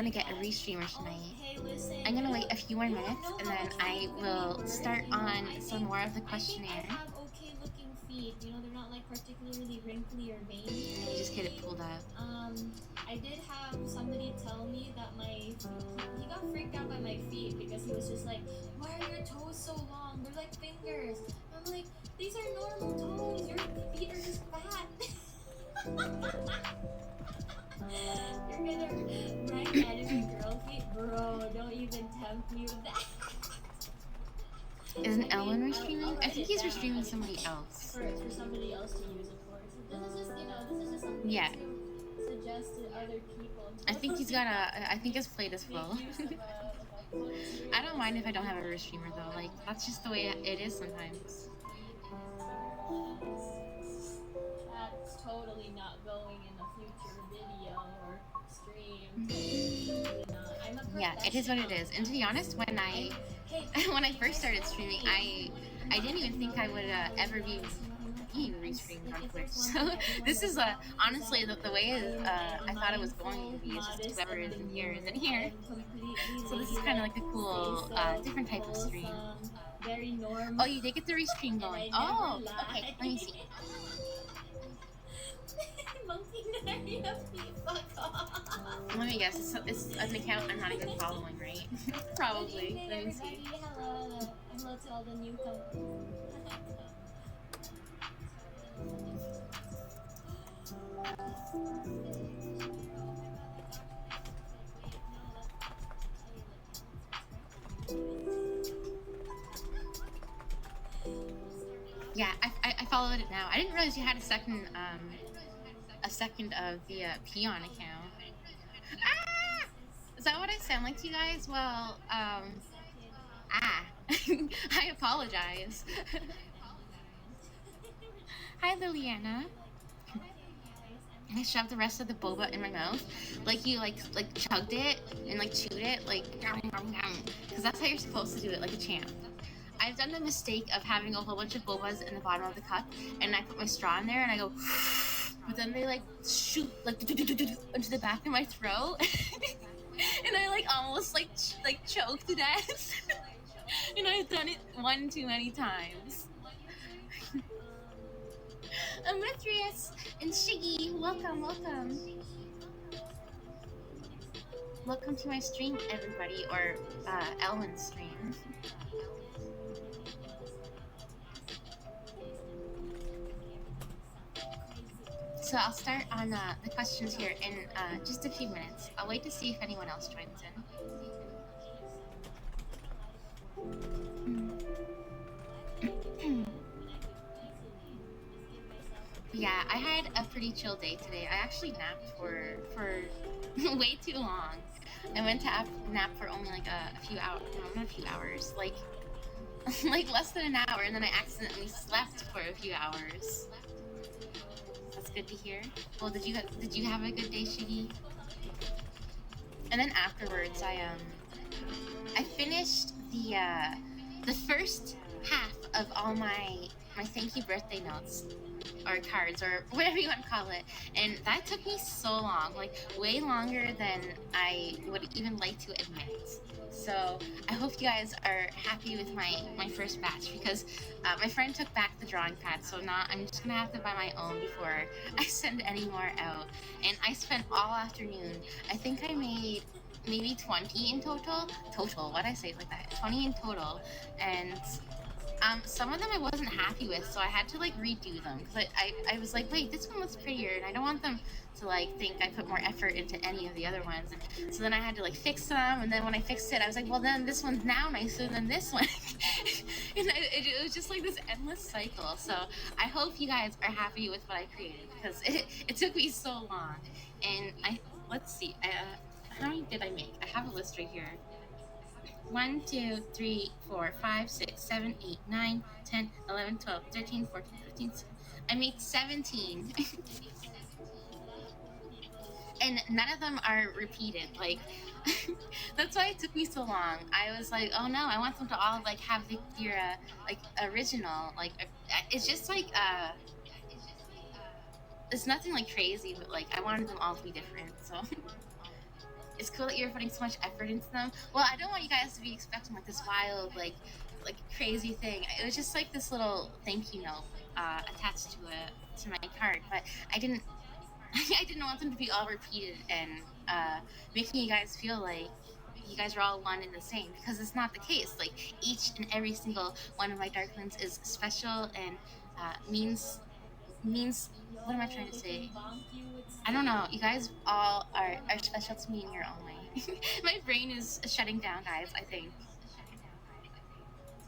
gonna get a restreamer tonight. I'm gonna wait a few more minutes and then I will start on some more of the questionnaire. I have okay looking feet, you know, they're not like particularly wrinkly or veiny. You just get it pulled up. I did have somebody tell me that he got freaked out by my feet because he was just like, why are your toes so long? They're like fingers. And I'm like, these are normal toes. Your feet are just fat. You're gonna rank anime girl feet? Bro, don't even tempt me with that. Isn't Elwin restreaming? I think he's restreaming somebody else. For somebody else to use, of course. This is just, you know, this is just something to suggest to other people. I think he's got I think his plate is full. I don't mind if I don't have a restreamer though. Like, that's just the way it is sometimes. That's totally not going in a future video or stream. Yeah, it is what it is. And to be honest, when I first started streaming, I didn't even think I would ever be being restreamed on Twitch. So this is honestly the way I thought it was going to be. Is just whoever is in here is in here. So this is kind of like a cool different type of stream. Oh, you did get the restream going. Oh, okay. Let me see. Monkey fuck off. Let me guess. It's an account I'm not even following, right? Probably. Let me see. Hello to all the newcomers. Yeah, I followed it now. I didn't realize you had a second of the Peon account. Ah! Is that what I sound like to you guys? Well, I apologize. Hi, Liliana. And I shoved the rest of the boba in my mouth. Like you like chugged it and like chewed it, like because that's how you're supposed to do it, like a champ. I've done the mistake of having a whole bunch of bobas in the bottom of the cup, and I put my straw in there and I go, but then they like shoot like into the back of my throat, and I like almost like choked to death. And I've done it one too many times. Amethyst and Shiggy, welcome. Welcome to my stream, everybody, or Elwin's stream. So I'll start on the questions here in just a few minutes. I'll wait to see if anyone else joins in. Yeah, I had a pretty chill day today. I actually napped for way too long. I went to nap for only like a few hours. No, not a few hours. Like less than an hour, and then I accidentally slept for a few hours. That's good to hear. Well, did you have a good day, Shiggy? And then afterwards, I finished the first half of all my thank you birthday notes or cards or whatever you want to call it, and that took me so long, like way longer than I would even like to admit. So I hope you guys are happy with my first batch, because my friend took back the drawing pad, so now I'm just gonna have to buy my own before I send any more out. And I spent all afternoon. I think I made maybe 20 in total. Why'd I say it like that? 20 in total, and some of them I wasn't happy with, so I had to like redo them, because I was like, wait, this one looks prettier, and I don't want them to like think I put more effort into any of the other ones. And so then I had to like fix them, and then when I fixed it, I was like, well, then this one's now nicer than this one. And it was just like this endless cycle. So I hope you guys are happy with what I created, because it took me so long. And let's see, how many did I make? I have a list right here. 1, 2, 3, 4, 5, 6, 7, 8, 9, 10, 11, 12, 13, 14, 15, 16. I made 17. And none of them are repeated. Like, that's why it took me so long. I was like, oh no, I want them to all like have their like original. Like, it's just like it's nothing like crazy, but like I wanted them all to be different. So it's cool that you're putting so much effort into them. Well, I don't want you guys to be expecting like this wild, like crazy thing. It was just like this little thank you note attached to my card, but I didn't I didn't want them to be all repeated and making you guys feel like you guys are all one and the same, because it's not the case. Like, each and every single one of my Darklings is special and means what am I trying to say? I don't know. You guys all are special to me in your own way. My brain is shutting down, guys, I think.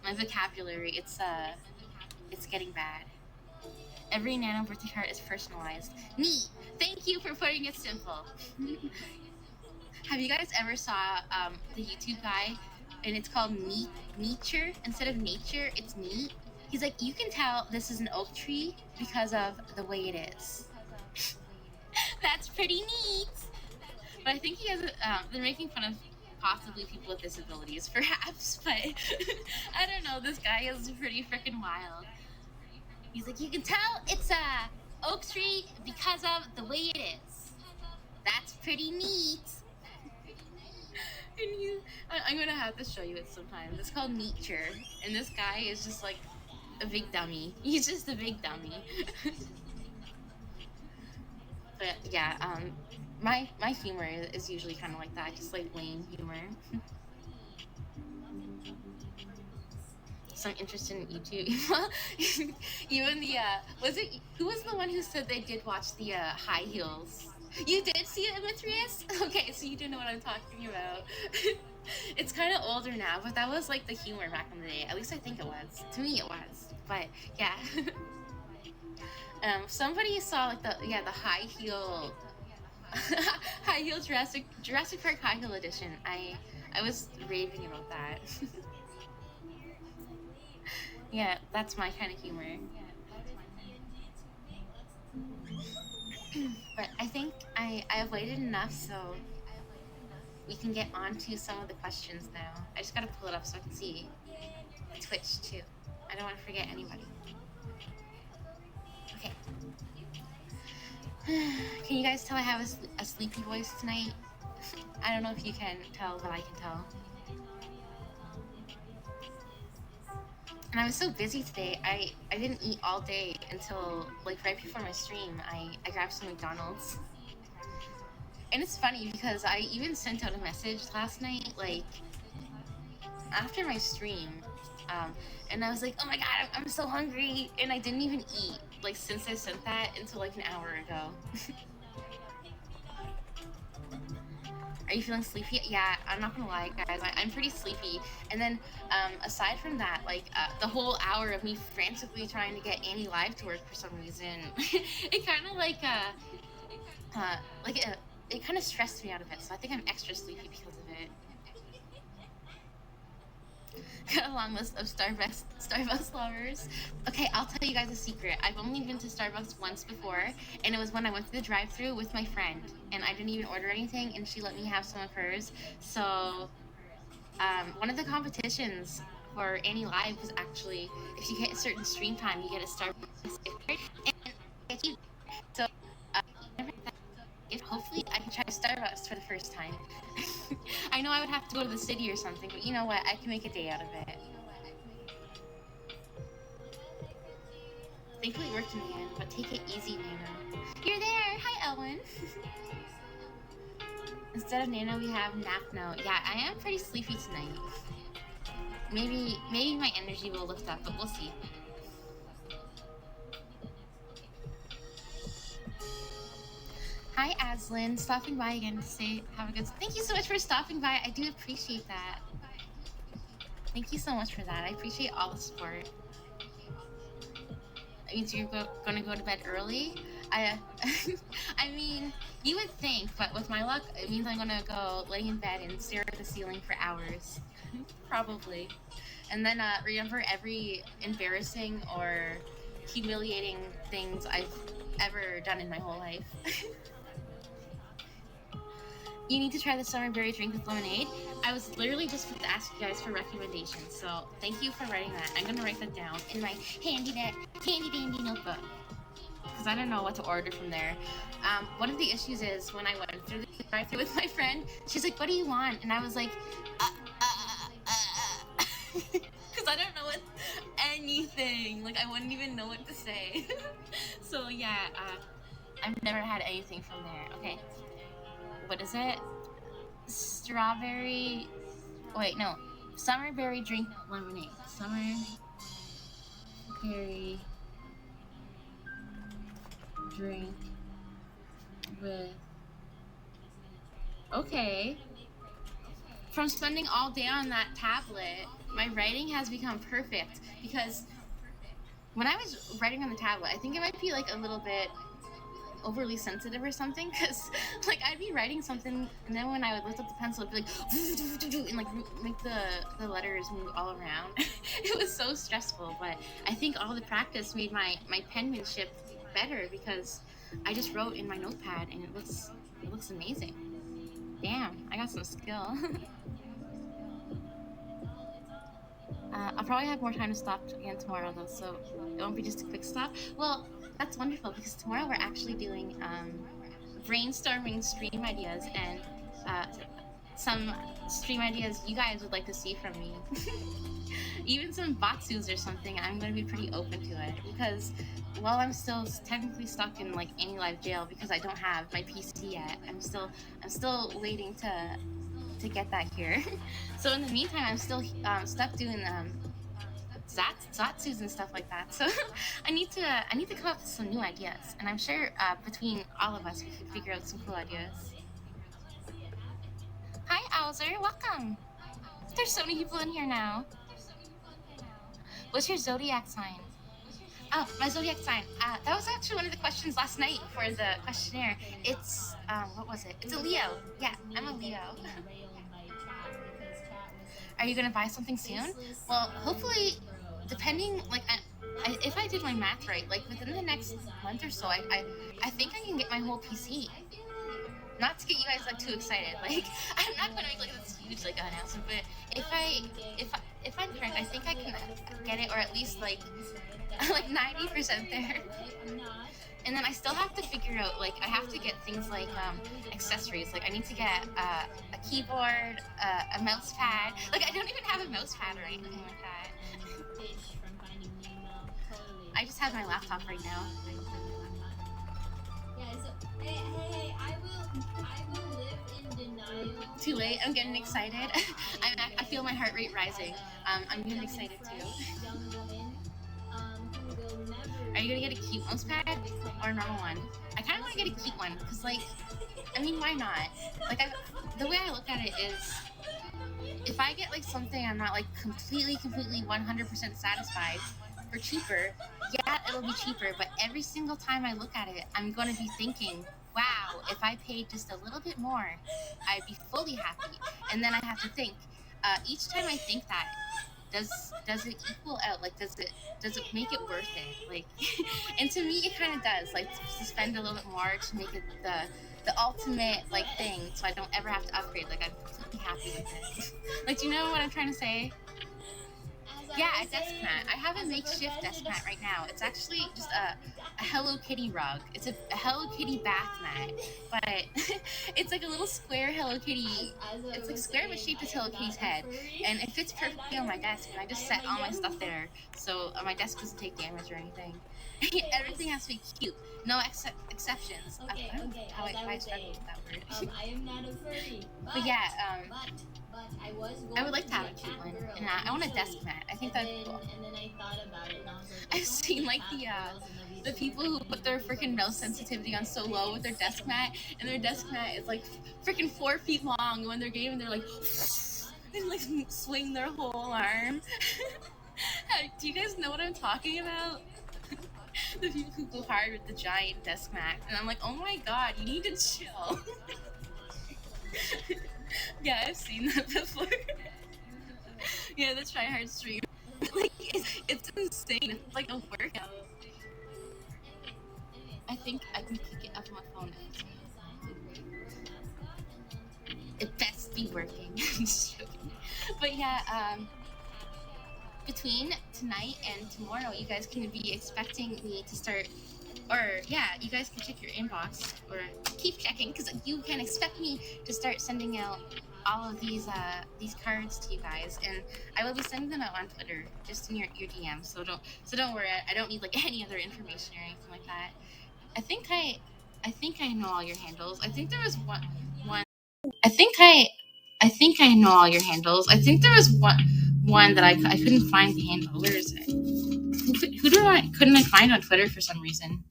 My vocabulary, it's getting bad. Every Nano birthday card is personalized. Neat! Thank you for putting it simple. Have you guys ever saw the YouTube guy, and it's called Nature? Instead of nature, it's neat. He's like, you can tell this is an oak tree because of the way it is. That's pretty neat. But I think he has, they're making fun of possibly people with disabilities, perhaps, but I don't know, this guy is pretty freaking wild. He's like, you can tell it's a oak tree because of the way it is. That's pretty neat. And I'm gonna have to show you it sometime. It's called Nature, and this guy is just like a big dummy. He's just a big dummy. But yeah, my humor is usually kind of like that, just like lame humor. So I'm interested in YouTube. Even the who was the one who said they did watch the High Heels? You did see it, Demetrius? Okay, so you do know what I'm talking about. It's kind of older now, but that was like the humor back in the day. At least I think it was. To me, it was. But yeah. Somebody saw like the high heel Jurassic Park high heel edition. I was raving about that. Yeah, that's my kind of humor. But I think I have waited enough, so we can get on to some of the questions now. I just gotta pull it up so I can see Twitch too. I don't want to forget anybody. Okay. Can you guys tell I have a sleepy voice tonight? I don't know if you can tell, but I can tell. And I was so busy today, I didn't eat all day until like right before my stream. I grabbed some McDonald's. And it's funny because I even sent out a message last night, like after my stream, and I was like, oh my god, I'm so hungry, and I didn't even eat like since I sent that until like an hour ago. Are you feeling sleepy? Yeah, I'm not gonna lie, guys. I'm pretty sleepy. And then, aside from that, like the whole hour of me frantically trying to get AniLive to work for some reason, it kind of it kind of stressed me out a bit. So I think I'm extra sleepy because of it. Got a long list of Starbucks lovers. Okay, I'll tell you guys a secret. I've only been to Starbucks once before, and it was when I went to the drive-thru with my friend, and I didn't even order anything, and she let me have some of hers. So, one of the competitions for AniLive was actually, if you get a certain stream time, you get a Starbucks gift card, and so, hopefully I can try Starbucks for the first time. I know I would have to go to the city or something, but you know what? I can make a day out of it. Thankfully it worked in the end, but take it easy, Nano. You're there! Hi, Elwin! Instead of Nano, we have Napno. Yeah, I am pretty sleepy tonight. Maybe my energy will lift up, but we'll see. Hi, Aslin. Stopping by again to say have a good... Thank you so much for stopping by. I do appreciate that. Thank you so much for that. I appreciate all the support. That means you're going to go to bed early? I mean, you would think, but with my luck, it means I'm going to go lay in bed and stare at the ceiling for hours. Probably. And then remember every embarrassing or humiliating things I've ever done in my whole life. You need to try the summer berry drink with lemonade. I was literally just going to ask you guys for recommendations, so thank you for writing that. I'm going to write that down in my handy dandy notebook. because I don't know what to order from there. One of the issues is when I went through the drive-thru with my friend, she's like, "What do you want?" And I was like, because I don't know anything. Like I wouldn't even know what to say. So yeah, I've never had anything from there. Okay, what is it? Strawberry. Wait, no. Summer berry drink lemonade. Summer berry drink with. Okay. From spending all day on that tablet, my writing has become perfect because when I was writing on the tablet, I think it might be like a little bit overly sensitive or something, because like I'd be writing something and then when I would lift up the pencil it'd be like and like make the letters move all around. It was so stressful, but I think all the practice made my penmanship better because I just wrote in my notepad and it looks amazing. Damn, I got some skill. I'll probably have more time to stop again tomorrow though, so it won't be just a quick stop. Well, that's wonderful because tomorrow we're actually doing brainstorming stream ideas and some stream ideas you guys would like to see from me. Even some Vatsus or something. I'm going to be pretty open to it because while I'm still technically stuck in like AniLive jail because I don't have my PC yet, I'm still waiting to get that here. So in the meantime, I'm still stuck doing Zatsus and stuff like that. So I need to come up with some new ideas, and I'm sure between all of us we can figure out some cool ideas. Hi, Owzer, welcome. There's so many people in here now. What's your zodiac sign? Oh, my zodiac sign. That was actually one of the questions last night for the questionnaire. It's what was it? It's a Leo. Yeah, I'm a Leo. Are you gonna buy something soon? Well, hopefully, depending, like, if I did my math right, like within the next month or so, I think I can get my whole PC. Not to get you guys like too excited, like I'm not gonna make like this huge like announcement, but if I'm correct, I think I can get it, or at least like 90% there. And then I still have to figure out, like, I have to get things like accessories. Like, I need to get a keyboard, a mouse pad. Like, I don't even have a mouse pad or anything like that. I just have my laptop right now. Yeah, so, hey, I will live in denial. Too late, I'm getting excited. I feel my heart rate rising. I'm getting excited too. Are you gonna get a cute mouse pad or a normal one? I kind of want to get a cute one because, like, I mean, why not? Like, the way I look at it is, if I get like something I'm not like completely 100% satisfied for cheaper, yeah, it'll be cheaper. But every single time I look at it, I'm gonna be thinking, wow, if I paid just a little bit more, I'd be fully happy. And then I have to think, each time I think that, does it equal out? Like, does it make it worth it? Like, and to me, it kind of does. Like, to spend a little bit more to make it the ultimate like thing, so I don't ever have to upgrade. Like, I'm completely happy with it. Like, do you know what I'm trying to say? Yeah, a desk mat. I have a makeshift desk mat right now. It's actually just a Hello Kitty rug. It's a Hello Kitty bath mat, but it's like a little square Hello Kitty. It's like square but shaped as Hello Kitty's head, and it fits perfectly on my desk. And I just set all my stuff there, so my desk doesn't take damage or anything. Everything has to be cute. No exceptions. Okay, how I struggle with that word. I am not a furry. But yeah, but I would like to have a cute one, and I want a desk mat. I think that'd be cool. And then I thought about it, and I was like, I've seen like the people who put their freaking mouse sensitivity on so low with their desk mat, and their desk mat is like freaking 4 feet long. When they're gaming, they're like and like swing their whole arm. Do you guys know what I'm talking about? The people who go hard with the giant desk mat, and I'm like, oh my god, you need to chill. Yeah, I've seen that before. Yeah, the try hard stream. Like, it's insane. It's like a workout. I think I can pick it up on my phone. It best be working. I'm just joking. But yeah, between tonight and tomorrow, you guys can be expecting me to start Or yeah, you guys can check your inbox or keep checking because you can expect me to start sending out all of these cards to you guys, and I will be sending them out on Twitter, just in your DM. So don't worry. I don't need like any other information or anything like that. I think I know all your handles. I think there was one. I think I know all your handles. I think there was one that I couldn't find the handle. Where is it? Who couldn't I find on Twitter for some reason?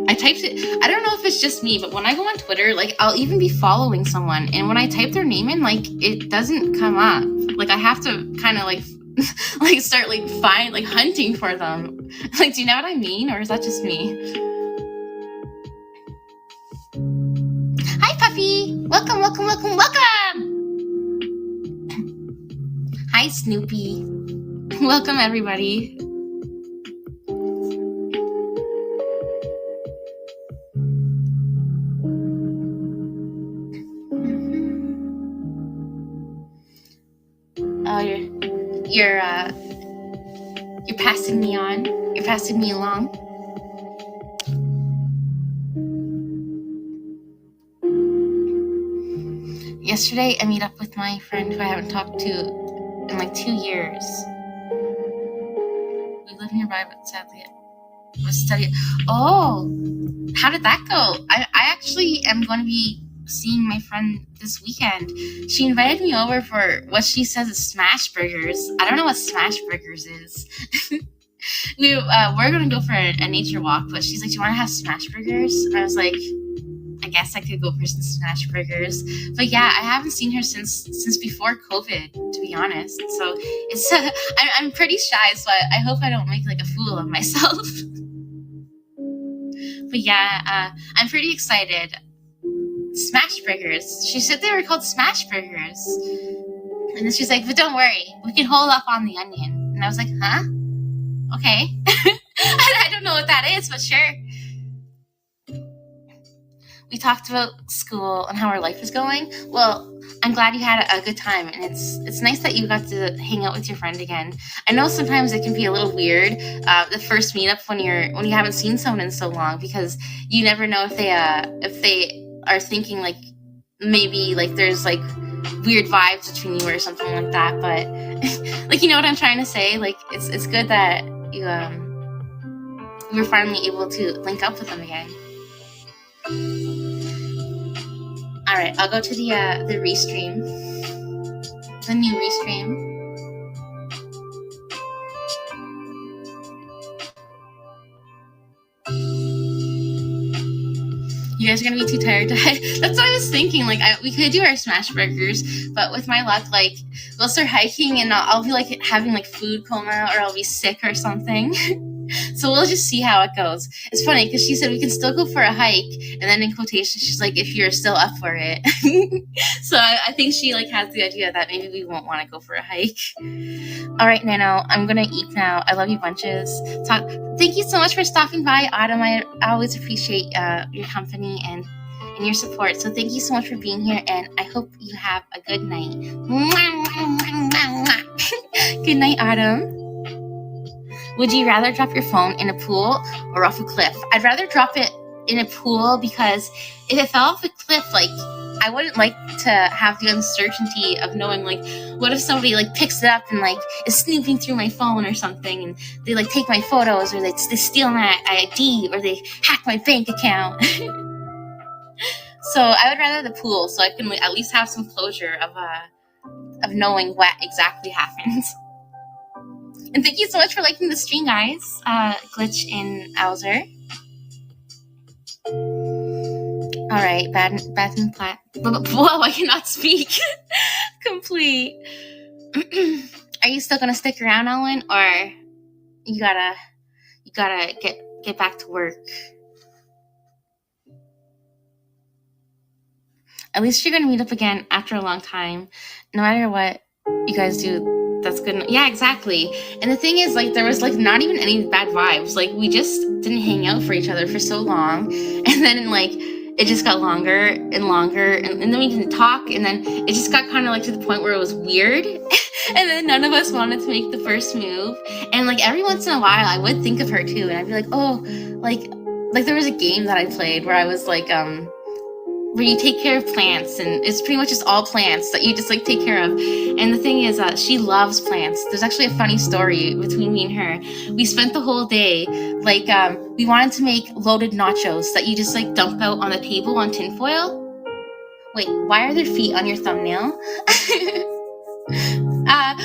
I typed it. I don't know if it's just me, but when I go on Twitter, like I'll even be following someone, and when I type their name in, like it doesn't come up. Like I have to kind of like like start like hunting for them. Like, do you know what I mean, or is that just me? Hi, Puffy. Welcome. Hi, Snoopy. Welcome, everybody. Oh, you're passing me on. You're passing me along. Yesterday, I meet up with my friend who I haven't talked to in like 2 years. We live nearby, but sadly, I was studying. Oh, how did that go? I actually am going to be seeing my friend this weekend. She invited me over for what she says is smash burgers. I don't know what smash burgers is. We're going to go for a nature walk, but she's like, do you want to have smash burgers? And I was like, I guess I could go for some smash burgers. But yeah, I haven't seen her since before COVID, to be honest. So it's I'm pretty shy, so I hope I don't make like a fool of myself. But yeah, I'm pretty excited. Smash burgers. She said they were called smash burgers. And then she's like, but don't worry, we can hold up on the onion. And I was like, huh? Okay. I don't know what that is, but sure. We talked about school and how our life is going. Well, I'm glad you had a good time, and it's nice that you got to hang out with your friend again. I know sometimes it can be a little weird, the first meetup when you haven't seen someone in so long, because you never know if they are thinking like maybe like there's like weird vibes between you or something like that. But like, you know what I'm trying to say? Like it's good that you were finally able to link up with them again. All right, I'll go to the Restream, the new Restream. You guys are gonna be too tired to hide. That's what I was thinking. Like, we could do our smash burgers, but with my luck, like, we'll start hiking and I'll be like having like food coma, or I'll be sick or something. So we'll just see how it goes. It's funny because she said we can still go for a hike, and then in quotation she's like, if you're still up for it. So I think she like has the idea that maybe we won't want to go for a hike. All right, Nano, I'm gonna eat now. I love you bunches. Thank you so much for stopping by, Autumn. I always appreciate your company and your support. So thank you so much for being here, and I hope you have a good night. Good night, Autumn. Would you rather drop your phone in a pool or off a cliff? I'd rather drop it in a pool, because if it fell off a cliff, like, I wouldn't like to have the uncertainty of knowing, like, what if somebody like picks it up and like is snooping through my phone or something, and they like take my photos, or they steal my ID, or they hack my bank account. So I would rather the pool, so I can at least have some closure of knowing what exactly happened. And thank you so much for liking the stream, guys. Glitch in Owser. All right, bad and plat. Whoa, I cannot speak. Complete. Are you still gonna stick around, Owen, or you gotta get back to work? At least you're gonna meet up again after a long time. No matter what you guys do, that's good. Yeah, exactly. And the thing is, like, there was like not even any bad vibes. Like, we just didn't hang out for each other for so long, and then like it just got longer and longer, and then we didn't talk, and then it just got kind of like to the point where it was weird. And then none of us wanted to make the first move. And like every once in a while, I would think of her too, and I'd be like, oh, like there was a game that I played where I was like, where you take care of plants, and it's pretty much just all plants that you just like take care of. And the thing is, she loves plants. There's actually a funny story between me and her. We spent the whole day like, we wanted to make loaded nachos that you just like dump out on the table on tinfoil. Wait, why are there feet on your thumbnail?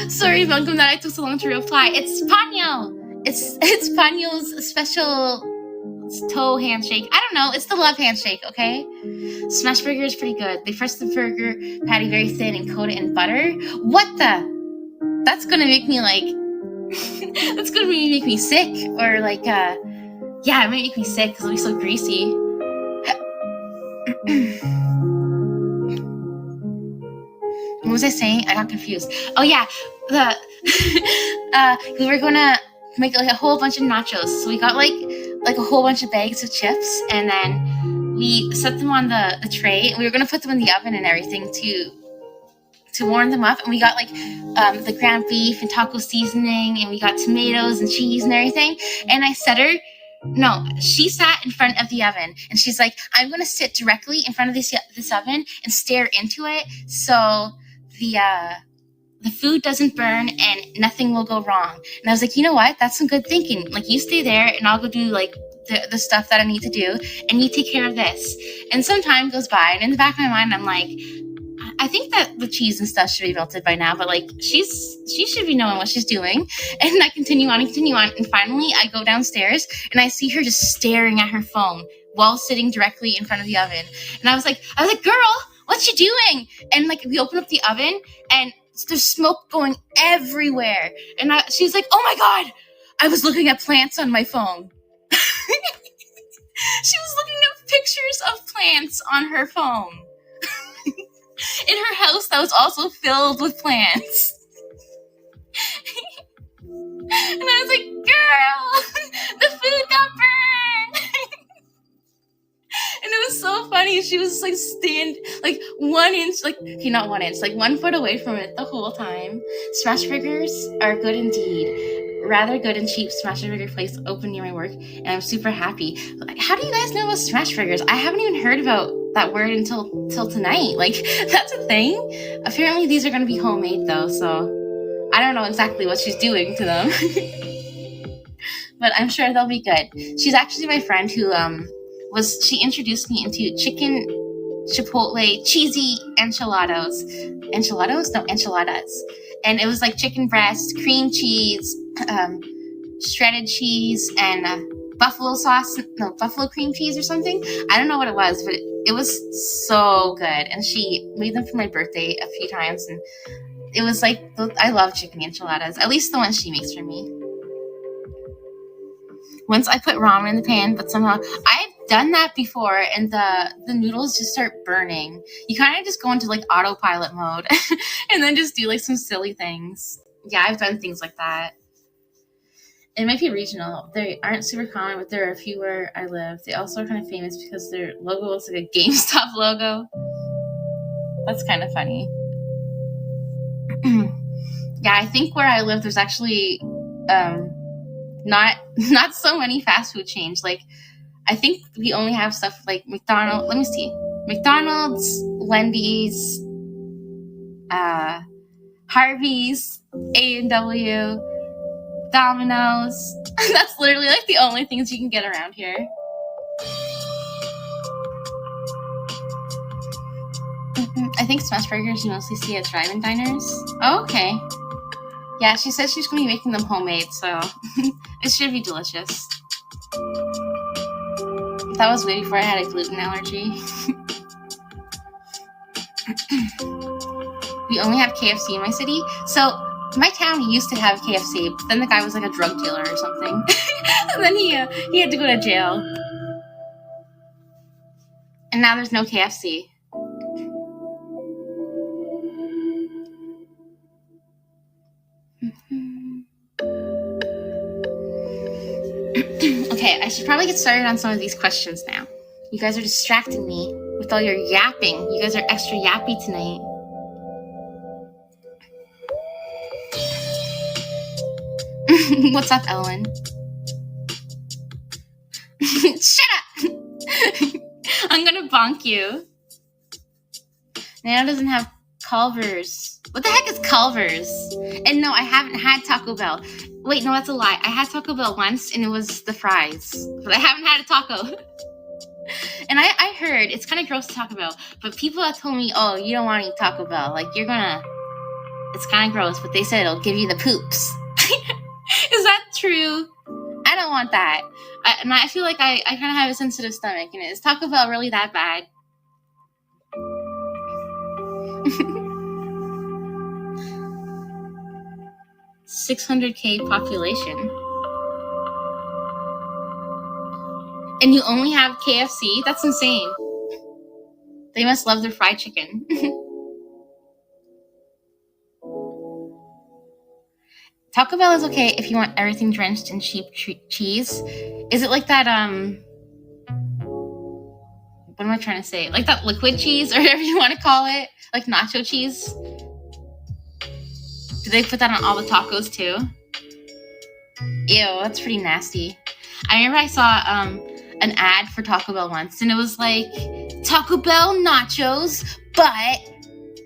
Sorry, welcome that I took so long to reply. It's Panyo. It's Panyo's special toe handshake. I don't know. It's the love handshake, okay? Smash burger is pretty good. They fresh the burger patty very thin and coat it in butter. What the? That's gonna make me like. That's gonna make me sick, or like, yeah, it might make me sick because it'll be so greasy. What was I saying? I got confused. Oh yeah, we were gonna make like a whole bunch of nachos. So we got like a whole bunch of bags of chips, and then we set them on the tray. And we were gonna put them in the oven and everything to warm them up. And we got like the ground beef and taco seasoning, and we got tomatoes and cheese and everything. And I said her. No, she sat in front of the oven, and she's like, I'm going to sit directly in front of this oven and stare into it so the food doesn't burn and nothing will go wrong. And I was like, you know what? That's some good thinking. Like, you stay there, and I'll go do, like, the stuff that I need to do, and you take care of this. And some time goes by, and in the back of my mind, I'm like, I think that the cheese and stuff should be melted by now, but like she should be knowing what she's doing. And I continue on, and finally I go downstairs and I see her just staring at her phone while sitting directly in front of the oven. And I was like, girl, what you doing? And like we open up the oven and there's smoke going everywhere. And she's like, oh my God, I was looking at plants on my phone. She was looking at pictures of plants on her phone. In her house that was also filled with plants. And I was like, girl, the food got burned. And it was so funny. She was like like 1 inch, like, okay, not 1 inch, like 1 foot away from it the whole time. Smash burgers are good indeed. Rather good and cheap smash burger place open near my work, and I'm super happy. How do you guys know about smash burgers? I haven't even heard about that word until tonight. Like, that's a thing. Apparently these are going to be homemade though, so I don't know exactly what she's doing to them. But I'm sure they'll be good. She's actually my friend who she introduced me into chicken chipotle cheesy enchiladas. No, enchiladas. And it was like chicken breast, cream cheese, shredded cheese, and buffalo cream cheese or something. I don't know what it was, but it was so good. And she made them for my birthday a few times, and it was like, I love chicken enchiladas, at least the ones she makes for me. Once I put ramen in the pan, but somehow I've done that before, and the noodles just start burning. You kind of just go into like autopilot mode and then just do like some silly things. Yeah, I've done things like that. It might be regional. They aren't super common, but there are a few where I live. They also are kind of famous because their logo looks like a GameStop logo. That's kind of funny. Yeah, I think where I live, there's actually not so many fast food chains. Like, I think we only have stuff like McDonald's. Let me see. McDonald's, Wendy's, Harvey's, A&W, Domino's. That's literally like the only things you can get around here. I think smash burgers you mostly see at drive-in diners. Oh, okay. Yeah, she says she's going to be making them homemade, so it should be delicious. That was way before I had a gluten allergy. We only have KFC in my city. So my town used to have KFC, but then the guy was like a drug dealer or something. And then he had to go to jail. And now there's no KFC. Okay, I should probably get started on some of these questions now. You guys are distracting me with all your yapping. You guys are extra yappy tonight. What's up, Ellen? Shut up! I'm gonna bonk you. Nano doesn't have Culver's. What the heck is Culver's? And no, I haven't had Taco Bell. Wait, no, that's a lie. I had Taco Bell once, and it was the fries. But I haven't had a taco. And I heard, it's kind of gross to Taco Bell, but people have told me, oh, you don't want to eat Taco Bell. Like, you're gonna... It's kind of gross, but they said it'll give you the poops. Is that true? I don't want that. And I feel like I kind of have a sensitive stomach. And is Taco Bell really that bad? 600K population. And you only have KFC? That's insane. They must love their fried chicken. Taco Bell is okay if you want everything drenched in cheap cheese. Is it like that, what am I trying to say? Like that liquid cheese, or whatever you want to call it? Like nacho cheese? Do they put that on all the tacos too? Ew, that's pretty nasty. I remember I saw an ad for Taco Bell once, and it was like, Taco Bell nachos, but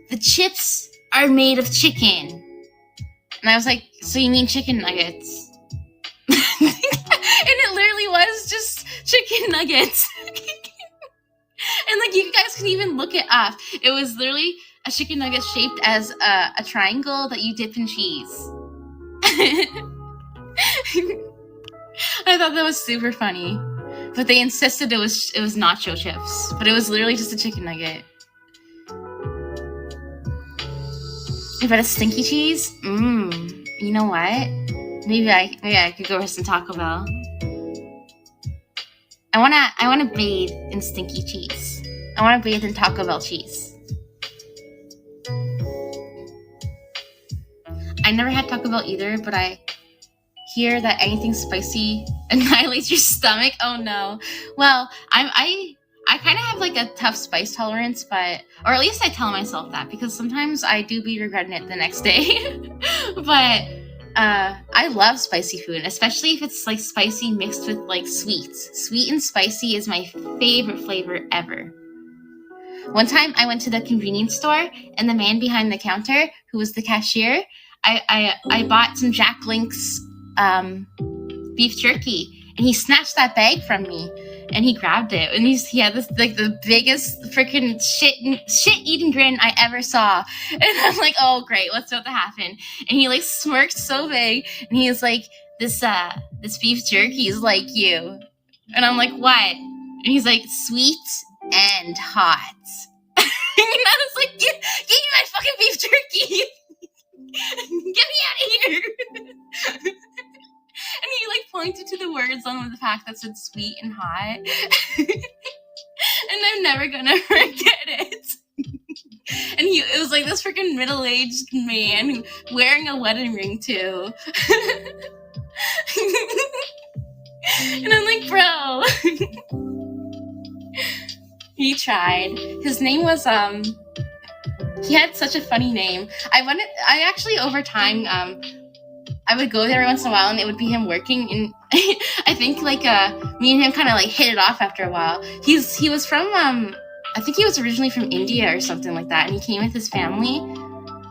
the chips are made of chicken. And I was like, so you mean chicken nuggets? And it literally was just chicken nuggets. And like, you guys can even look it up. It was literally a chicken nugget shaped as a triangle that you dip in cheese. I thought that was super funny. But they insisted it was nacho chips. But it was literally just a chicken nugget. But a stinky cheese? You know what? Maybe I could go for some Taco Bell. I wanna bathe in stinky cheese. I wanna bathe in Taco Bell cheese. I never had Taco Bell either, but I hear that anything spicy annihilates your stomach. Oh no. Well, I kind of have like a tough spice tolerance, but, or at least I tell myself that, because sometimes I do be regretting it the next day. But I love spicy food, especially if it's like spicy mixed with like sweets. Sweet and spicy is my favorite flavor ever. One time I went to the convenience store, and the man behind the counter, who was the cashier, I bought some Jack Link's beef jerky, and he snatched that bag from me. And he grabbed it, and he had this like the biggest freaking shit eating grin I ever saw. And I'm like, oh great, what's about to happen? And he like smirked so big, and he was like, this beef jerky is like you. And I'm like, what? And he's like, sweet and hot. And I was like, give me my fucking beef jerky. Get me out of here. And he like pointed to the words on the pack that said sweet and hot. And I'm never gonna forget it. And it was like this freaking middle-aged man wearing a wedding ring too. And I'm like, bro. He tried. His name was he had such a funny name. I actually over time I would go there every once in a while, and it would be him working, and I think like me and him kind of like hit it off after a while. He was from I think he was originally from India or something like that, and he came with his family,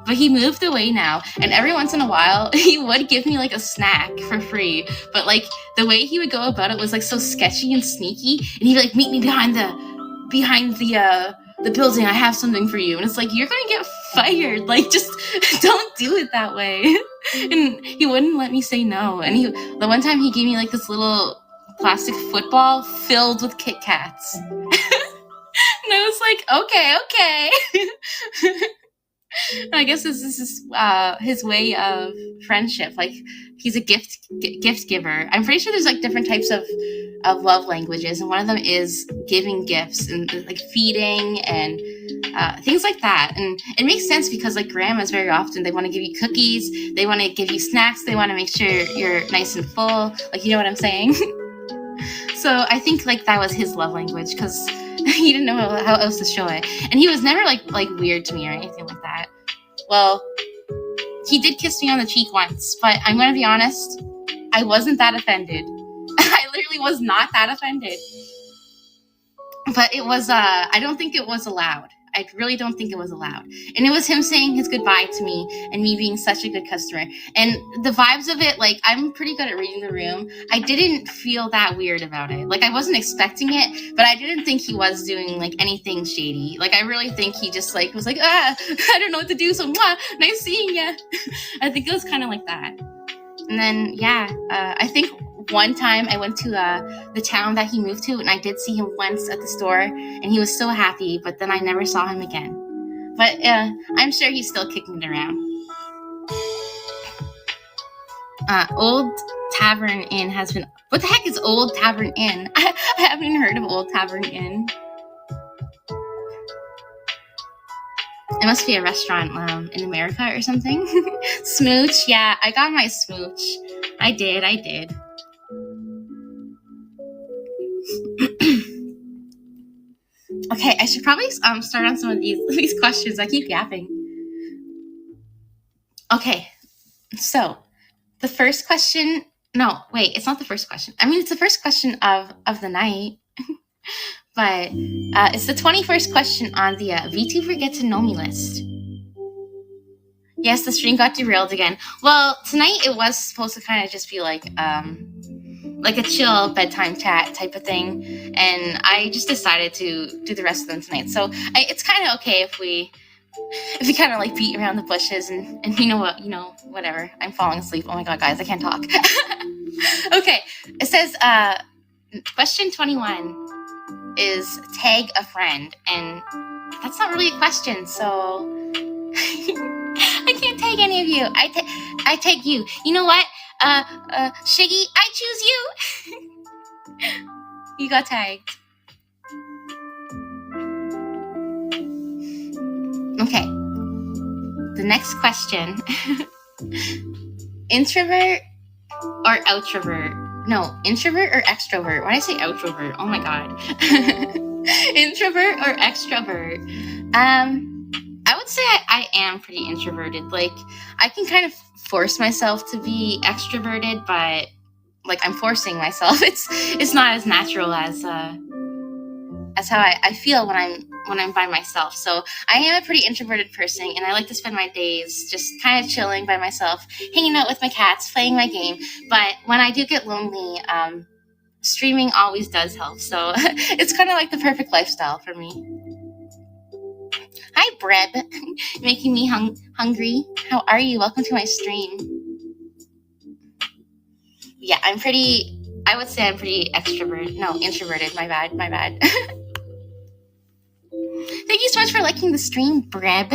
but he moved away now. And every once in a while he would give me like a snack for free, but like the way he would go about it was like so sketchy and sneaky, and he'd like meet me behind the building. I have something for you. And it's like, you're gonna get fired. Like, just don't do it that way. And he wouldn't let me say no. And the one time he gave me like this little plastic football filled with Kit Kats. And I was like, okay. And I guess this is his way of friendship. Like, he's a gift giver. I'm pretty sure there's like different types of love languages, and one of them is giving gifts and like feeding and things like that. And it makes sense because like grandmas very often, they want to give you cookies, they want to give you snacks, they want to make sure you're nice and full. Like, you know what I'm saying? So I think like that was his love language, because he didn't know how else to show it. And he was never like weird to me or anything like that. Well, he did kiss me on the cheek once, but I'm going to be honest, I wasn't that offended. I literally was not that offended. But it was, I don't think it was allowed. I really don't think it was allowed. And it was him saying his goodbye to me and me being such a good customer. And the vibes of it, like, I'm pretty good at reading the room. I didn't feel that weird about it. Like, I wasn't expecting it, but I didn't think he was doing, like, anything shady. Like, I really think he just, like, was like, I don't know what to do, so nice seeing ya. I think it was kind of like that. And then, yeah, I think one time I went to the town that he moved to, and I did see him once at the store, and he was so happy, but then I never saw him again. But I'm sure he's still kicking it around. Old Tavern Inn has been... What the heck is Old Tavern Inn? I haven't even heard of Old Tavern Inn. It must be a restaurant in America or something. Smooch, yeah, I got my smooch. I did. Okay, I should probably start on some of these questions. I keep yapping. Okay, so the first question... No, wait, it's not the first question. I mean, it's the first question of the night. But it's the 21st question on the Vtuber Get to Know Me list. Yes, the stream got derailed again. Well, tonight it was supposed to kind of just be like a chill bedtime chat type of thing, and I just decided to do the rest of them tonight. So it's kind of okay if we kind of like beat around the bushes and you know what, whatever. I'm falling asleep. Oh my god, guys, I can't talk. Okay, it says question 21 is tag a friend, and that's not really a question, so I can't tag any of you. I tag you. You know what? Shiggy, I choose you. You got tagged. Okay. The next question. Introvert or outrovert? No, introvert or extrovert? Why did I say outrovert? Oh my god. Introvert or extrovert? I would say I am pretty introverted. Like, I can kind of force myself to be extroverted, but like I'm forcing myself. It's not as natural as how I feel when I'm by myself. So I am a pretty introverted person, and I like to spend my days just kind of chilling by myself, hanging out with my cats, playing my game. But when I do get lonely, streaming always does help. So it's kind of like the perfect lifestyle for me. Hi, Breb. Making me hungry. How are you? Welcome to my stream. Yeah, I would say I'm pretty introverted. My bad. Thank you so much for liking the stream, Breb.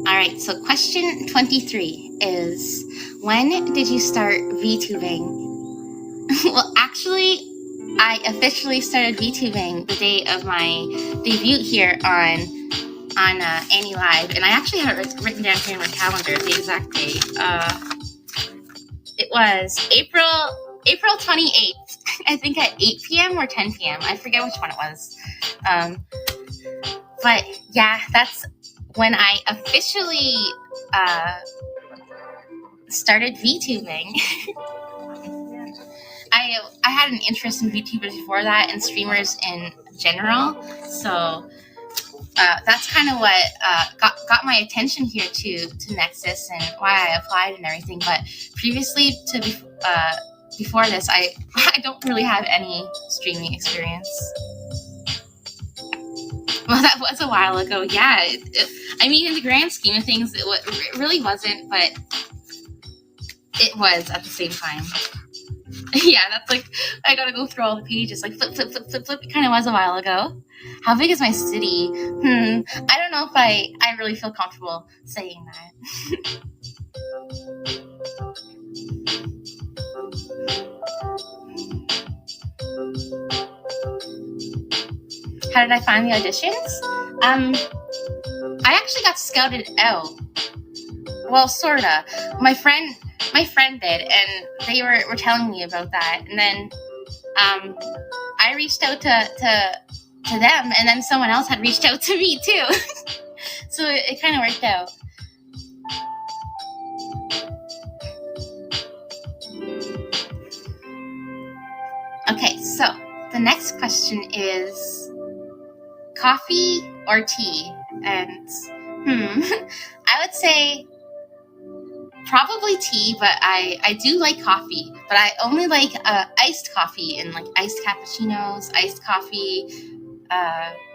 Alright, so question 23 is, when did you start VTubing? Well, actually, I officially started VTubing the day of my debut here on AniLive, and I actually have it written down here in my calendar, the exact date. It was April 28th, I think at 8 p.m. or 10 p.m. I forget which one it was. But yeah, that's when I officially started VTubing. I had an interest in VTubers before that and streamers in general, so that's kind of what got my attention here to Nexas and why I applied and everything. But previously to before this, I don't really have any streaming experience. Well, that was a while ago. Yeah, I mean, in the grand scheme of things, it really wasn't, but it was at the same time. Yeah, that's like, I gotta go through all the pages, like flip. It kind of was a while ago. How big is my city? I don't know if I really feel comfortable saying that. How did I find the auditions? I actually got scouted out. Well, sorta. My friend did, and they were telling me about that. And then I reached out to to them, and then someone else had reached out to me too. So it kind of worked out. Okay, so the next question is coffee or tea? And I would say probably tea, but I do like coffee, but I only like iced coffee and like iced cappuccinos, iced coffee,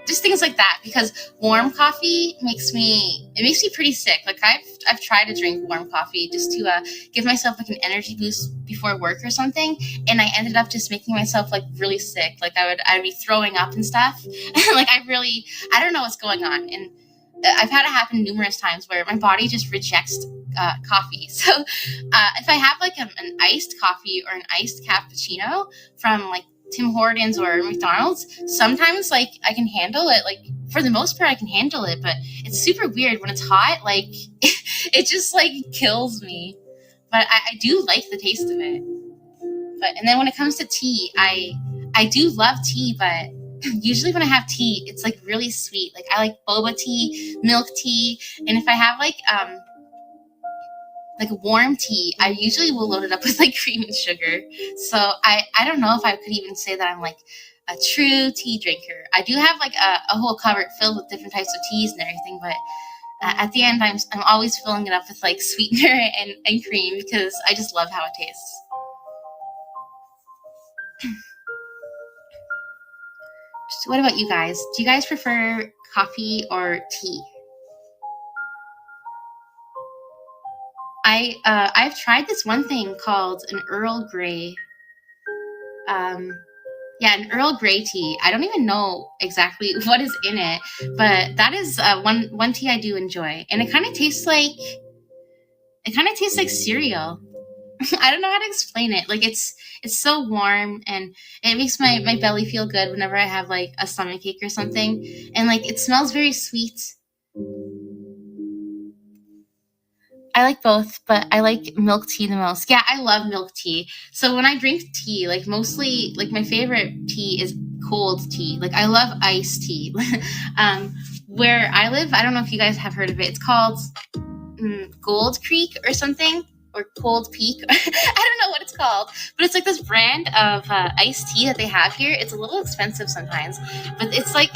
just things like that, because warm coffee makes me pretty sick. Like I've tried to drink warm coffee just to give myself like an energy boost before work or something, and I ended up just making myself like really sick. Like I'd be throwing up and stuff. Like I don't know what's going on, and I've had it happen numerous times where my body just rejects coffee. So if I have like an iced coffee or an iced cappuccino from like Tim Hortons or McDonald's, sometimes like I can handle it. Like for the most part I can handle it, but it's super weird when it's hot. Like it just like kills me. But I do like the taste of it. And then when it comes to tea, I do love tea, but usually when I have tea, it's like really sweet. Like I like boba tea, milk tea, and if I have like warm tea, I usually will load it up with like cream and sugar. So I don't know if I could even say that I'm like a true tea drinker. I do have like a whole cupboard filled with different types of teas and everything, but at the end I'm always filling it up with like sweetener and cream because I just love how it tastes. So what about you guys? Do you guys prefer coffee or tea? I've tried this one thing called an Earl Grey. An Earl Grey tea. I don't even know exactly what is in it, but that is one tea I do enjoy, and it kind of tastes like cereal. I don't know how to explain it. Like it's so warm, and it makes my belly feel good whenever I have like a stomachache or something, and like it smells very sweet. I like both, but I like milk tea the most. Yeah, I love milk tea. So when I drink tea, like mostly, like my favorite tea is cold tea. Like I love iced tea. Where I live, I don't know if you guys have heard of it. It's called Gold Creek or something, or Cold Peak. I don't know what it's called, but it's like this brand of iced tea that they have here. It's a little expensive sometimes, but it's like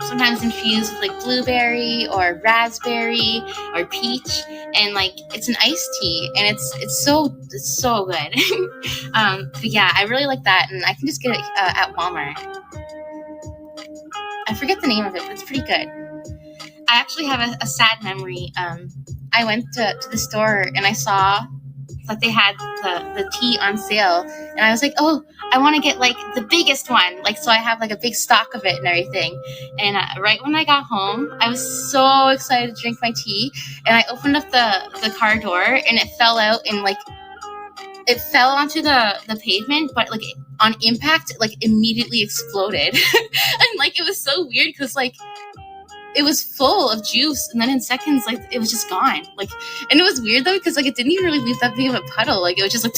sometimes infused with like blueberry or raspberry or peach, and like it's an iced tea, and it's so good. But yeah, I really like that, and I can just get it at Walmart. I forget the name of it, but it's pretty good. I actually have a sad memory. I went to the store and I saw that they had the tea on sale, and I was like, oh, I want to get like the biggest one, like so I have like a big stock of it and everything. And right when I got home, I was so excited to drink my tea, and I opened up the car door, and it fell out, and like it fell onto the pavement, but like on impact, it like immediately exploded. And like it was so weird because like it was full of juice, and then in seconds, like it was just gone. Like, and it was weird though because like it didn't even really leave that big of a puddle. Like it was just like,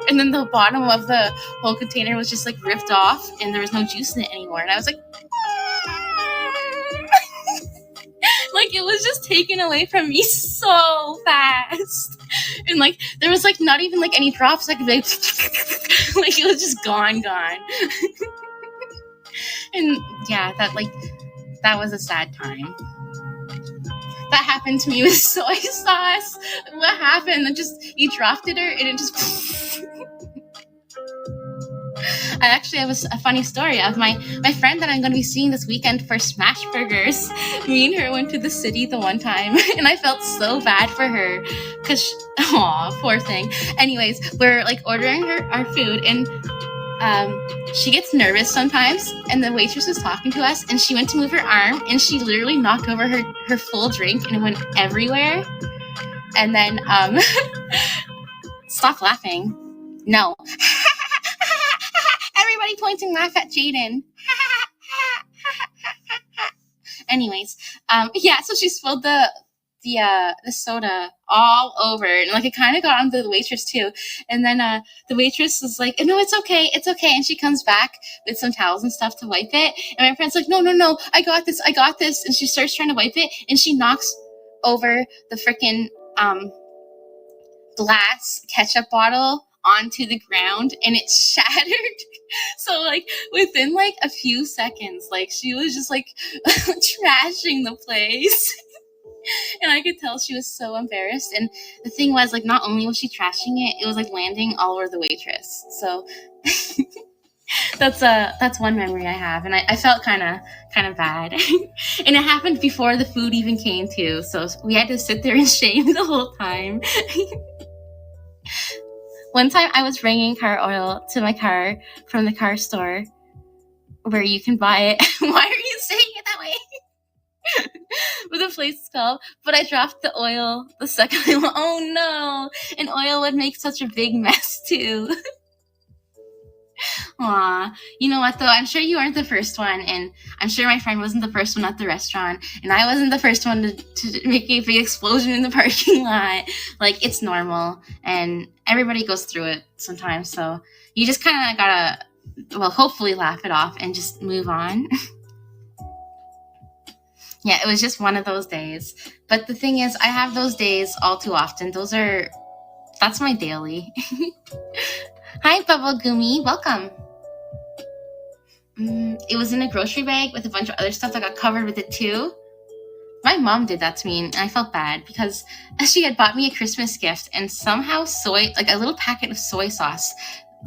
and then the bottom of the whole container was just like ripped off, and there was no juice in it anymore. And I was like, like it was just taken away from me so fast, and like there was like not even like any drops. I could be like it was just gone. And yeah, that was a sad time. That happened to me with soy sauce. What happened? You dropped it, and it just. I actually have a funny story of my friend that I'm going to be seeing this weekend for Smash Burgers. Me and her went to the city the one time, and I felt so bad for her because, aw, poor thing. Anyways, we're like ordering our food, and she gets nervous sometimes, and the waitress was talking to us, and she went to move her arm, and she literally knocked over her full drink, and it went everywhere. And then stop laughing. No. Everybody points and laugh at Jaden. Anyways, yeah, so she spilled the the soda all over, and like it kind of got onto the waitress too. And then the waitress was like, "No, it's okay, it's okay." And she comes back with some towels and stuff to wipe it. And my friend's like, "No, I got this, I got this." And she starts trying to wipe it, and she knocks over the freaking glass ketchup bottle onto the ground, and it shattered. So like within like a few seconds, like she was just like trashing the place. And I could tell she was so embarrassed. And the thing was, like, not only was she trashing it, it was like landing all over the waitress. So that's one memory I have, and I felt kind of bad. And it happened before the food even came too, so we had to sit there in shame the whole time. One time I was bringing car oil to my car from the car store where you can buy it. Why are you saying it that way? With a place is called, but I dropped the oil the second I went. Oh no! And oil would make such a big mess too. Aw, you know what though? I'm sure you aren't the first one, and I'm sure my friend wasn't the first one at the restaurant, and I wasn't the first one to make a big explosion in the parking lot. Like, it's normal, and everybody goes through it sometimes, so you just kind of gotta, well, hopefully laugh it off and just move on. Yeah, it was just one of those days. But the thing is, I have those days all too often. That's my daily. Hi, Bubble Gumi. Welcome. It was in a grocery bag with a bunch of other stuff that got covered with it too. My mom did that to me, and I felt bad because she had bought me a Christmas gift, and somehow a little packet of soy sauce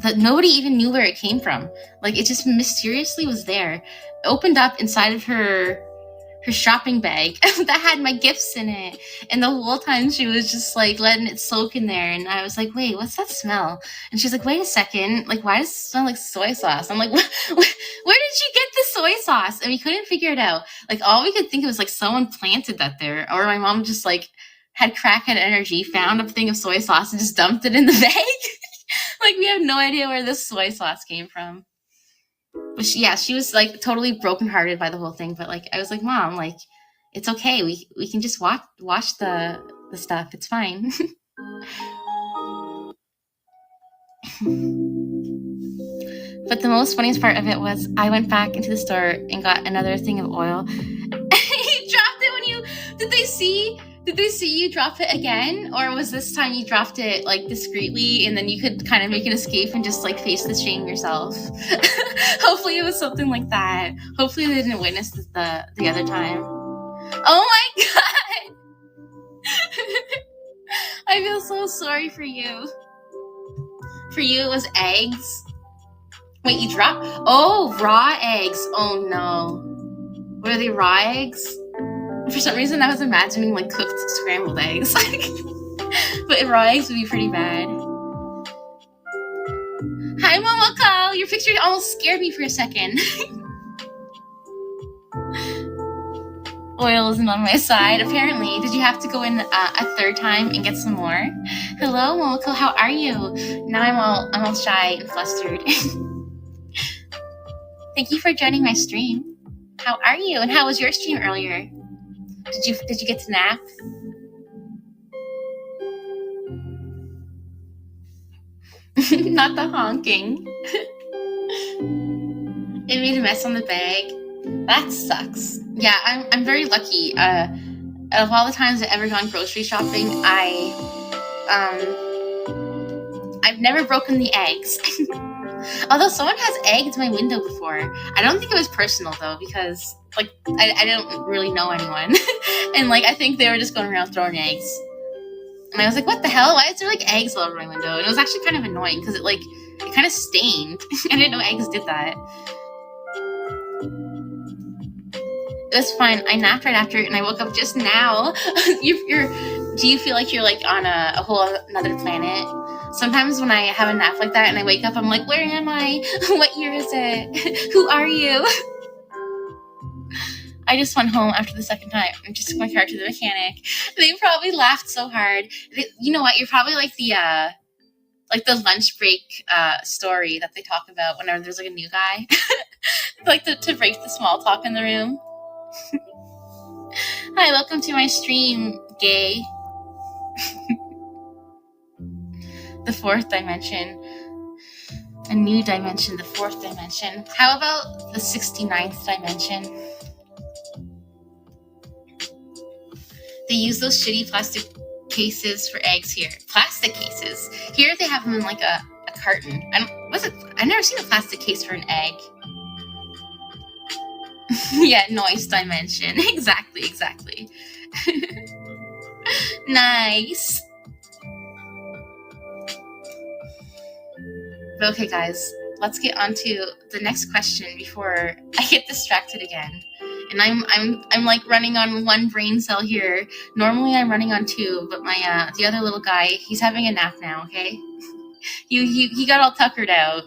that nobody even knew where it came from. Like, it just mysteriously was there. It opened up inside of her shopping bag that had my gifts in it, and the whole time she was just like letting it soak in there, and I was like, wait, what's that smell? And she's like, wait a second, like, why does it smell like soy sauce? I'm like, where did you get the soy sauce? And we couldn't figure it out. Like, all we could think of was like someone planted that there, or my mom just like had crackhead energy, found a thing of soy sauce and just dumped it in the bag. Like, we have no idea where this soy sauce came from. But she was like totally brokenhearted by the whole thing. But like, I was like, Mom, like, it's okay. We can just wash the stuff. It's fine. But the most funniest part of it was I went back into the store and got another thing of oil. You dropped it did they see you drop it again? Or was this time you dropped it like discreetly and then you could kind of make an escape and just like face the shame yourself? Hopefully it was something like that. Hopefully they didn't witness the other time. Oh my god! I feel so sorry for you. For you it was eggs. Wait, you dropped? Oh, raw eggs. Oh no. Were they raw eggs? For some reason, I was imagining like cooked scrambled eggs. But raw eggs would be pretty bad. Hi, Momoko! Your picture almost scared me for a second. Oil isn't on my side, apparently. Did you have to go in a third time and get some more? Hello, Momoko. How are you? Now I'm all shy and flustered. Thank you for joining my stream. How are you? And how was your stream earlier? Did you get to nap? Not the honking. It made a mess on the bag. That sucks. Yeah, I'm very lucky. Out of all the times I've ever gone grocery shopping, I've never broken the eggs. Although someone has egged my window before. I don't think it was personal though, because like I didn't really know anyone. And like I think they were just going around throwing eggs. And I was like, what the hell? Why is there like eggs all over my window? And it was actually kind of annoying because it kind of stained. I didn't know eggs did that. It was fine. I napped right after it and I woke up just now. Do you feel like you're like on a whole another planet? Sometimes when I have a nap like that and I wake up, I'm like, where am I? What year is it? Who are you? I just went home after the second time and just took my car to the mechanic. They probably laughed so hard. You know what? You're probably like the lunch break story that they talk about whenever there's like a new guy. Like to break the small talk in the room. Hi, welcome to my stream, gay. The fourth dimension. A new dimension, the fourth dimension. How about the 69th dimension? They use those shitty plastic cases for eggs here. Plastic cases. Here they have them in like a carton. I've never seen a plastic case for an egg. Yeah, noise dimension. Exactly. Nice. Okay, guys, let's get on to the next question before I get distracted again. And I'm like running on one brain cell here. Normally I'm running on two, but my the other little guy, he's having a nap now. Okay, he got all tuckered out.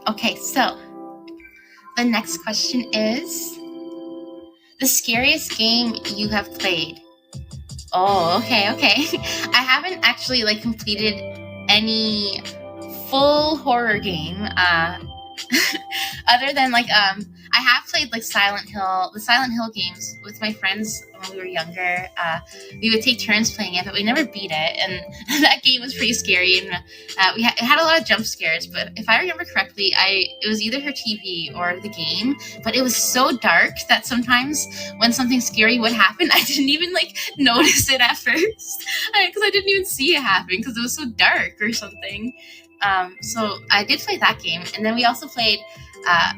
Okay, so the next question is the scariest game you have played. Oh, okay. I haven't actually like completed any full horror game other than like I have played like the Silent Hill games with my friends when we were younger. We would take turns playing it, but we never beat it, and that game was pretty scary, and it had a lot of jump scares. But if I remember correctly, it was either her TV or the game, but it was so dark that sometimes when something scary would happen, I didn't even like notice it at first because I didn't even see it happen because it was so dark or something. So I did play that game, and then we also played.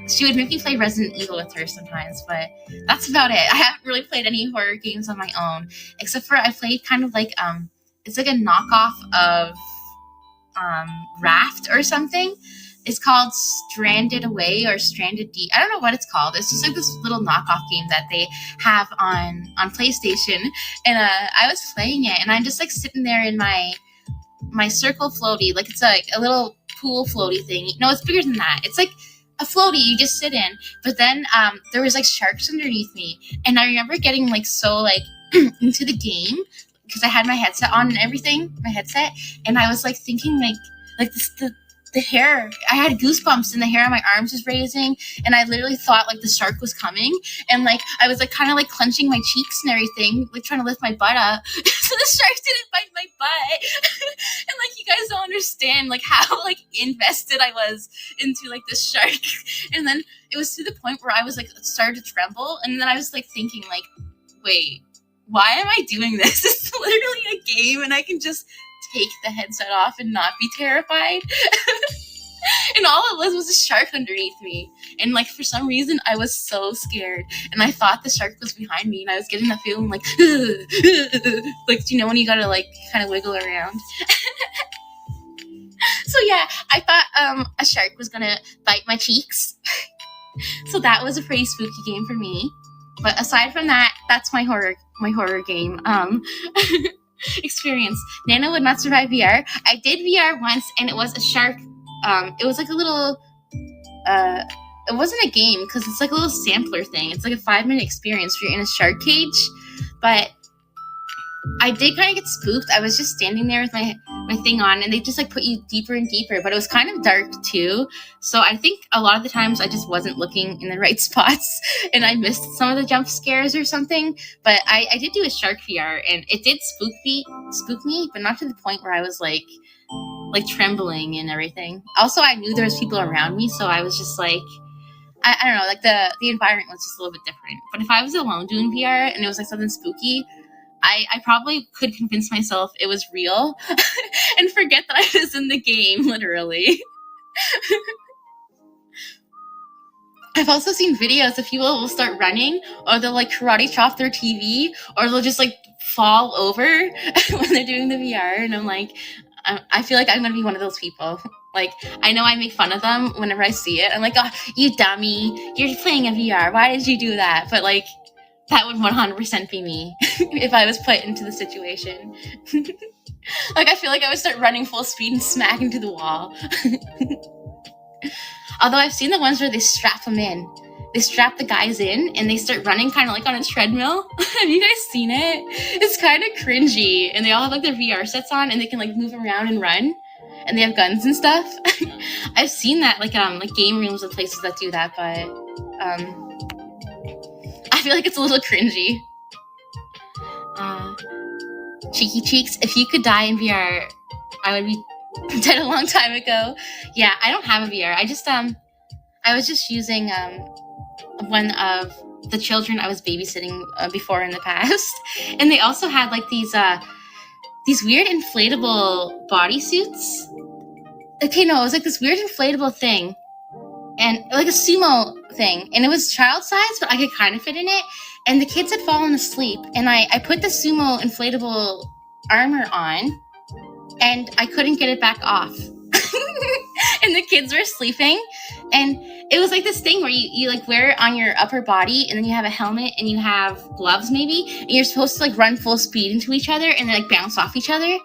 She would make me play Resident Evil with her sometimes, but that's about it. I haven't really played any horror games on my own, except for I played kind of like it's like a knockoff of Raft or something. It's called Stranded Away or Stranded D. I don't know what it's called. It's just like this little knockoff game that they have on PlayStation, and I was playing it, and I'm just like sitting there in my circle floaty, like it's like a little pool floaty thing. No, it's bigger than that. It's like a floaty you just sit in, but then there was like sharks underneath me, and I remember getting like so like into the game because I had my headset on and everything, and I was like thinking like the hair, I had goosebumps and the hair on my arms was raising, and I literally thought like the shark was coming, and like I was like kind of like clenching my cheeks and everything, like trying to lift my butt up so the shark didn't bite my butt. And like you guys don't understand like how like invested I was into like this shark. And then it was to the point where I was like started to tremble, and then I was like thinking like, wait, why am I doing this? It's literally a game and I can just take the headset off and not be terrified. And all it was a shark underneath me, and like for some reason I was so scared, and I thought the shark was behind me, and I was getting that feeling like like, you know, when you gotta like kind of wiggle around. So yeah, I thought a shark was gonna bite my cheeks. So that was a pretty spooky game for me. But aside from that, that's my horror game experience. Nano would not survive VR. I did VR once, and it was a shark. It was like a little. It wasn't a game because it's like a little sampler thing. It's like a 5-minute experience where you're in a shark cage. But I did kind of get spooked. I was just standing there with my thing on, and they just like put you deeper and deeper. But it was kind of dark too, so I think a lot of the times I just wasn't looking in the right spots, and I missed some of the jump scares or something. But I did do a shark VR, and it did spook me, but not to the point where I was like trembling and everything. Also, I knew there was people around me, so I was just like, I don't know, like the environment was just a little bit different. But if I was alone doing VR and it was like something spooky, I probably could convince myself it was real and forget that I was in the game, literally. I've also seen videos of people will start running, or they'll like karate chop their TV, or they'll just like fall over when they're doing the VR, and I'm like, I feel like I'm gonna be one of those people. Like, I know I make fun of them whenever I see it. I'm like, oh, you dummy, you're playing a VR. Why did you do that? But like, that would 100% be me if I was put into the situation. Like, I feel like I would start running full speed and smack into the wall. Although I've seen the ones where they strap them in. They strap the guys in and they start running kind of like on a treadmill. Have you guys seen it? It's kind of cringy. And they all have like their VR sets on and they can like move around and run. and they have guns and stuff. I've seen that like game rooms and places that do that, but I feel like it's a little cringy. Cheeky Cheeks, if you could die in VR, I would be dead a long time ago. Yeah, I don't have a VR. I just I was just using one of the children I was babysitting before in the past, and they also had like these weird inflatable bodysuits. Okay, no, it was like this weird inflatable thing, and like a sumo thing, and it was child size, but I could kind of fit in it. And the kids had fallen asleep, and I put the sumo inflatable armor on, and I couldn't get it back off. And the kids were sleeping, and it was like this thing where you like wear it on your upper body, and then you have a helmet, and you have gloves maybe, and you're supposed to like run full speed into each other, and then like bounce off each other.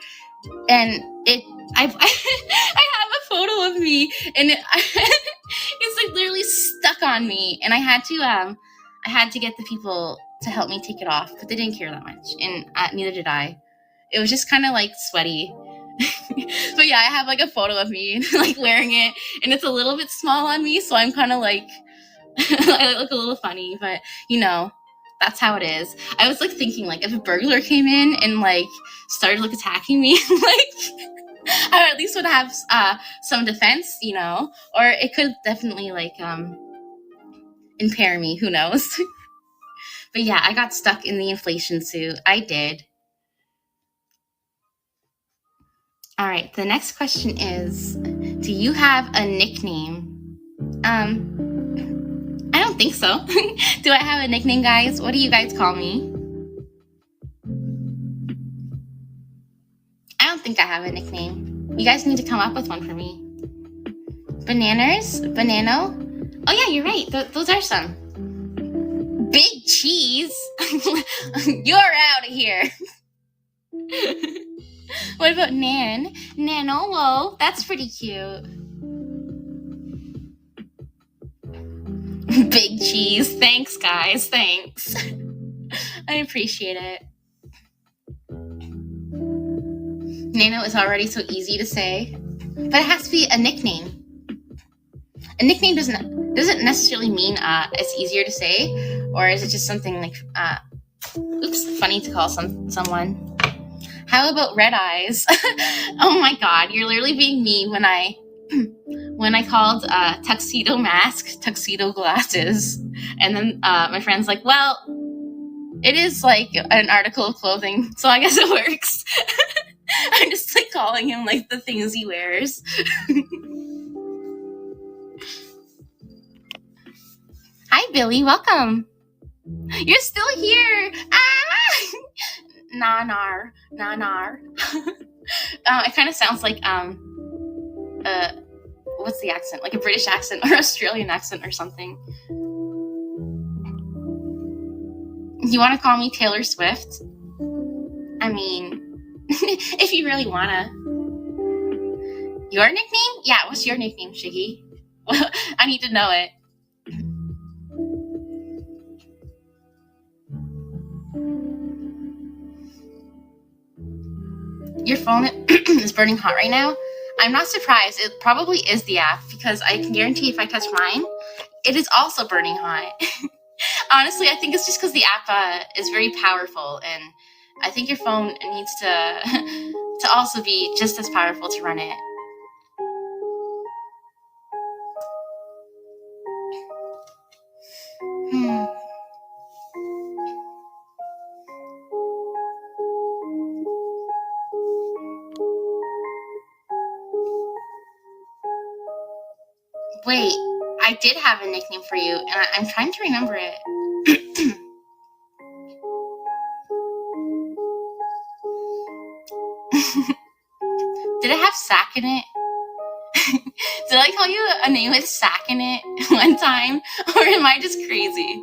And I have a photo of me, and it's like literally stuck on me, and I had to get the people to help me take it off, but they didn't care that much, and neither did I. It was just kind of like sweaty. But yeah, I have like a photo of me like wearing it, and it's a little bit small on me, so I'm kind of like I look a little funny, but you know, that's how it is. I was like thinking like if a burglar came in and like started like attacking me, like I at least would have some defense, you know, or it could definitely like impair me, who knows. But yeah, I got stuck in the inflation suit. I did. All right, the next question is, do you have a nickname? I don't think so. Do I have a nickname, guys? What do you guys call me? I don't think I have a nickname. You guys need to come up with one for me. Bananas? Banano? Oh yeah, you're right. Those are some. Big Cheese? You're out of here. What about Nan? Nano, whoa, that's pretty cute. Big Cheese. Thanks, guys. Thanks. I appreciate it. Nano is already so easy to say, but it has to be a nickname. A nickname doesn't necessarily mean it's easier to say, or is it just something like funny to call someone? How about Red Eyes? Oh my god, you're literally being mean when I called tuxedo mask tuxedo glasses, and then my friend's like, well, it is like an article of clothing, so I guess it works. I'm just like calling him like the things he wears. Hi, Billy. Welcome. You're still here. Nanar. It kind of sounds like what's the accent? Like a British accent or Australian accent or something. You want to call me Taylor Swift? I mean, if you really wanna. Your nickname? Yeah, what's your nickname, Shiggy? Well, I need to know it. Your phone is burning hot right now? I'm not surprised. It probably is the app, because I can guarantee if I touch mine, it is also burning hot. Honestly, I think it's just because the app is very powerful, and I think your phone needs to also be just as powerful to run it. Wait, I did have a nickname for you, and I'm trying to remember it. Did it have sack in it? Did I call you a name with sack in it one time? Or am I just crazy?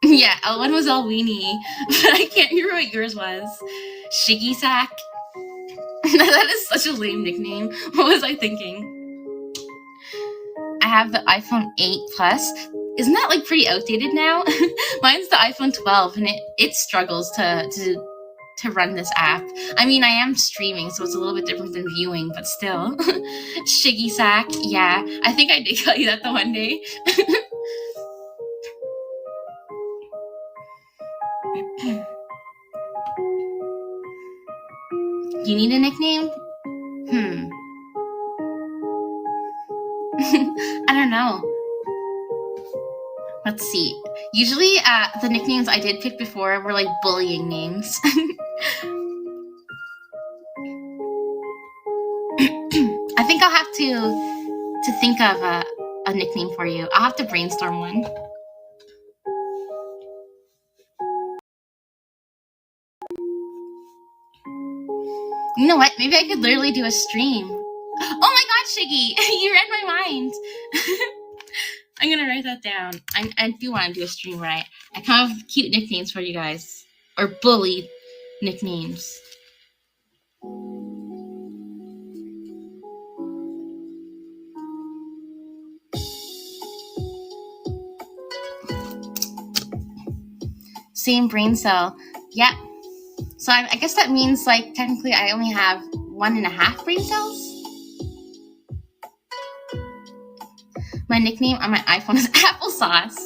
Yeah, L1 was all weenie, but I can't remember what yours was. Shiggy Sack? That is such a lame nickname. What was I thinking? I have the iPhone 8 Plus. Isn't that like pretty outdated now? Mine's the iPhone 12 and it struggles to run this app. I mean, I am streaming, so it's a little bit different than viewing, but still. Shiggy Sack, yeah. I think I did tell you that the one day. You need a nickname? I don't know. Let's see. Usually, the nicknames I did pick before were like bullying names. I think I'll have to think of a nickname for you. I'll have to brainstorm one. You know what? Maybe I could literally do a stream. Oh my god, Shiggy! You read my mind! I'm gonna write that down. I do want to do a stream where I come up with cute nicknames for you guys. Or bully nicknames. Same brain cell. Yep. So I guess that means, like, technically I only have 1.5 brain cells. My nickname on my iPhone is Applesauce.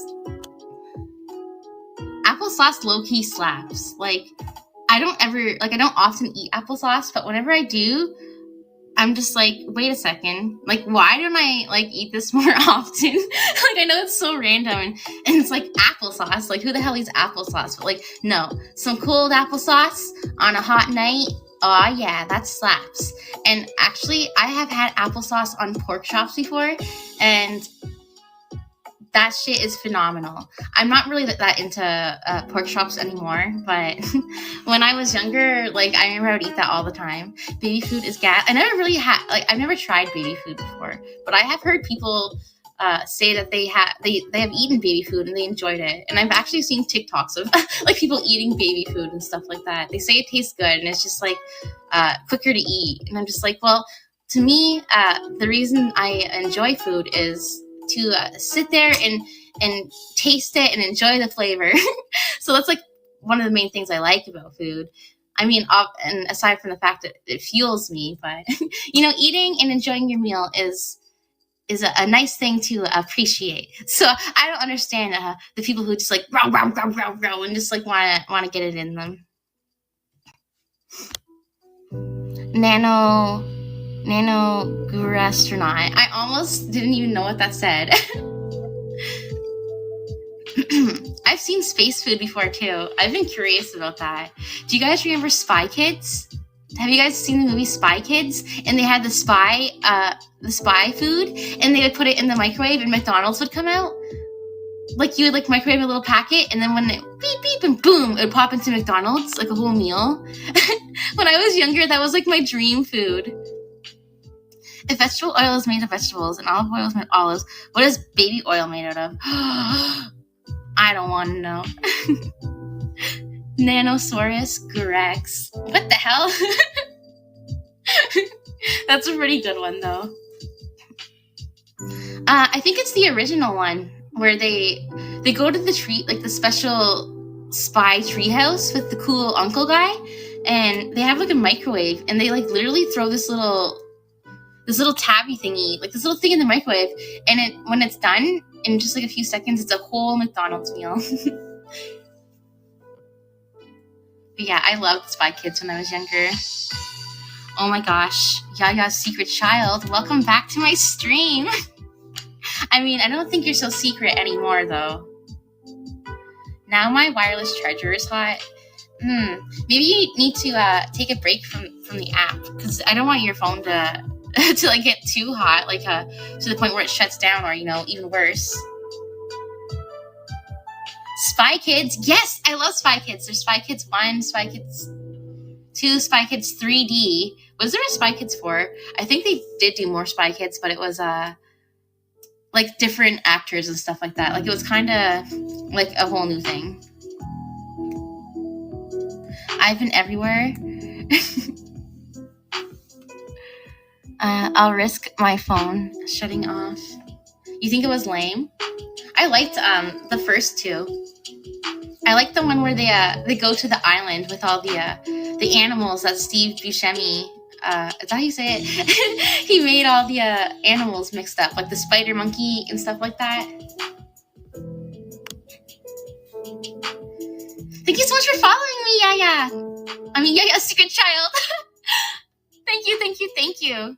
Applesauce low-key slaps. Like, I don't often eat applesauce, but whenever I do, I'm just like, wait a second. Like, why don't I, like, eat this more often? Like, I know it's so random, and it's like applesauce. Like, who the hell eats applesauce? But, like, no. Some cold applesauce on a hot night, oh, yeah, that slaps. And actually, I have had applesauce on pork chops before, and that shit is phenomenal. I'm not really that into pork chops anymore, but when I was younger, like, I remember I would eat that all the time. Baby food is gas. I never really had, like, I've never tried baby food before, but I have heard people say that they have eaten baby food and they enjoyed it. And I've actually seen TikToks of like people eating baby food and stuff like that. They say it tastes good and it's just like quicker to eat. And I'm just like, well, to me, the reason I enjoy food is to sit there and taste it and enjoy the flavor. So that's like one of the main things I like about food. I mean, and aside from the fact that it fuels me, but you know, eating and enjoying your meal is a nice thing to appreciate. So I don't understand the people who just like row and just like want to get it in them. Nano Gure. I almost didn't even know what that said. I've seen space food before too. I've been curious about that. Do you guys remember Spy Kids? Have you guys seen the movie Spy Kids? And they had the spy food, and they would put it in the microwave, and McDonald's would come out. Like, you would like microwave a little packet, and then when it beep beep and boom, it would pop into McDonald's, like a whole meal. When I was younger, that was like my dream food. If vegetable oil is made of vegetables and olive oil is made of olives, what is baby oil made out of? I don't want to know. Nanosaurus Grex. What the hell? That's a pretty good one, though. I think it's the original one where they go to the tree, like the special spy treehouse with the cool uncle guy, and they have like a microwave, and they like literally throw this little tabby thingy, like this little thing in the microwave, and when it's done in just like a few seconds, it's a whole McDonald's meal. But yeah, I loved Spy Kids when I was younger. Oh my gosh, Yaya's secret child, welcome back to my stream. I mean, I don't think you're so secret anymore, though. Now my wireless charger is hot. Maybe you need to take a break from the app, because I don't want your phone to like get too hot, like to the point where it shuts down, or, you know, even worse. Spy Kids, yes, I love Spy Kids. There's Spy Kids 1, Spy Kids 2, Spy Kids 3D. Was there a Spy Kids 4? I think they did do more Spy Kids, but it was like different actors and stuff like that. Like, it was kind of like a whole new thing. I've been everywhere. I'll risk my phone shutting off. You think it was lame? I liked the first two. I like the one where they go to the island with all the animals that Steve Buscemi, is that how you say it? He made all the animals mixed up, like the spider monkey and stuff like that. Thank you so much for following me, Yaya. I mean, Yaya, secret child. Thank you, thank you, thank you.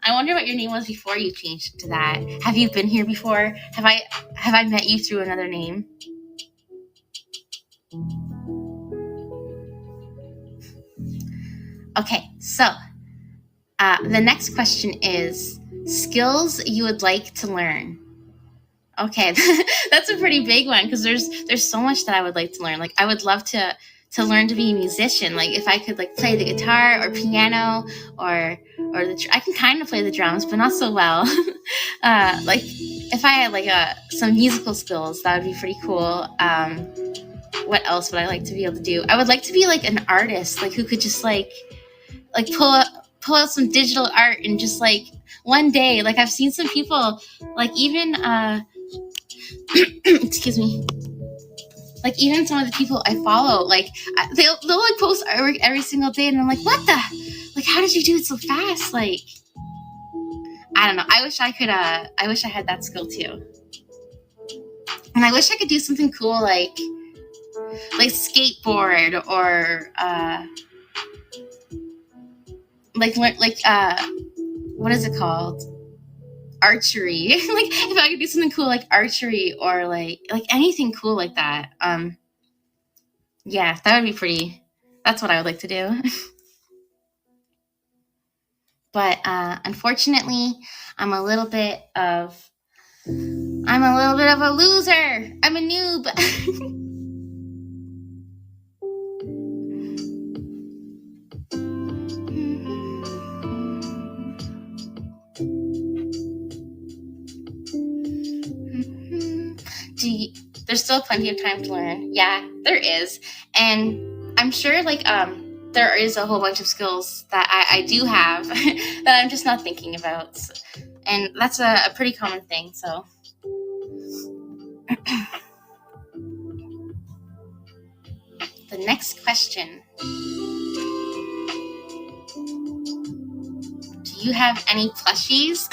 I wonder what your name was before you changed to that. Have you been here before? Have I met you through another name? Okay, so the next question is skills you would like to learn. Okay, that's a pretty big one because there's so much that I would like to learn. Like I would love to learn to be a musician. Like if I could like play the guitar or piano or I can kind of play the drums, but not so well. Like if I had like some musical skills, that would be pretty cool. What else would I like to be able to do? I would like to be like an artist, like who could just like pull out some digital art and just like one day, like I've seen some people like even excuse me, like even some of the people I follow, like they'll like post artwork every single day, and I'm like, what the, like how did you do it so fast? Like I don't know. I wish I could. I wish I had that skill too, and I wish I could do something cool like skateboard or like what is it called? Archery. Like if I could do something cool like archery or like anything cool like that. Yeah, that would be pretty. That's what I would like to do. But unfortunately, I'm a little bit of a loser. I'm a noob. There's still plenty of time to learn. Yeah, there is. And I'm sure like there is a whole bunch of skills that I do have that I'm just not thinking about. And that's a pretty common thing, so. The next question. Do you have any plushies?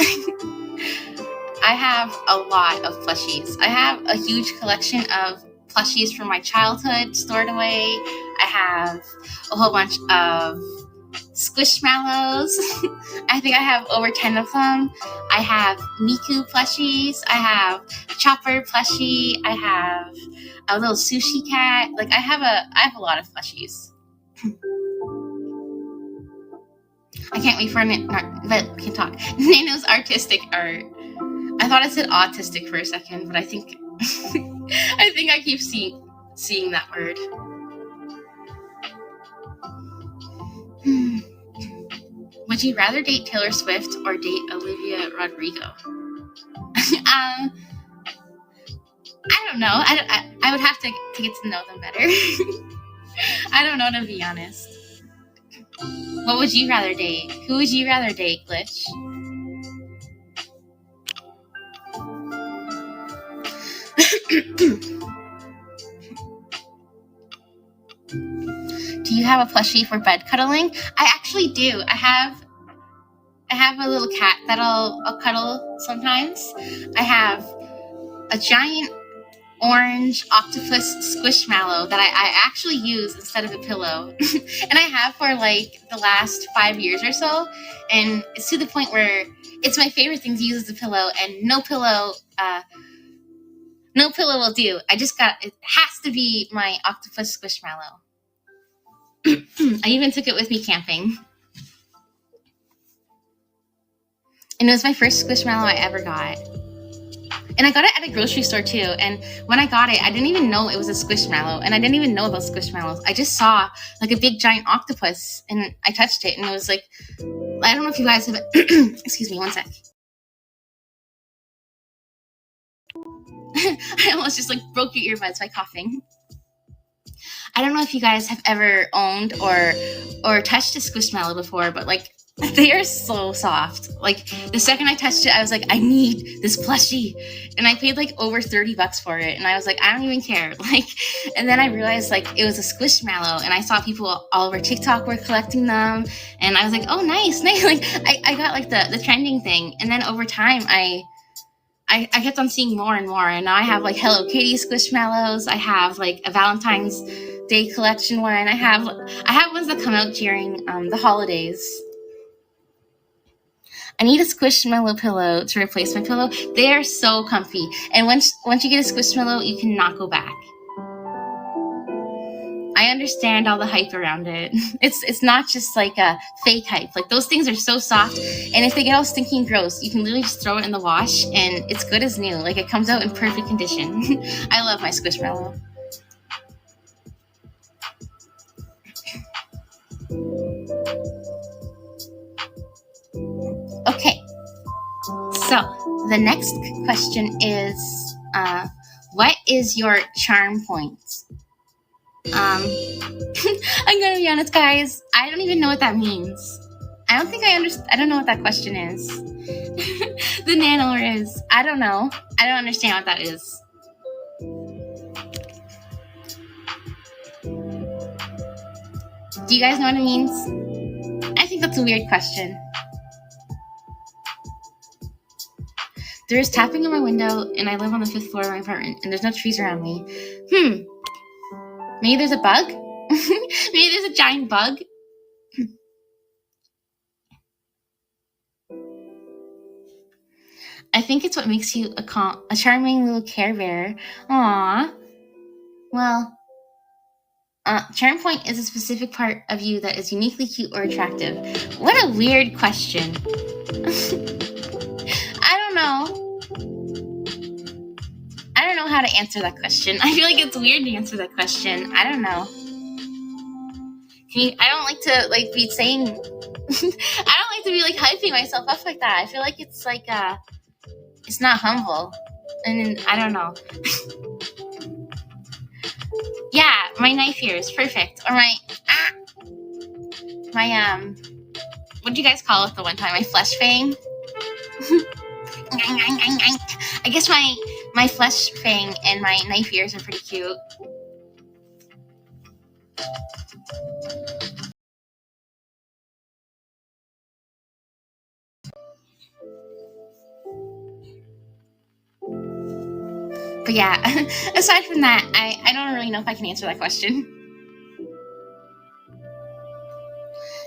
I have a lot of plushies. I have a huge collection of plushies from my childhood stored away. I have a whole bunch of Squishmallows. I think I have over 10 of them. I have Miku plushies. I have Chopper plushie. I have a little sushi cat. Like I have a lot of plushies. I can't wait for but can talk. Nano's artistic art. I thought I said autistic for a second, but I think I keep seeing that word. Would you rather date Taylor Swift or date Olivia Rodrigo? I don't know. I would have to get to know them better. I don't know, to be honest. What would you rather date? Who would you rather date, Glitch? Do you have a plushie for bed cuddling? I actually do. I have a little cat that I'll cuddle sometimes. I have a giant orange octopus squishmallow that I actually use instead of a pillow. And I have for like the last 5 years or so. And it's to the point where it's my favorite thing to use as a pillow, and no pillow will do. It has to be my octopus squishmallow. I even took it with me camping. And it was my first squishmallow I ever got. And I got it at a grocery store too. And when I got it, I didn't even know it was a squishmallow. And I didn't even know about squishmallows. I just saw like a big giant octopus and I touched it. And it was like, I don't know if you guys have, excuse me, one sec. I almost just like broke your earbuds by coughing. I don't know if you guys have ever owned or touched a squishmallow before, but like They are so soft. Like, the second I touched it, I was like, I need this plushie. And I paid like over $30 for it. And I was like, I don't even care. Like, and then I realized like it was a Squishmallow. And I saw people all over TikTok were collecting them. And I was like, oh, nice. Like, I got like the trending thing. And then over time, I kept on seeing more and more. And now I have like Hello Kitty Squishmallows. I have like a Valentine's Day collection one. I have ones that come out during the holidays. I need a Squishmallow pillow to replace my pillow. They are so comfy. And once you get a Squishmallow, you cannot go back. I understand all the hype around it. It's not just like a fake hype. Like, those things are so soft, and if they get all stinky and gross, you can literally just throw it in the wash and it's good as new. Like, it comes out in perfect condition. I love my Squishmallow. Okay, so the next question is, what is your charm point? I'm gonna be honest, guys. I don't even know what that means. I don't think I understand. I don't know what that question is. The Nano is. I don't know. I don't understand what that is. Do you guys know what it means? I think that's a weird question. There is tapping on my window, and I live on the 5th floor of my apartment, and there's no trees around me. Maybe there's a bug? Maybe there's a giant bug? I think it's what makes you a charming little Care Bear. Aww. Well, charm point is a specific part of you that is uniquely cute or attractive. What a weird question. I don't know. I don't know how to answer that question. I feel like it's weird to answer that question. I don't know. I don't like to be saying. I don't like to be hyping myself up like that. I feel like it's it's not humble, and I don't know. Yeah, my knife ears, perfect. Or my what do you guys call it the one time? My flesh fang. I guess my flesh fang and my knife ears are pretty cute. But yeah, aside from that, I don't really know if I can answer that question.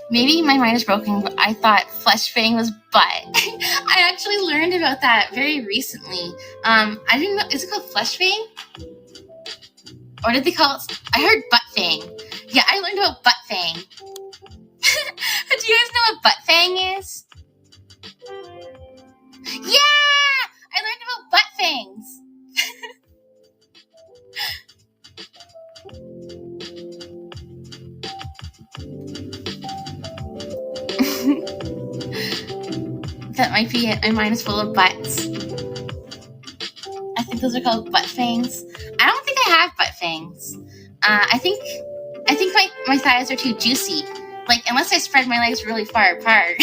Maybe my mind is broken, but I thought flesh fang was butt. I actually learned about that very recently. I didn't know. Is it called flesh fang? Or did they call it? I heard butt fang. Yeah, I learned about butt fang. Do you guys know what butt fang is? Yeah! I learned about butt fangs. That might be it. My mind is full of butts. I think those are called butt fangs. I don't think I have butt fangs. I think my thighs are too juicy. Unless I spread my legs really far apart.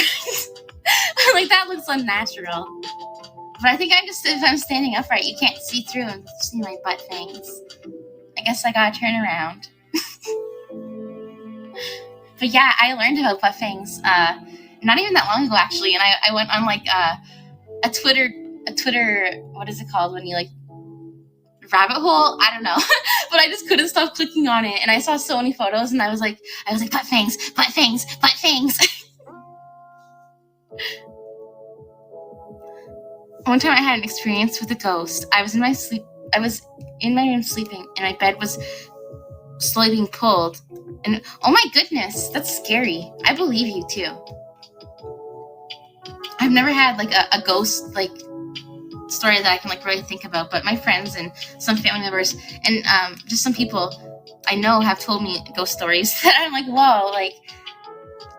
That looks unnatural. But I think if I'm standing upright, you can't see through and see my butt fangs. I guess I gotta turn around. But yeah, I learned about butt fangs not even that long ago, actually, and I went on a Twitter, what is it called when you rabbit hole? I don't know. But I just couldn't stop clicking on it, and I saw so many photos, and I was like, butt fangs, butt fangs, butt fangs. One time I had an experience with a ghost. I was in my room sleeping, and my bed was slowly being pulled. And oh my goodness, that's scary. I believe you too. I've never had a ghost story that I can really think about, but my friends and some family members and just some people I know have told me ghost stories that I'm like, whoa,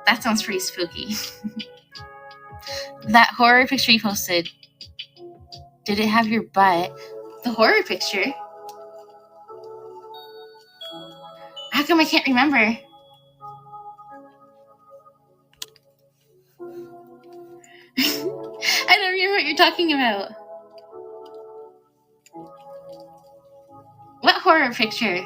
that sounds pretty spooky. That horror picture you posted, did it have your butt? The horror picture? How come I can't remember? remember what you're talking about. What horror picture?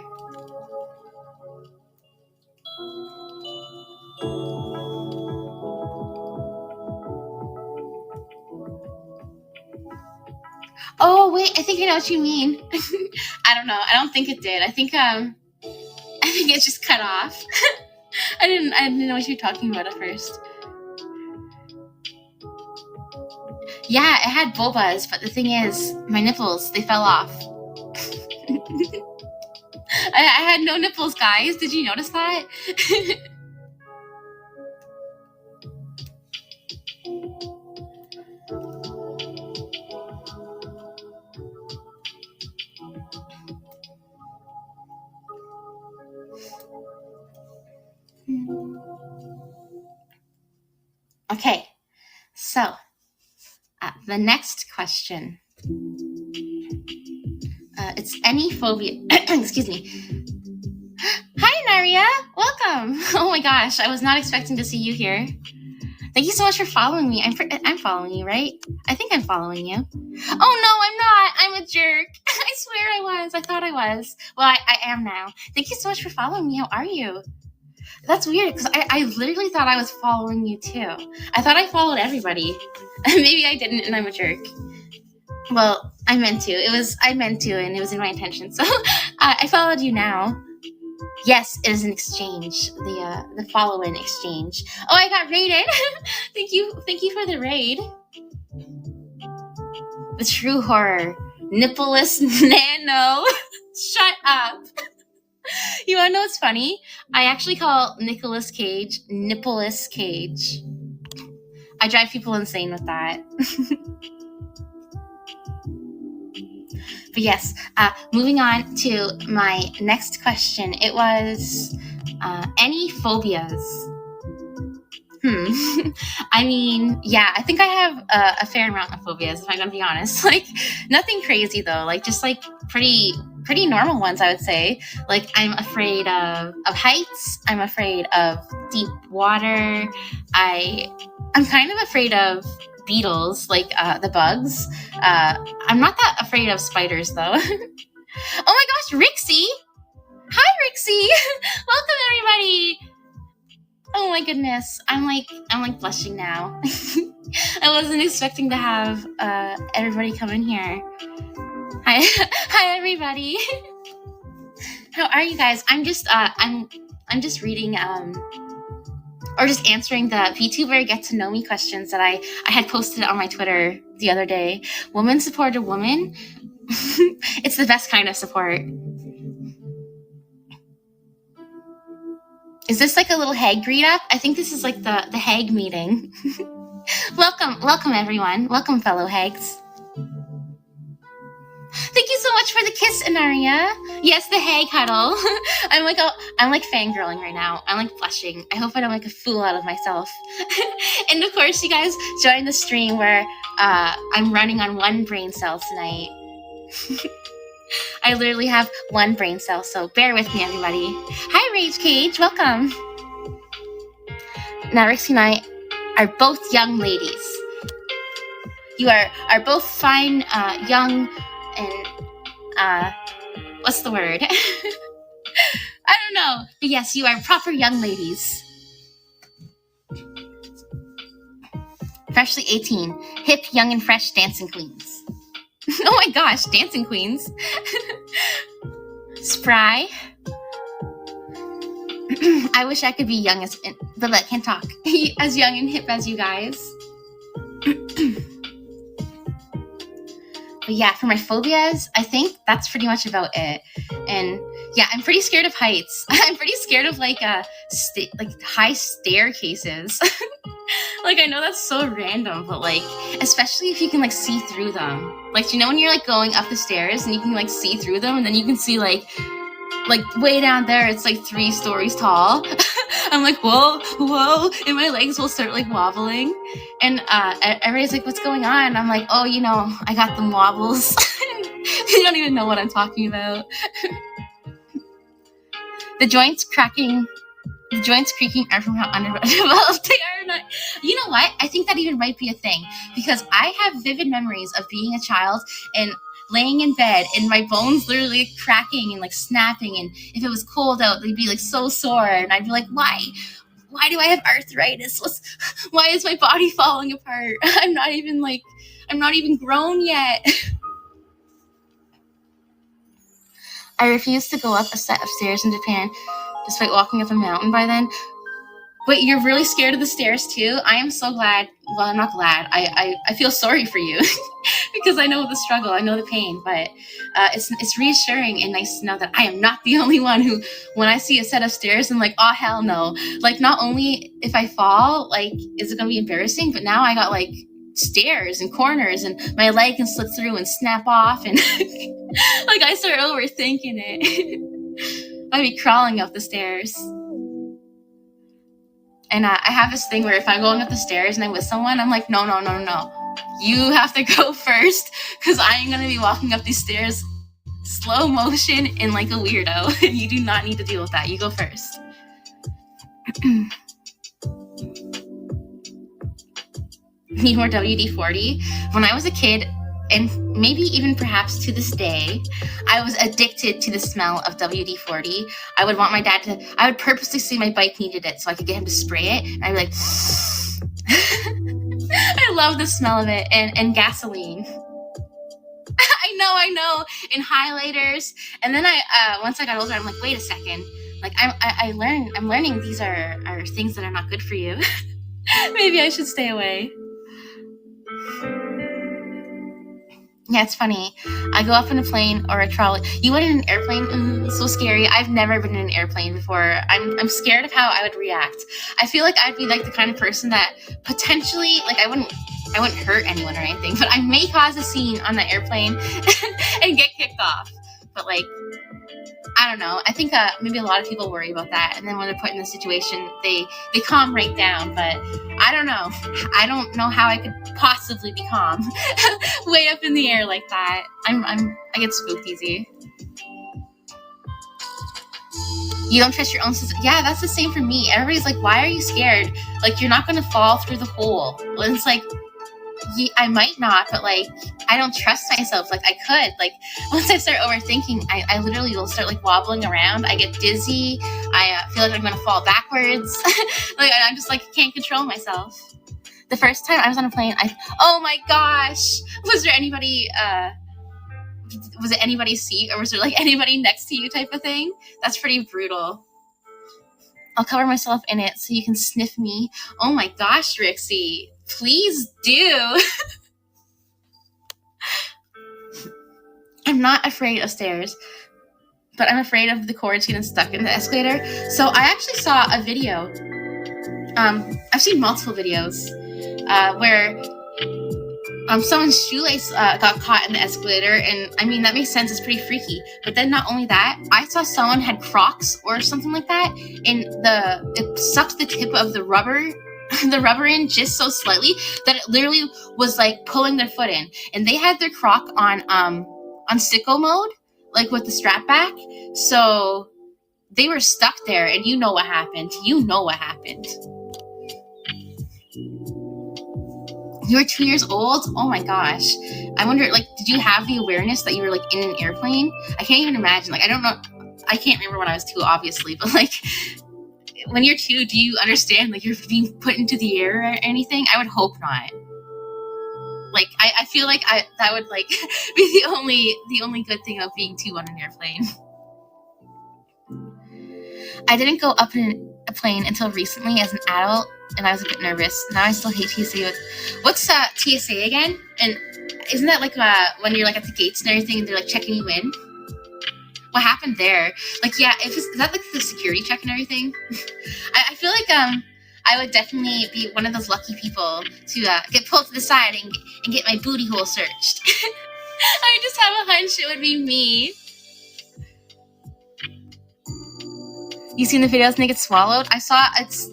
Oh wait, I think I know what you mean. I don't know. I don't think it did. I think it just cut off. I didn't know what you were talking about at first. Yeah, it had bulbas, but the thing is, my nipples, they fell off. I had no nipples, guys. Did you notice that? Okay, so the next question. It's any phobia. Excuse me. Hi, Naria. Welcome. Oh my gosh, I was not expecting to see you here. Thank you so much for following me. I'm following you, right? I think I'm following you. Oh no, I'm not. I'm a jerk. I swear I was. I thought I was. Well, I am now. Thank you so much for following me. How are you? That's weird because I literally thought I was following you too. I thought I followed everybody. Maybe I didn't, and I'm a jerk. Well, I meant to. I meant to, and it was in my intention. So I followed you now. Yes, it is an exchange. The follow-in exchange. Oh, I got raided. Thank you for the raid. The true horror. Nippleless Nano. Shut up. You wanna know what's funny? I actually call Nicolas Cage Nippleless Cage. I drive people insane with that. But yes, moving on to my next question. It was any phobias? I mean, yeah, I think I have a fair amount of phobias, if I'm gonna be honest. Like, nothing crazy though. Like, just like pretty normal ones, I would say. Like, I'm afraid of heights. I'm afraid of deep water. I'm kind of afraid of beetles, like the bugs. I'm not that afraid of spiders though. Oh my gosh, Rixie! Hi, Rixie! Welcome, everybody. Oh my goodness, I'm like blushing now. I wasn't expecting to have everybody come in here. Hi, everybody. How are you guys? I'm just reading or just answering the Vtuber Get to Know Me questions that I had posted on my Twitter the other day. Woman support a woman. It's the best kind of support. Is this like a little hag greet up? I think this is like the hag meeting. Welcome everyone. Welcome, fellow hags. Thank you so much for the kiss, Anaria. Yes, the hag huddle. I'm like fangirling right now. I'm like blushing. I hope I don't make a fool out of myself. And of course, you guys join the stream where I'm running on one brain cell tonight. I literally have one brain cell, so bear with me, everybody. Hi, Rage Cage. Welcome. Now, Rixie and I are both young ladies. You are both fine, young, and what's the word? I don't know. But yes, you are proper young ladies. Freshly 18, hip, young, and fresh dancing queens. Oh my gosh, dancing queens. Spry. I wish I could be young but I can't talk. As young and hip as you guys. But yeah, for my phobias, I think that's pretty much about it. And yeah, I'm pretty scared of heights. I'm pretty scared of like high staircases. Like, I know that's so random, but like, especially if you can like see through them. Like, you know when you're like going up the stairs and you can like see through them, and then you can see like way down there, it's like 3 stories tall. I'm like, whoa, and my legs will start like wobbling. And everybody's like, what's going on? I'm like, oh, you know, I got them wobbles. You don't even know what I'm talking about. The joints cracking The joints creaking are from how underdeveloped they are. Not, you know what? I think that even might be a thing because I have vivid memories of being a child and laying in bed and my bones literally like, cracking and like snapping. And if it was cold out, they'd be like so sore. And I'd be like, why? Why do I have arthritis? Why is my body falling apart? I'm not even grown yet. I refused to go up a set of stairs in Japan despite walking up a mountain by then. Wait, you're really scared of the stairs too? I am so glad. Well, I'm not glad. I feel sorry for you because I know the struggle. I know the pain, but it's reassuring and nice to know that I am not the only one who, when I see a set of stairs, I'm like, oh, hell no. Like, not only if I fall, like, is it going to be embarrassing, but now I got, like, stairs and corners and my leg can slip through and snap off and, like, I start overthinking it. I'd be crawling up the stairs. And I have this thing where if I'm going up the stairs and I'm with someone, I'm like, no. You have to go first because I am going to be walking up these stairs slow motion and like a weirdo. And you do not need to deal with that. You go first. Need more WD-40? When I was a kid, and maybe even perhaps to this day, I was addicted to the smell of WD-40. I would want my dad to, I would purposely say my bike needed it so I could get him to spray it. And I'd be like, I love the smell of it. And gasoline. I know. And highlighters. And then once I got older, I'm like, wait a second. Like I'm learning these are things that are not good for you. Maybe I should stay away. Yeah, it's funny. I go up in a plane or a trolley. You went in an airplane? So scary. I've never been in an airplane before. I'm scared of how I would react. I feel like I'd be like the kind of person that potentially, like I wouldn't hurt anyone or anything, but I may cause a scene on the airplane and get kicked off. But like, I don't know. I think maybe a lot of people worry about that, and then when they're put in the situation, they calm right down. But I don't know. I don't know how I could possibly be calm way up in the air like that. I get spooked easy. You don't trust your own system. Yeah, that's the same for me. Everybody's like, why are you scared? Like, you're not going to fall through the hole. And it's like, I might not, but like, I don't trust myself. Like I could, like once I start overthinking, I literally will start like wobbling around. I get dizzy. I feel like I'm going to fall backwards. Like I'm just like, can't control myself. The first time I was on a plane, oh my gosh, was there anybody, was it anybody's seat or was there like anybody next to you type of thing? That's pretty brutal. I'll cover myself in it so you can sniff me. Oh my gosh, Rixie. Please do. I'm not afraid of stairs, but I'm afraid of the cords getting stuck in the escalator. So I actually saw a video. I've seen multiple videos where someone's shoelace got caught in the escalator, and I mean that makes sense. It's pretty freaky. But then not only that, I saw someone had Crocs or something like that, and it sucked the tip of the rubber in just so slightly that it literally was like pulling their foot in. And they had their Croc on sicko mode, like with the strap back. So they were stuck there, and you know what happened. You were 2 years old? Oh my gosh. I wonder, like, did you have the awareness that you were like in an airplane? I can't even imagine. Like, I don't know. I can't remember when I was 2, obviously, but like, when you're 2, do you understand like you're being put into the air or anything? I would hope not. Like I feel like that would like be the only good thing of being 2 on an airplane. I didn't go up in a plane until recently as an adult, and I was a bit nervous. Now I still hate TSA. What's TSA again? And isn't that like when you're like at the gates and everything, and they're like checking you in? What happened there? Like, yeah, is that like the security check and everything? I feel like I would definitely be one of those lucky people to get pulled to the side and get my booty hole searched. I just have a hunch it would be me. You seen the videos and they get swallowed? I saw, it's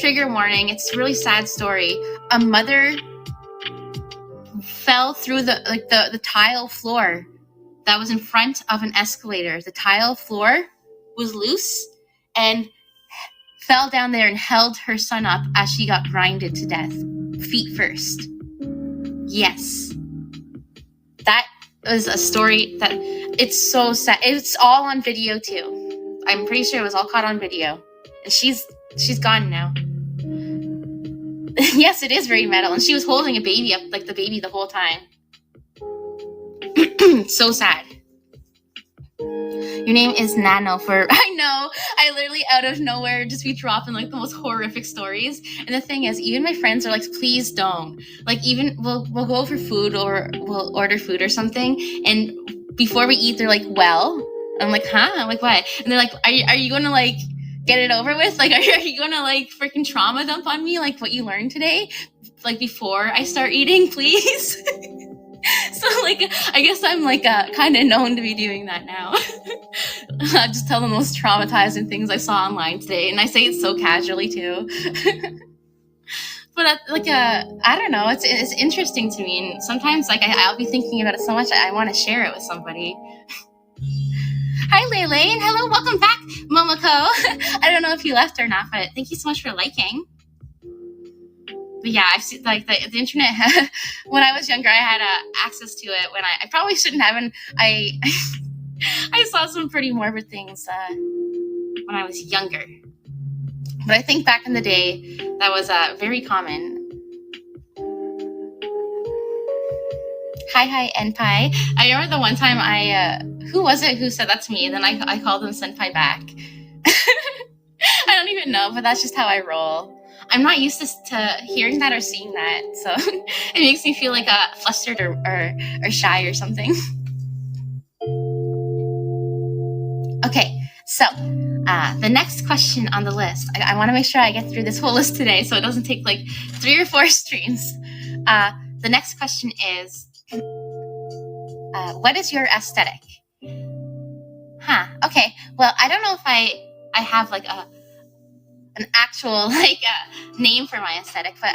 trigger warning. It's a really sad story. A mother fell through the tile floor that was in front of an escalator. The tile floor was loose and fell down there and held her son up as she got grinded to death, feet first. Yes. That was a story that, it's so sad. It's all on video too. I'm pretty sure it was all caught on video. And she's gone now. Yes, it is very metal. And she was holding a baby up, like the baby the whole time. So sad. Your name is Nano for, I know, I literally out of nowhere just be dropping like the most horrific stories. And the thing is, even my friends are like, please don't. Like even we'll go for food or we'll order food or something. And before we eat, they're like, well, I'm like, huh? I'm like, what? And they're like, are you going to like get it over with? Like, are you going to like freaking trauma dump on me? Like what you learned today? Like before I start eating, please. So like, I guess I'm like kind of known to be doing that now. I just tell the most traumatizing things I saw online today, and I say it so casually too. But like I don't know, it's interesting to me, and sometimes like I'll be thinking about it so much I want to share it with somebody. Hi Lele, and hello, welcome back, Momoko. I don't know if you left or not, but thank you so much for liking. But yeah, I've seen like the internet. When I was younger, I had access to it. When I probably shouldn't have, and I saw some pretty morbid things when I was younger. But I think back in the day, that was very common. Hi, Enpai. I remember the one time who was it who said that to me? And then I called them Senpai back. I don't even know, but that's just how I roll. I'm not used to hearing that or seeing that, so it makes me feel like flustered or shy or something. Okay, so the next question on the list, I want to make sure I get through this whole list today so it doesn't take like 3 or 4 streams. The next question is, what is your aesthetic? Okay, well, I don't know if I have like an actual like name for my aesthetic, but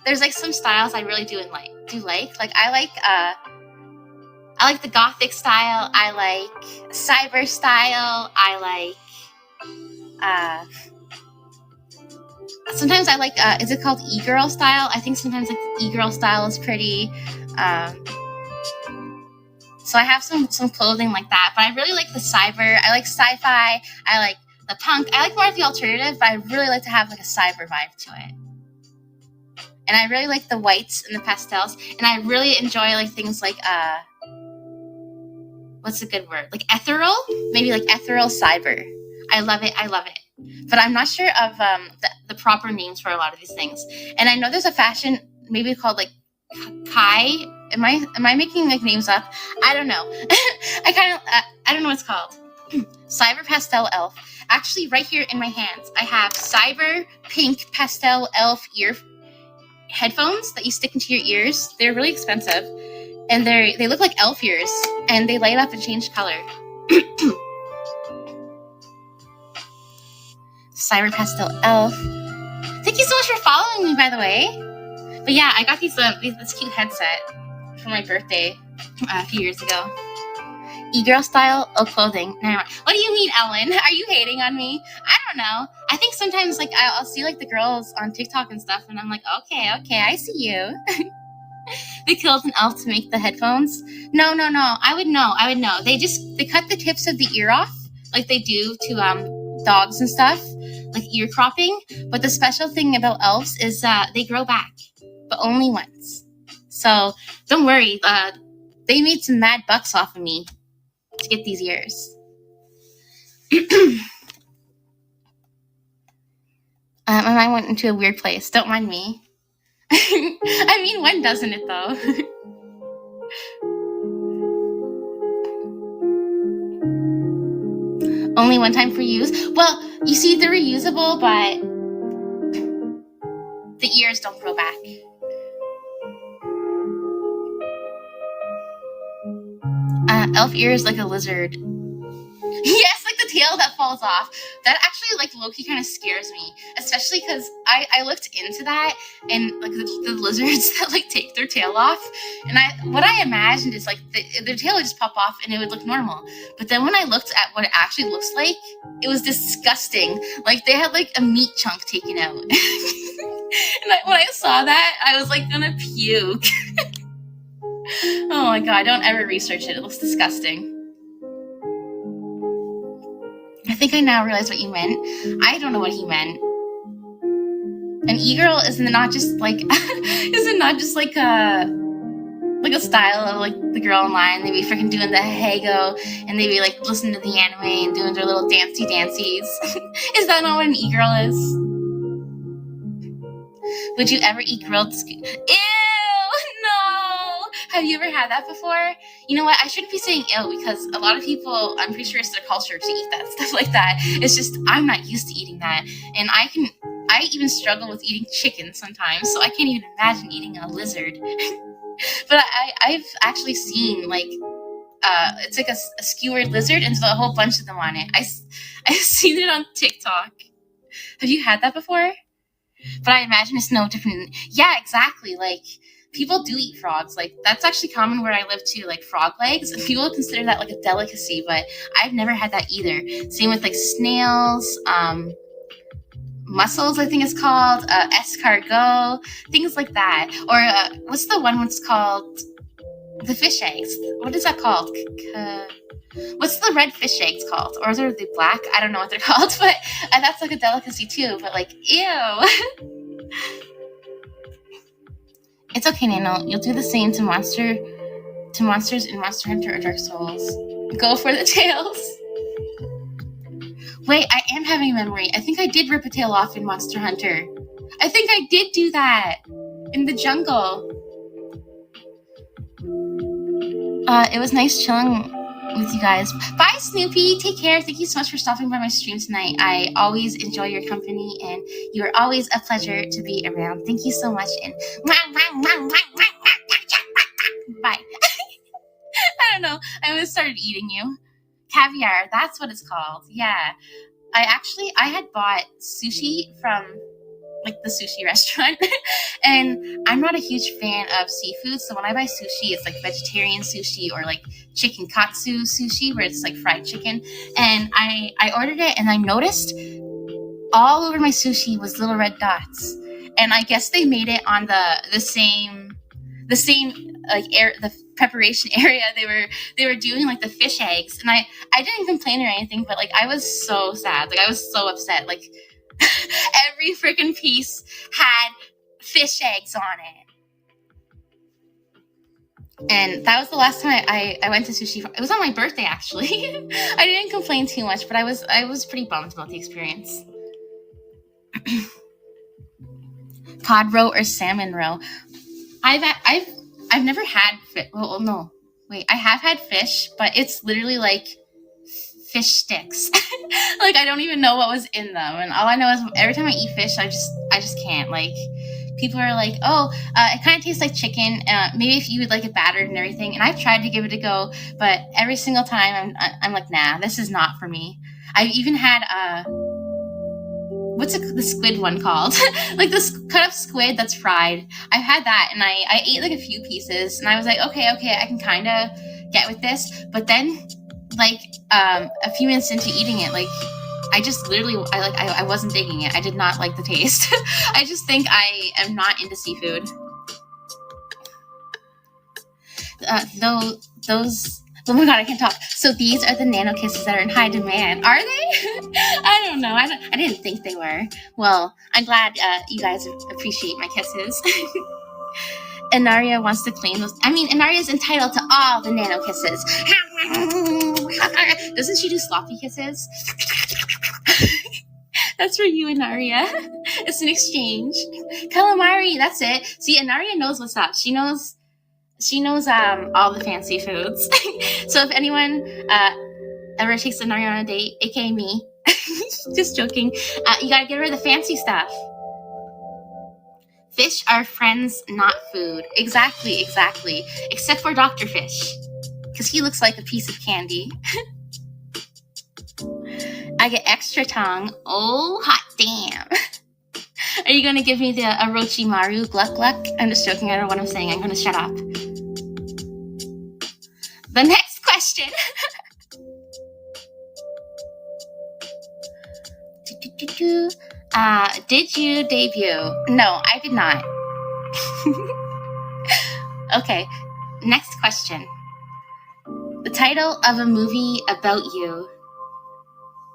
there's like some styles I really do like. Like I like the gothic style. I like cyber style. I like sometimes I like is it called e-girl style? I think sometimes like the e-girl style is pretty. So I have some clothing like that, but I really like the cyber. I like sci-fi. I like the punk. I like more of the alternative, but I really like to have like a cyber vibe to it. And I really like the whites and the pastels. And I really enjoy like things like what's a good word? Like ethereal? Maybe like ethereal cyber. I love it. But I'm not sure of the proper names for a lot of these things. And I know there's a fashion maybe called like Kai. Am I making like names up? I don't know. I don't know what it's called. Cyber pastel elf. Actually, right here in my hands, I have cyber pink pastel elf ear headphones that you stick into your ears. They're really expensive, and they look like elf ears, and they light up and change color. Cyber pastel elf. Thank you so much for following me, by the way. But yeah, I got this cute headset for my birthday a few years ago. E-girl style of clothing. Never mind. What do you mean, Ellen? Are you hating on me? I don't know. I think sometimes like I'll see like the girls on TikTok and stuff, and I'm like, okay, I see you. They killed an elf to make the headphones. No. I would know. They cut the tips of the ear off like they do to dogs and stuff, like ear cropping. But the special thing about elves is they grow back, but only once. So don't worry. They made some mad bucks off of me to get these ears. My mind went into a weird place. Don't mind me. I mean, when doesn't it, though? Only one time for use? Well, you see, they're reusable, but the ears don't grow back. Elf ears like a lizard. Yes, like the tail tail that falls off. That actually like low-key kind of scares me, especially because I looked into that and like the lizards that like take their tail off, and what I imagined is like their tail would just pop off and it would look normal. But then when I looked at what it actually looks like, it was disgusting. Like they had like a meat chunk taken out. And when I saw that, I was like gonna puke. Oh my god, don't ever research it. It looks disgusting. I think I now realize what you meant. I don't know what he meant. An e-girl is not just like is it not just like a style of like the girl online? They be freaking doing the Hago and they be like listening to the anime and doing their little dancies. Is that not what an e-girl is? Would you ever eat grilled Ew, no! Have you ever had that before? You know what? I shouldn't be saying ew because a lot of people, I'm pretty sure it's their culture to eat that stuff like that. It's just I'm not used to eating that, and I even struggle with eating chicken sometimes, so I can't even imagine eating a lizard. But I've actually seen like it's like a skewered lizard, and there's a whole bunch of them on it. I've seen it on TikTok. Have you had that before? But I imagine it's no different. Yeah, exactly. Like, people do eat frogs. Like, that's actually common where I live, too. Like, frog legs. People consider that, like, a delicacy, but I've never had that either. Same with, like, snails, mussels, I think it's called, escargot, things like that. Or, what's the one that's called? The fish eggs. What is that called? What's the red fish eggs called? Or are they black? I don't know what they're called, but that's like a delicacy too. But like, ew. It's okay, Nano. You'll do the same to monsters in Monster Hunter or Dark Souls. Go for the tails. Wait, I am having a memory. I think I did rip a tail off in Monster Hunter. I think I did do that in the jungle. It was nice chilling with you guys. Bye, Snoopy. Take care. Thank you so much for stopping by my stream tonight. I always enjoy your company, and you are always a pleasure to be around. Thank you so much, and bye. I don't know. I almost started eating you. Caviar. That's what it's called. Yeah. I had bought sushi from like the sushi restaurant and I'm not a huge fan of seafood, so when I buy sushi it's like vegetarian sushi or like chicken katsu sushi where it's like fried chicken, and I ordered it and I noticed all over my sushi was little red dots, and I guess they made it on the same like the preparation area they were doing like the fish eggs, and I didn't complain or anything, but like I was so sad, like I was so upset, like every freaking piece had fish eggs on it. And that was the last time I went to sushi. It was on my birthday, actually. I didn't complain too much, but I was pretty bummed about the experience. Cod roe or salmon roe? I've never had fish. Well, no, wait. I have had fish, but it's literally like fish sticks. Like I don't even know what was in them, and all I know is every time I eat fish, I just can't. Like people are like, oh, it kind of tastes like chicken. Maybe if you would like it battered and everything. And I've tried to give it a go, but every single time I'm like, nah, this is not for me. I've even had what's the squid one called? Like this cut up squid that's fried. I've had that, and I ate like a few pieces, and I was like, okay, I can kind of get with this. But then, like a few minutes into eating it, like I just literally, I wasn't digging it. I did not like the taste. I just think I am not into seafood. Those. Oh my god, I can't talk. So these are the nano kisses that are in high demand. Are they? I don't know. I didn't think they were. Well, I'm glad you guys appreciate my kisses. Inaria wants to claim those. I mean, Inaria's entitled to all the nano kisses. Doesn't she do sloppy kisses? That's for you, Inaria. It's an exchange. Calamari, that's it. See, Inaria knows what's up. She knows all the fancy foods. So if anyone ever takes Inaria on a date, aka me, just joking, you gotta get rid of the fancy stuff. Fish are friends, not food. Exactly. Except for Dr. Fish, because he looks like a piece of candy. I get extra tongue. Oh, hot damn. Are you going to give me the Orochimaru gluck gluck? I'm just joking. I don't know what I'm saying. I'm going to shut up. The next question. Did you debut? No, I did not. Okay, next question. The title of a movie about you.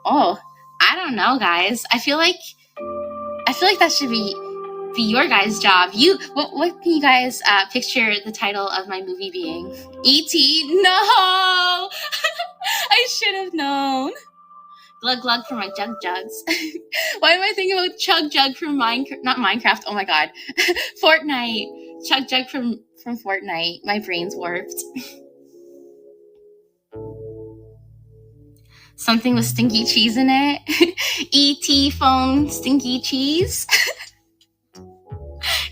Oh, I don't know, guys. I feel like that should be your guys' job. What can you guys picture the title of my movie being? E.T. No, I should have known. Glug glug for my jug jugs. Why am I thinking about chug jug from Minecraft? Not Minecraft. Oh my god, Fortnite. Chug jug from Fortnite. My brain's warped. Something with stinky cheese in it. E.T. phone stinky cheese.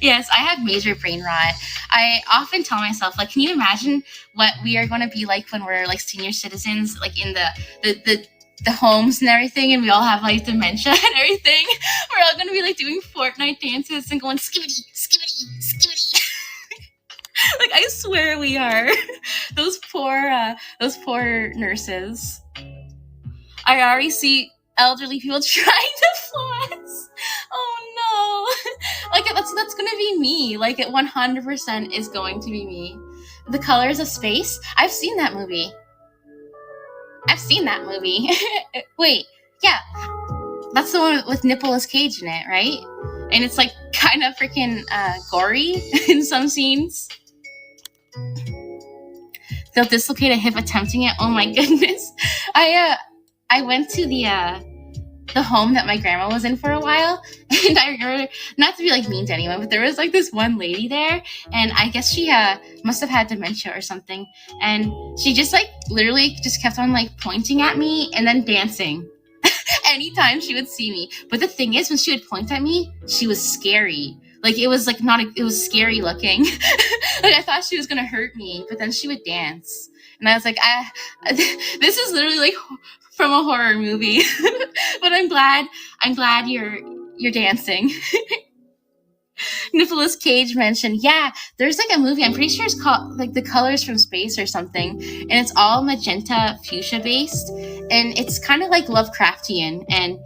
Yes, I have major brain rot. I often tell myself, like, can you imagine what we are going to be like when we're like senior citizens, like in the homes and everything, and we all have like dementia and everything. We're all gonna be like doing Fortnite dances and going skibbity, skibbity, skibbity. Like, I swear we are. Those poor nurses. I already see elderly people trying to floss. Oh no. Like, that's gonna be me. Like, it 100% is going to be me. The Colors of Space. I've seen that movie. Wait, yeah. That's the one with Nicolas Cage in it, right? And it's like kind of freaking gory in some scenes. They'll dislocate a hip attempting it. Oh my goodness. I went to the home that my grandma was in for a while, and I remember, not to be like mean to anyone, but there was like this one lady there, and I guess she must have had dementia or something, and she just like literally just kept on like pointing at me and then dancing anytime she would see me. But the thing is, when she would point at me, she was scary. Like, it was like it was scary looking. Like, I thought she was gonna hurt me, but then she would dance, and I was like, this is literally like from a horror movie. But I'm glad you're dancing. Nicolas Cage mentioned, yeah, there's like a movie, I'm pretty sure it's called like The Colors from Space or something, and it's all magenta fuchsia based, and it's kind of like Lovecraftian, and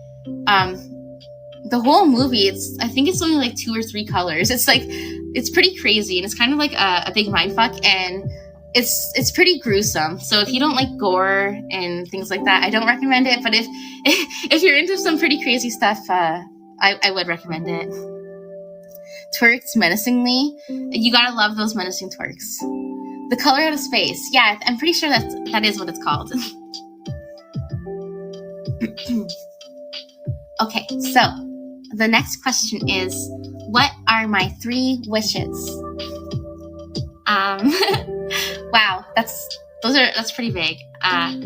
the whole movie, I think it's only like 2 or 3 colors. It's like, it's pretty crazy, and it's kind of like a big mindfuck, and it's pretty gruesome. So if you don't like gore and things like that, I don't recommend it. But if you're into some pretty crazy stuff, I would recommend it. Twerks menacingly. You gotta love those menacing twerks. The Color Out of Space. Yeah, I'm pretty sure that is what it's called. Okay, so the next question is, what are my 3 wishes? Wow, that's pretty vague. I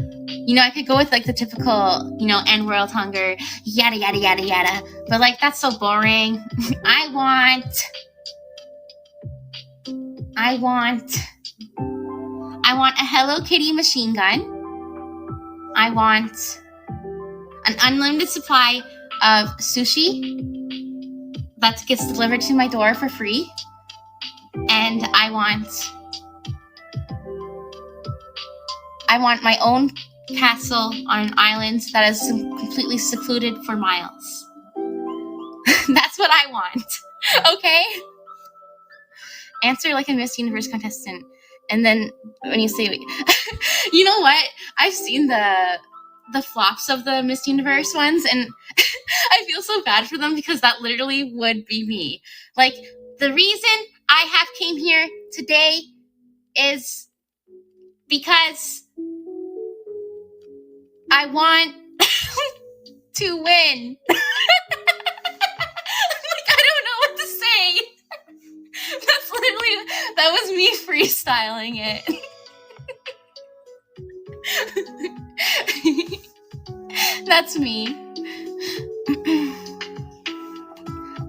could go with like the typical, end world hunger, yada yada yada yada. But like, that's so boring. I want a Hello Kitty machine gun. I want an unlimited supply of sushi that gets delivered to my door for free. And I want my own castle on an island that is completely secluded for miles. That's what I want. Okay? Answer like a Miss Universe contestant. And then when you say, you know what? I've seen the flops of the Miss Universe ones, and I feel so bad for them because that literally would be me. Like, the reason I have came here today is because I want to win. Like, I don't know what to say. That was me freestyling it. That's me.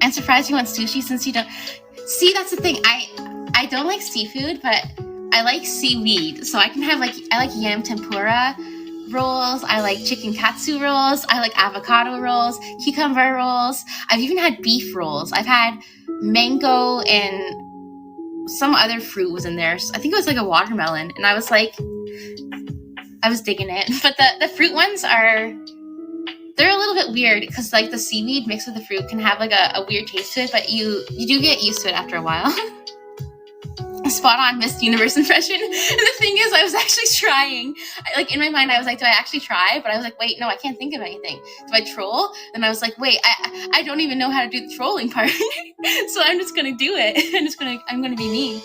I'm surprised you want sushi since you don't. See, that's the thing. I don't like seafood, but I like seaweed. So I can have I like yam tempura, rolls. I like chicken katsu rolls. I like avocado rolls, cucumber rolls. I've even had beef rolls. I've had mango and some other fruit was in there. I think it was like a watermelon. And I was digging it. But the fruit ones they're a little bit weird because like the seaweed mixed with the fruit can have like a weird taste to it, but you do get used to it after a while. Spot on Miss Universe impression. And the thing is, I was actually trying. Like in my mind, I was like, do I actually try? But I was like, wait, no, I can't think of anything. Do I troll? And I was like, wait, I don't even know how to do the trolling part. So I'm just gonna do it. I'm gonna be me.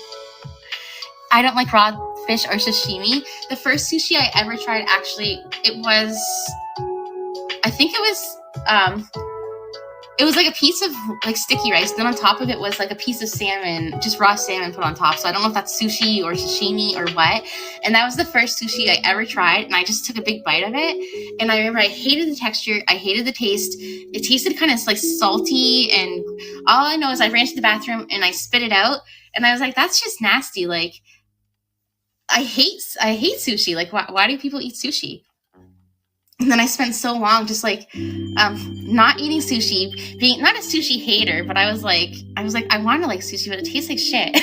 I don't like raw fish or sashimi. The first sushi I ever tried, actually, it was like a piece of like sticky rice. Then on top of it was like a piece of salmon, just raw salmon put on top. So I don't know if that's sushi or sashimi or what. And that was the first sushi I ever tried. And I just took a big bite of it. And I remember I hated the texture. I hated the taste. It tasted kind of like salty. And all I know is I ran to the bathroom and I spit it out. And I was like, that's just nasty. Like, I hate sushi. Like, why do people eat sushi? And then I spent so long just like not eating sushi, being not a sushi hater, but I was like, I want to like sushi, but it tastes like shit.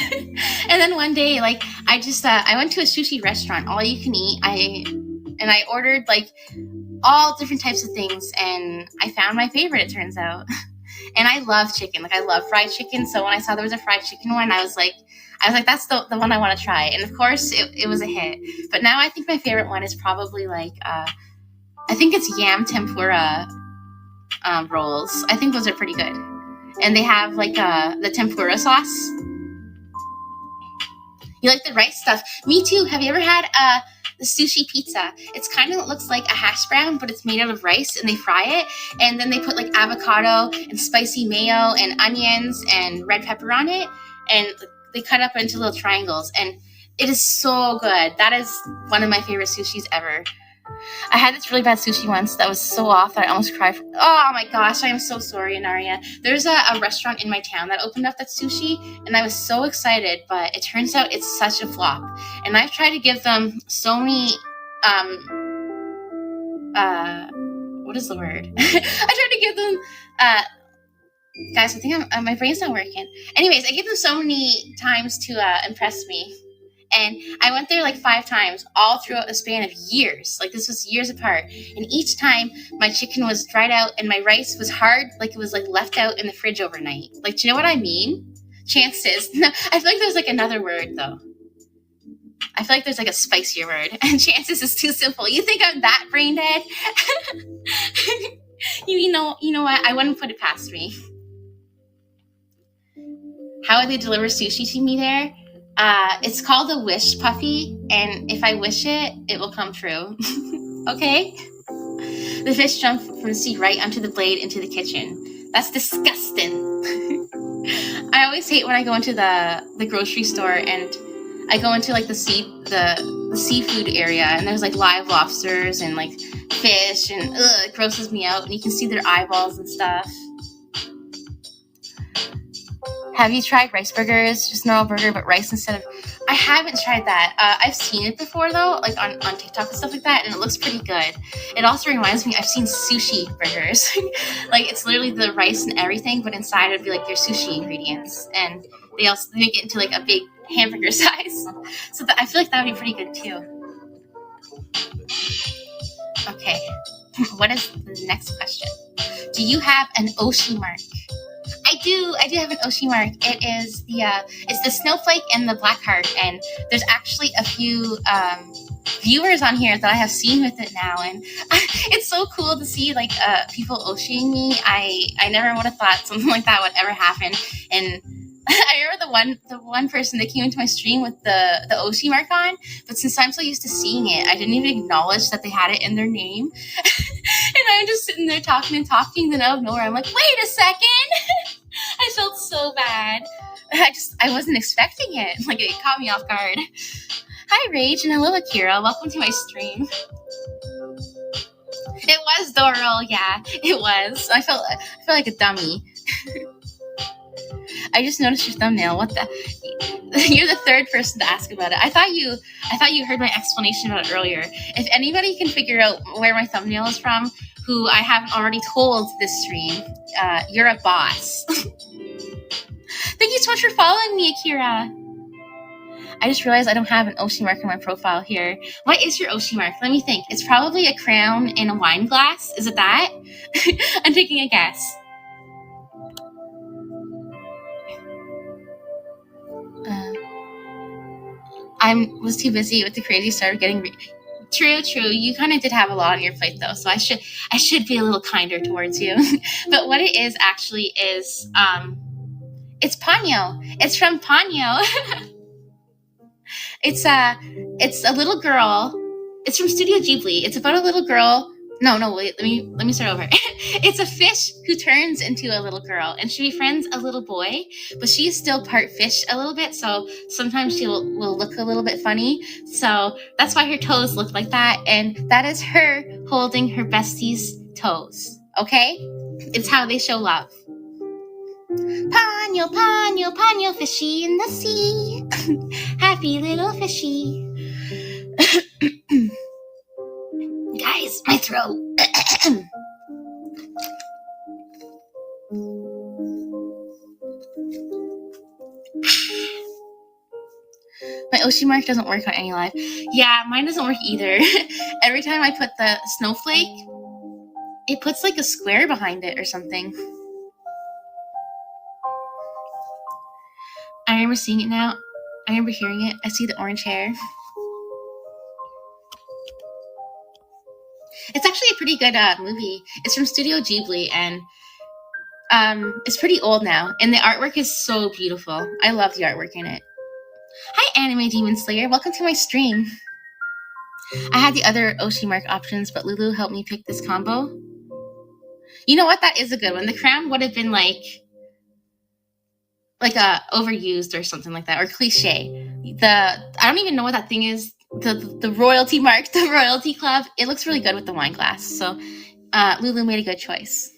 And then one day, like, I just I went to a sushi restaurant, all you can eat. I ordered like all different types of things, and I found my favorite, it turns out. And I love chicken, like I love fried chicken. So when I saw there was a fried chicken one, I was like, that's the one I want to try. And of course, it was a hit. But now I think my favorite one is probably like I think it's yam tempura rolls. I think those are pretty good. And they have like the tempura sauce. You like the rice stuff? Me too. Have you ever had the sushi pizza? It's kind of looks like a hash brown, but it's made out of rice and they fry it. And then they put like avocado and spicy mayo and onions and red pepper on it. And they cut up into little triangles. And it is so good. That is one of my favorite sushis ever. I had this really bad sushi once that was so off that I almost cried. Oh my gosh, I am so sorry, Anaria. There's a restaurant in my town that opened up that sushi, and I was so excited, but it turns out it's such a flop. And I've tried to give them so many, what is the word? I tried to give them, guys, I think my brain's not working. Anyways, I gave them so many times to impress me. And I went there like 5 times, all throughout a span of years. Like this was years apart. And each time my chicken was dried out and my rice was hard, like it was like left out in the fridge overnight. Like, do you know what I mean? Chances. No, I feel like there's like another word though. I feel like there's like a spicier word. And chances is too simple. You think I'm that brain dead? you know what? I wouldn't put it past me. How would they deliver sushi to me there? It's called a wish puffy, and if I wish it, it will come true. Okay? The fish jumped from the sea right onto the blade into the kitchen. That's disgusting. I always hate when I go into the grocery store and I go into like the seafood area and there's like live lobsters and like fish and it grosses me out and you can see their eyeballs and stuff. Have you tried rice burgers? Just normal burger, but rice instead of... I haven't tried that. I've seen it before, though, like on TikTok and stuff like that, and it looks pretty good. It also reminds me, I've seen sushi burgers. Like, it's literally the rice and everything, but inside it would be, like, your sushi ingredients. And they also make it into, like, a big hamburger size. So I feel like that would be pretty good, too. Okay. What is the next question? Do you have an Oshi mark? I do have an Oshi mark. It is it's the snowflake and the black heart, and there's actually a few viewers on here that I have seen with it now, and it's so cool to see like people Oshiing me. I never would have thought something like that would ever happen, and I remember the one person that came into my stream with the Oshi mark on, but since I'm so used to seeing it, I didn't even acknowledge that they had it in their name. And I'm just sitting there talking, then out of nowhere, I'm like, wait a second! I felt so bad. I wasn't expecting it. Like, it caught me off guard. Hi, Rage, and hello, Akira. Welcome to my stream. It was Doral, yeah, it was. I felt like a dummy. I just noticed your thumbnail. What the? You're the third person to ask about it. I thought you heard my explanation about it earlier. If anybody can figure out where my thumbnail is from, who I haven't already told this stream, you're a boss. Thank you so much for following me, Akira. I just realized I don't have an Oshi mark in my profile here. What is your Oshi mark? Let me think. It's probably a crown in a wine glass. Is it that? I'm taking a guess. I was too busy with the crazy start of getting... True. You kind of did have a lot on your plate, though, so I should be a little kinder towards you. But what it is actually is... it's Ponyo. It's from Ponyo. It's a little girl. It's from Studio Ghibli. It's about a little girl. No, wait. Let me start over. It's a fish who turns into a little girl, and she befriends a little boy, but she is still part fish a little bit. So sometimes she will look a little bit funny. So that's why her toes look like that, and that is her holding her bestie's toes. Okay, it's how they show love. Ponyo, Ponyo, Ponyo, fishy in the sea. Happy little fishy. Guys, my throat. My Oshi mark doesn't work on AniLive. Yeah, mine doesn't work either. Every time I put the snowflake, it puts like a square behind it or something. I remember seeing it now. I remember hearing it. I see the orange hair. It's actually a pretty good movie. It's from Studio Ghibli, and it's pretty old now. And the artwork is so beautiful. I love the artwork in it. Hi, Anime Demon Slayer. Welcome to my stream. I had the other Oshi mark options, but Lulu helped me pick this combo. You know what? That is a good one. The crown would have been like overused or something like that, or cliche. I don't even know what that thing is. The royalty mark, the royalty club. It looks really good with the wine glass. So Lulu made a good choice.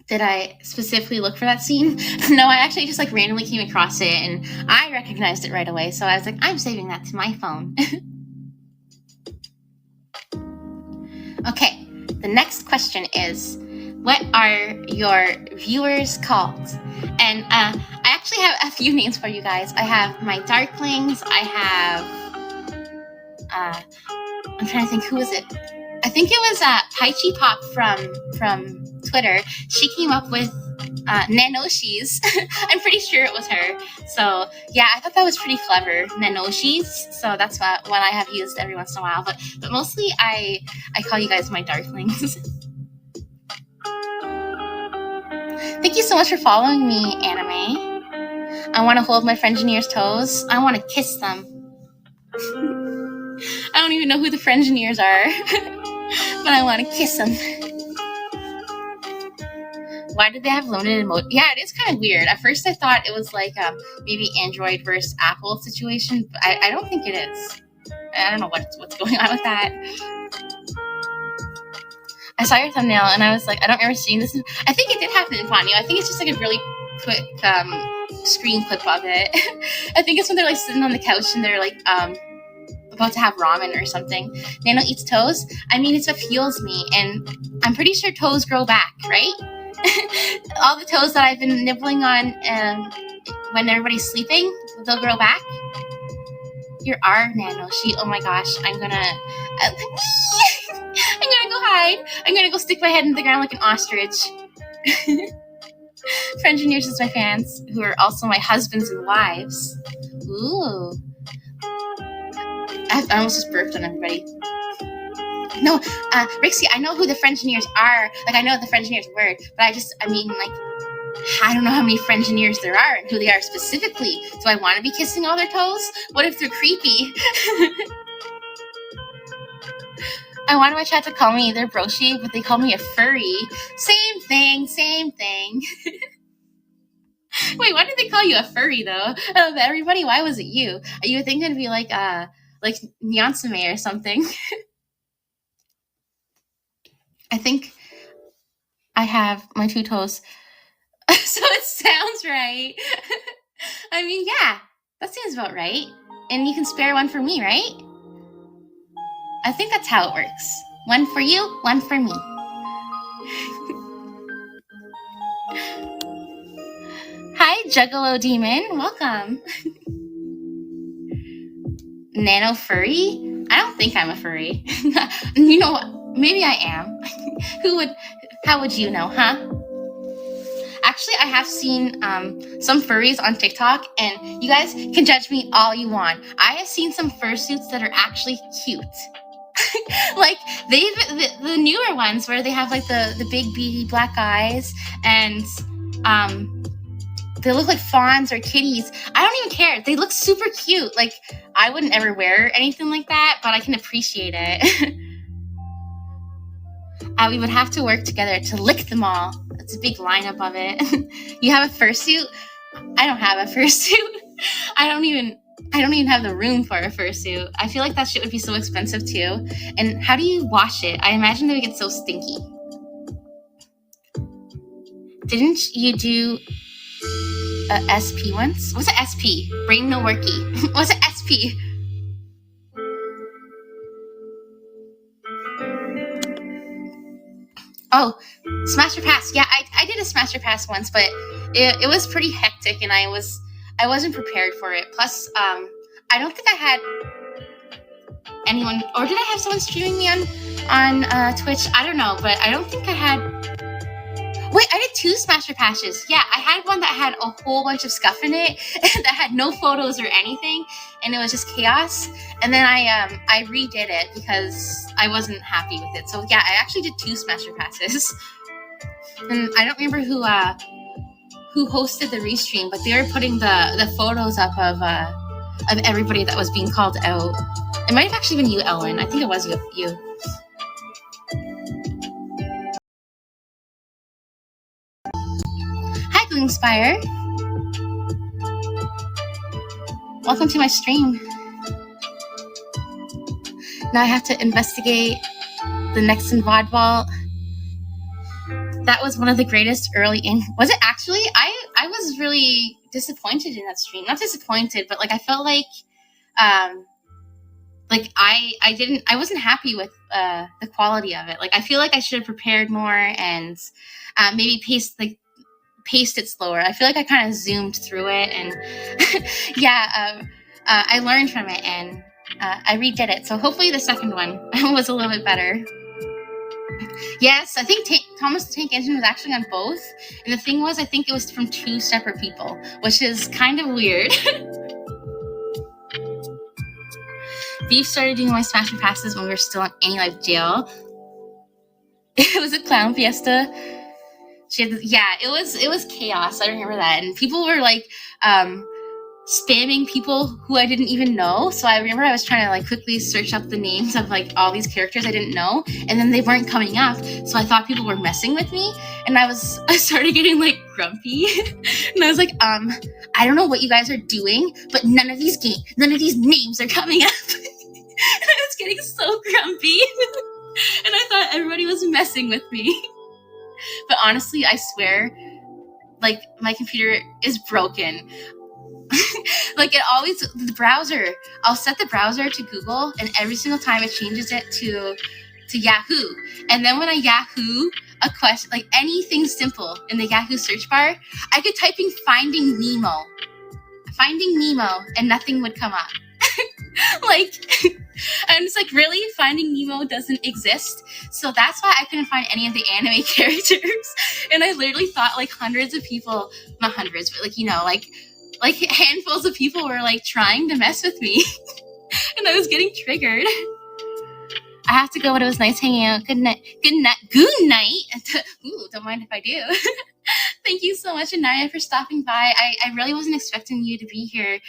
Did I specifically look for that scene? No, I actually just randomly came across it and I recognized it right away. So I was like, I'm saving that to my phone. Okay, the next question is, what are your viewers called? And I actually have a few names for you guys. I have my Darklings. I have, I'm trying to think, who was it? I think it was Paichi Pop from Twitter. She came up with Nanoshis. I'm pretty sure it was her. So yeah, I thought that was pretty clever, Nanoshis. So that's what I have used every once in a while. But mostly I call you guys my Darklings. Thank you so much for following me, Anime. I want to hold my Frengineer's toes. I want to kiss them. I don't even know who the Frengineers are, but I want to kiss them. Why did they have limited emoji? Yeah, it is kind of weird. At first I thought it was like maybe Android versus Apple situation, but I don't think it is. I don't know what's going on with that. I saw your thumbnail and I was like, I don't remember seeing this. I think it did happen in Ponyo. I think it's just like a really quick screen clip of it. I think it's when they're sitting on the couch and they're about to have ramen or something. Nano eats toes. I mean, it's what fuels me, and I'm pretty sure toes grow back, right? All the toes that I've been nibbling on when everybody's sleeping, they'll grow back. You're our Nano. Oh my gosh, I'm gonna go hide. I'm gonna go stick my head in the ground like an ostrich. Frengineers is my fans, who are also my husbands and wives. Ooh. I almost just burped on everybody. No, Rixie, I know who the Frengineers are. I know the Frengineers word, but I don't know how many Frengineers there are and who they are specifically. Do I want to be kissing all their toes? What if they're creepy? I want my chat to call me either broshi, but they call me a furry. Same thing. Wait, why did they call you a furry, though? Everybody, why was it you? You would think it'd be like Nyansume or something. I think I have my two toes So it sounds right. I mean, yeah, that seems about right. And you can spare one for me, right? I think that's how it works. One for you, one for me. Hi, Juggalo Demon. Welcome. Nano furry? I don't think I'm a furry. You know what? Maybe I am. How would you know, huh? Actually, I have seen some furries on TikTok, and you guys can judge me all you want. I have seen some fursuits that are actually cute. Like the newer ones where they have like the big beady black eyes, and they look like fawns or kitties. I don't even care. They look super cute. Like, I wouldn't ever wear anything like that, but I can appreciate it. We would have to work together to lick them all. That's a big lineup of it. You have a fursuit? I don't have a fursuit. I don't even have the room for a fursuit. I feel like that shit would be so expensive too. And how do you wash it? I imagine they would get so stinky. Didn't you do a SP once? What's an SP? Brain no worky. What's an SP? Oh, Smash or Pass. Yeah, I did a Smash or Pass once, but it was pretty hectic, and I wasn't prepared for it. Plus, I don't think I had anyone, or did I have someone streaming me on Twitch? I don't know, but I don't think I had. Wait, I did 2 Smash or Passes. Yeah, I had one that had a whole bunch of stuff in it that had no photos or anything, and it was just chaos. And then I redid it because I wasn't happy with it. So yeah, I actually did 2 Smash or Passes. And I don't remember who hosted the restream, but they were putting the photos up of everybody that was being called out. It might have actually been you, Ellen. I think it was you. Hi, Gloomspire. Welcome to my stream. Now I have to investigate the Nexan Vodball. That was one of the greatest early was it actually? I was really disappointed in that stream. Not disappointed, but like I felt like I wasn't happy with the quality of it. Like I feel like I should have prepared more and maybe paced it slower. I feel like I kind of zoomed through it, and I learned from it, and I redid it. So hopefully the second one was a little bit better. Yes, I think Thomas the Tank Engine was actually on both. And the thing was, I think it was from 2 separate people, which is kind of weird. Beef started doing my Smash and Passes when we were still in AniLive jail. It was a clown fiesta. It was chaos. I remember that. And people were like spamming people who I didn't even know. So I remember I was trying to like quickly search up the names of like all these characters I didn't know, and then they weren't coming up. So I thought people were messing with me, and I started getting like grumpy. And I was like, I don't know what you guys are doing, but none of these names are coming up. And I was getting so grumpy. And I thought everybody was messing with me. But honestly, I swear, like, my computer is broken. Like, the browser, I'll set the browser to Google, and every single time it changes it to Yahoo. And then when I Yahoo a question, like anything simple in the Yahoo search bar, I could type in Finding Nemo, and nothing would come up. Like, I'm just like, really? Finding Nemo doesn't exist? So that's why I couldn't find any of the anime characters. And I literally thought like hundreds of people, not hundreds, but like, you know, like handfuls of people were like trying to mess with me. And I was getting triggered. I have to go, but it was nice hanging out. Good night. Ooh, don't mind if I do. Thank you so much, Anaya, for stopping by. I really wasn't expecting you to be here.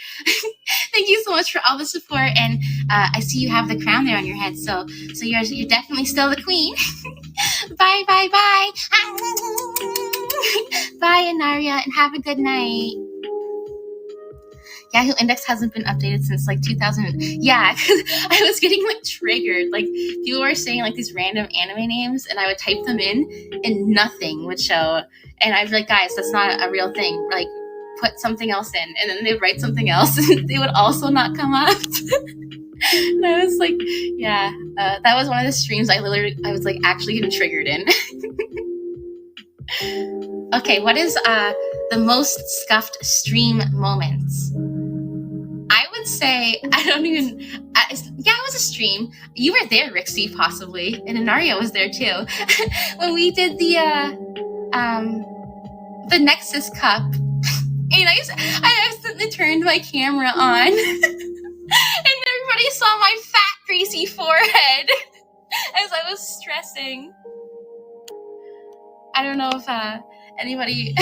Thank you so much for all the support, and I see you have the crown there on your head, so you're definitely still the queen. Bye. Bye, Anaria, and have a good night. Yahoo Index hasn't been updated since like 2000. Yeah, because I was getting like triggered. Like people were saying like these random anime names, and I would type them in, and nothing would show. And I'd be like, guys, that's not a real thing. Like, put something else in, and then they'd write something else, and they would also not come up. And I was like, yeah, that was one of the streams I was like actually getting triggered in. Okay, what is the most scuffed stream moments? I would say, I don't even, yeah, it was a stream. You were there, Rixie, possibly, and Inario was there too. When we did the Nexus Cup, and I accidentally turned my camera on, and everybody saw my fat, greasy forehead as I was stressing. I don't know if anybody.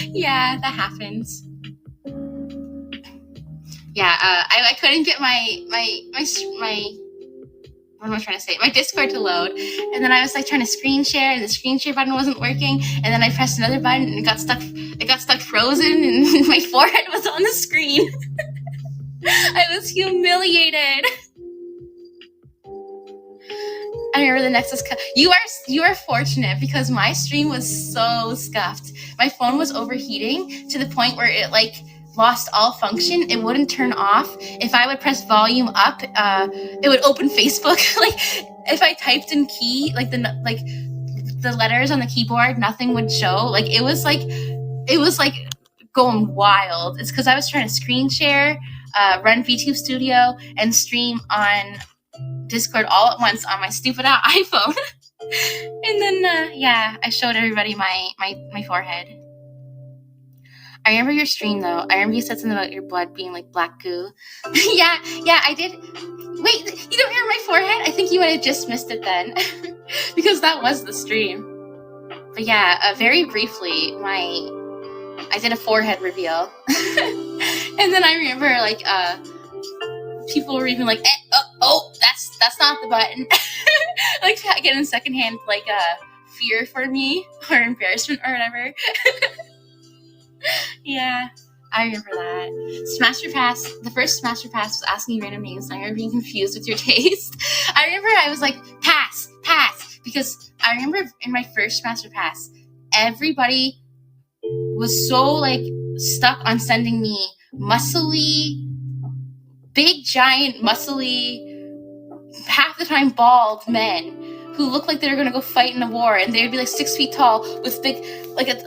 Yeah, that happens. Yeah, I couldn't get my what am I trying to say? My Discord to load, and then I was like trying to screen share, and the screen share button wasn't working, and then I pressed another button, and it got stuck frozen, and my forehead was on the screen. I was humiliated. I remember the Nexus. You are fortunate, because my stream was so scuffed. My phone was overheating to the point where it like lost all function. It wouldn't turn off. If I would press volume up, it would open Facebook. Like if I typed in key, like the letters on the keyboard, nothing would show. Like it was like going wild. It's because I was trying to screen share, run VTube Studio, and stream on Discord all at once on my stupid iPhone. And then yeah, I showed everybody my forehead. I remember your stream though. I remember you said something about your blood being like black goo. yeah, I did. Wait, you don't remember my forehead? I think you might have just missed it then. Because that was the stream. But yeah, very briefly, I did a forehead reveal. And then I remember like people were even like, that's not the button. Like getting secondhand like fear for me or embarrassment or whatever. Yeah, I remember that. Smash Your Pass, the first Smash Your Pass was asking you random names, and I remember being confused with your taste. I remember I was like, pass, because I remember in my first Smash Your Pass, everybody was so like stuck on sending me muscly, big, giant, muscly, half the time bald men who looked like they were gonna go fight in a war, and they would be like 6 feet tall with big, like an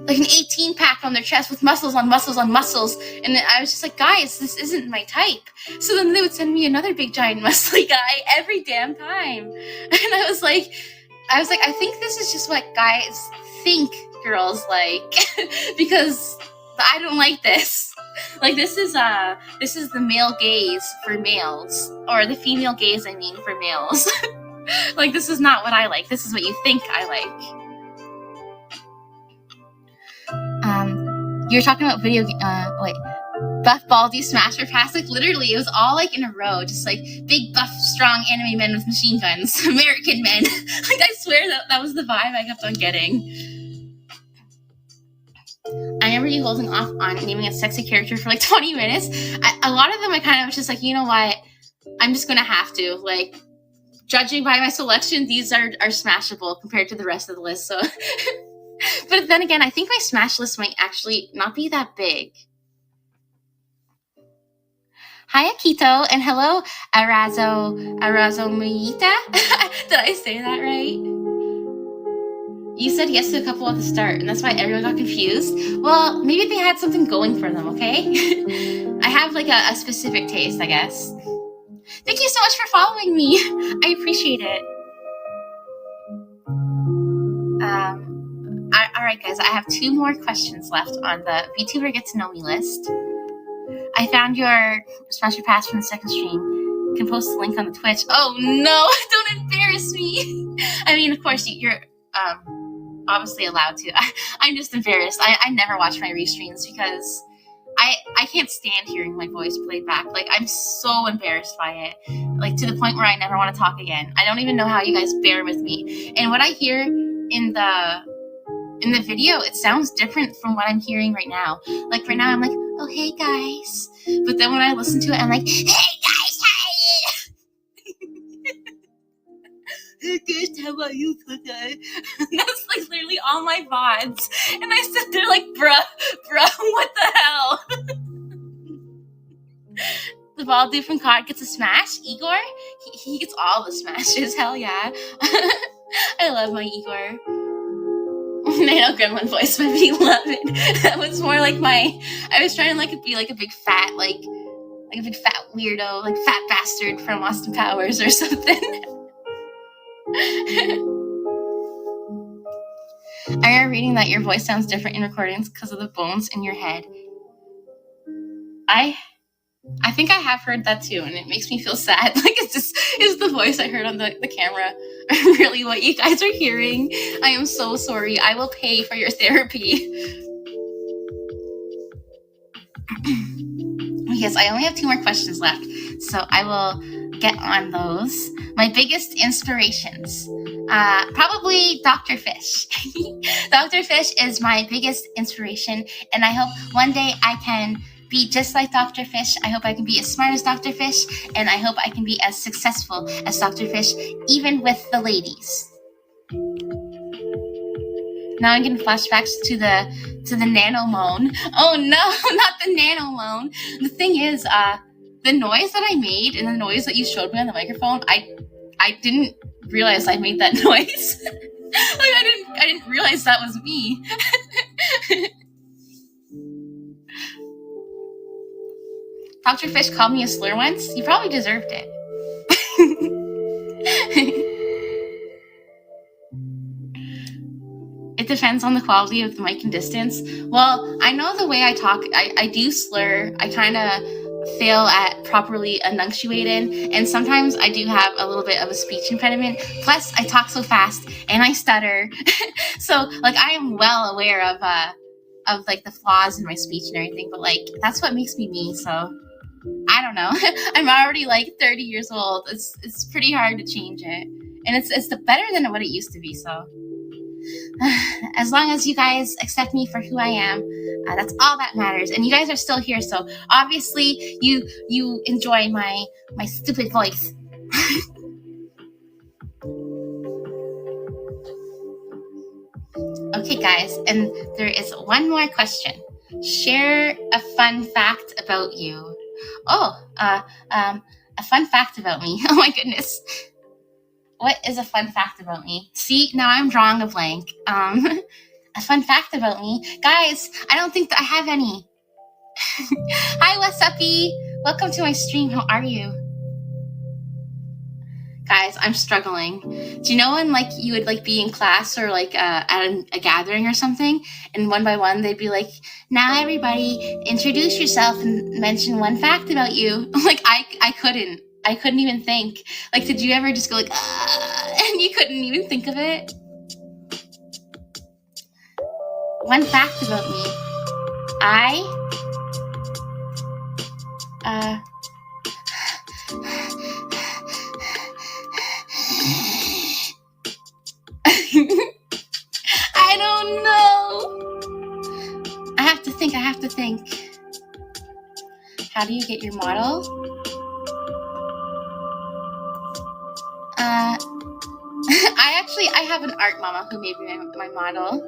18-pack on their chest with muscles on muscles on muscles. And I was just like, guys, this isn't my type. So then they would send me another big, giant, muscly guy every damn time. And I was like, I think this is just what guys think girls like. Because I don't like this. Like, this is the male gaze for males. Or the female gaze, I mean, for males. Like, this is not what I like. This is what you think I like. You're talking about Buff Baldy Smash Your Pass. Like literally, it was all like in a row, just like big, buff, strong anime men with machine guns, American men. Like I swear that was the vibe I kept on getting. I remember you holding off on naming a sexy character for like 20 minutes. A lot of them I kind of was just like, you know what? I'm just gonna have to. Like, judging by my selection, these are smashable compared to the rest of the list. So. But then again, I think my smash list might actually not be that big. Hi, Akito, and hello, Arazo Muita. Did I say that right? You said yes to a couple at the start, and that's why everyone got confused. Well, maybe they had something going for them, okay? I have like a specific taste, I guess. Thank you so much for following me. I appreciate it. All right, guys, I have 2 more questions left on the VTuber Get to Know Me list. I found your Smash Your Pass from the second stream. You can post the link on the Twitch. Oh, no, don't embarrass me. I mean, of course, you're obviously allowed to. I'm just embarrassed. I never watch my Restreams because I can't stand hearing my voice played back. Like, I'm so embarrassed by it. Like, to the point where I never want to talk again. I don't even know how you guys bear with me. And what I hear in the in the video, it sounds different from what I'm hearing right now. Like right now, I'm like, oh, hey guys. But then when I listen to it, I'm like, hey guys, hey guys, how are you today? That's like literally all my VODs. And I sit there like, bruh, what the hell? The Baldu from COD gets a smash. Igor? He gets all the smashes. Hell yeah. I love my Igor. Nano Gremlin voice, my beloved. That was more like I was trying to like be like a big fat, like a big fat weirdo, like fat bastard from Austin Powers or something. I remember reading that your voice sounds different in recordings because of the bones in your head. I think I have heard that too, and it makes me feel sad. Like, is the voice I heard on the camera really what you guys are hearing? I am so sorry. I will pay for your therapy. Yes, I only have 2 more questions left, so I will get on those. My biggest inspirations. Probably Dr. Fish. Dr. Fish is my biggest inspiration, and I hope one day I can be just like Dr. Fish. I hope I can be as smart as Dr. Fish, and I hope I can be as successful as Dr. Fish, even with the ladies. Now I'm getting flashbacks to the nano moan. Oh no, not the nano moan. The thing is, the noise that I made and the noise that you showed me on the microphone, I didn't realize I made that noise. Like I didn't realize that was me. Dr. Fish called me a slur once. You probably deserved it. It depends on the quality of the mic and distance. Well, I know the way I talk, I do slur. I kind of fail at properly enunciating, and sometimes I do have a little bit of a speech impediment. Plus, I talk so fast and I stutter. So, like, I am well aware of like the flaws in my speech and everything. But like, that's what makes me me. So, I don't know. I'm already like 30 years old. It's pretty hard to change it, and it's better than what it used to be. So. As long as you guys accept me for who I am, that's all that matters. And you guys are still here, so obviously you enjoy my stupid voice. Okay, guys, and there is one more question. Share a fun fact about you. Oh, a fun fact about me. Oh my goodness. What is a fun fact about me? See, now I'm drawing a blank. A fun fact about me. Guys, I don't think that I have any. Hi, what's uppy? Welcome to my stream. How are you? Guys, I'm struggling. Do you know when like you would like be in class or like at a gathering or something, and one by one they'd be like, now everybody introduce yourself and mention one fact about you. Like I couldn't even think. Like, did you ever just go like, and you couldn't even think of it? One fact about me. I don't know. I have to think. How do you get your model? I have an art mama who made me my model.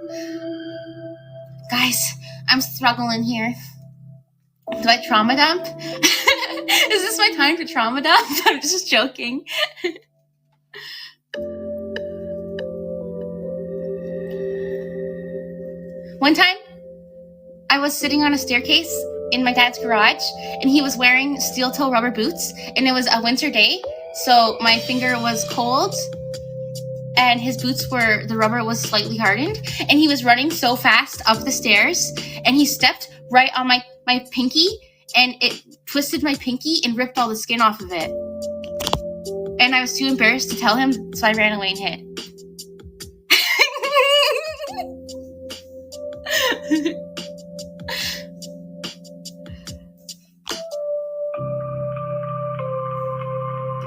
Guys, I'm struggling here. Do I trauma dump? Is this my time to trauma dump? I'm just joking. One time, I was sitting on a staircase in my dad's garage, and he was wearing steel-toe rubber boots, and it was a winter day, so my finger was cold, and his boots the rubber was slightly hardened, and he was running so fast up the stairs, and he stepped right on my pinky, and it twisted my pinky and ripped all the skin off of it. And I was too embarrassed to tell him, so I ran away and hid.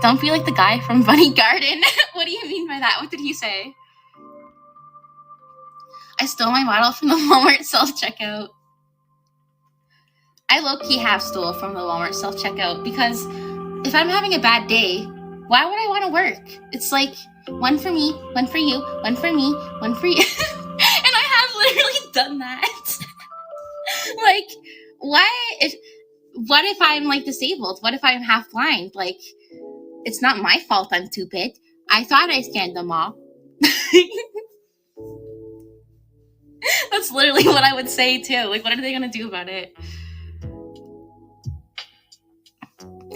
Don't be like the guy from Bunny Garden. What do you mean by that? What did he say? I stole my bottle from the Walmart self-checkout. I low-key have stole from the Walmart self-checkout because if I'm having a bad day, why would I want to work? It's like one for me, one for you, one for me, one for you. And I have literally done that. Like, what if I'm like disabled? What if I'm half blind? Like, it's not my fault I'm stupid. I thought I scanned them all. That's literally what I would say too. Like, what are they gonna do about it?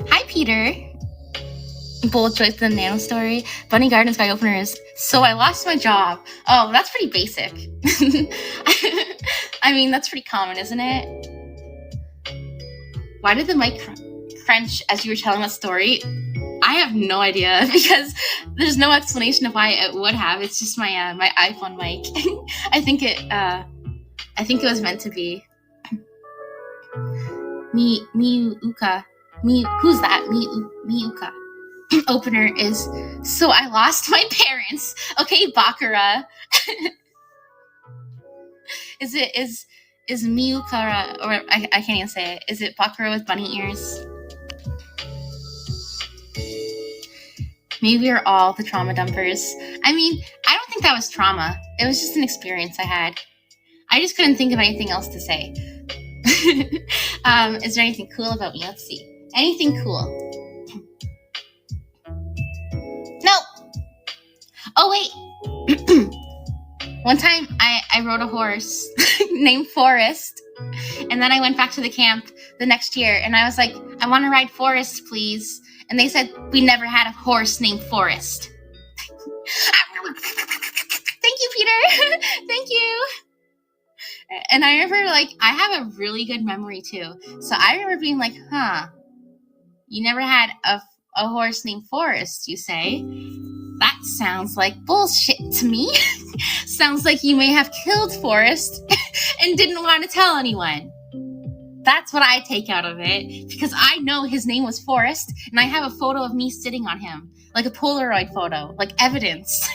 Hi, Peter. Bold choice the Nano story. Bunny Garden Sky openers. So I lost my job. Oh, that's pretty basic. I mean, that's pretty common, isn't it? Why did the mic crunch as you were telling that story? I have no idea because there's no explanation of why it would have. It's just my my iPhone mic. I think it was meant to be. Miuka. Who's that? Miuka. Opener is so I lost my parents. Okay, Bakura. Is Miukara, or I can't even say it. Is it Bakura with bunny ears? Maybe we're all the trauma dumpers. I mean, I don't think that was trauma. It was just an experience I had. I just couldn't think of anything else to say. Is there anything cool about me? Let's see. Anything cool? No! Oh, wait. One time, I rode a horse named Forrest. And then I went back to the camp the next year. And I was like, I want to ride Forrest, please. And they said, we never had a horse named Forrest. Thank you, Peter. Thank you. And I remember, like, I have a really good memory, too. So I remember being like, you never had a horse named Forrest, you say? That sounds like bullshit to me. Sounds like you may have killed Forrest and didn't want to tell anyone. That's what I take out of it, because I know his name was Forrest, and I have a photo of me sitting on him, like a Polaroid photo, like evidence.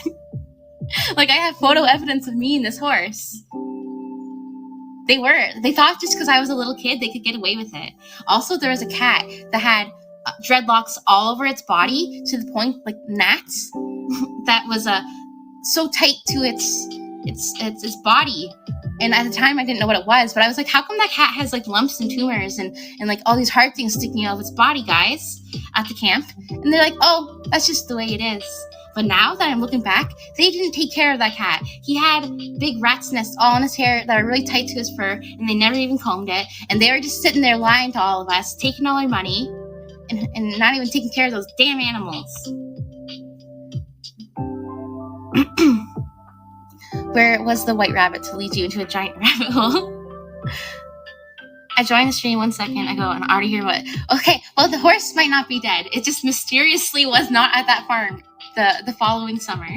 Like I have photo evidence of me and this horse. They thought just because I was a little kid, they could get away with it. Also, there was a cat that had dreadlocks all over its body to the point, like gnats, that was so tight to its body. And at the time, I didn't know what it was, but I was like, how come that cat has like lumps and tumors and like all these hard things sticking out of its body, guys, at the camp? And they're like, oh, that's just the way it is. But now that I'm looking back, they didn't take care of that cat. He had big rat's nests all in his hair that are really tight to his fur, and they never even combed it. And they were just sitting there lying to all of us, taking all our money, and not even taking care of those damn animals. Where was the white rabbit to lead you into a giant rabbit hole? I joined the stream 1 second ago and I already hear what. Okay, well, the horse might not be dead. It just mysteriously was not at that farm the following summer.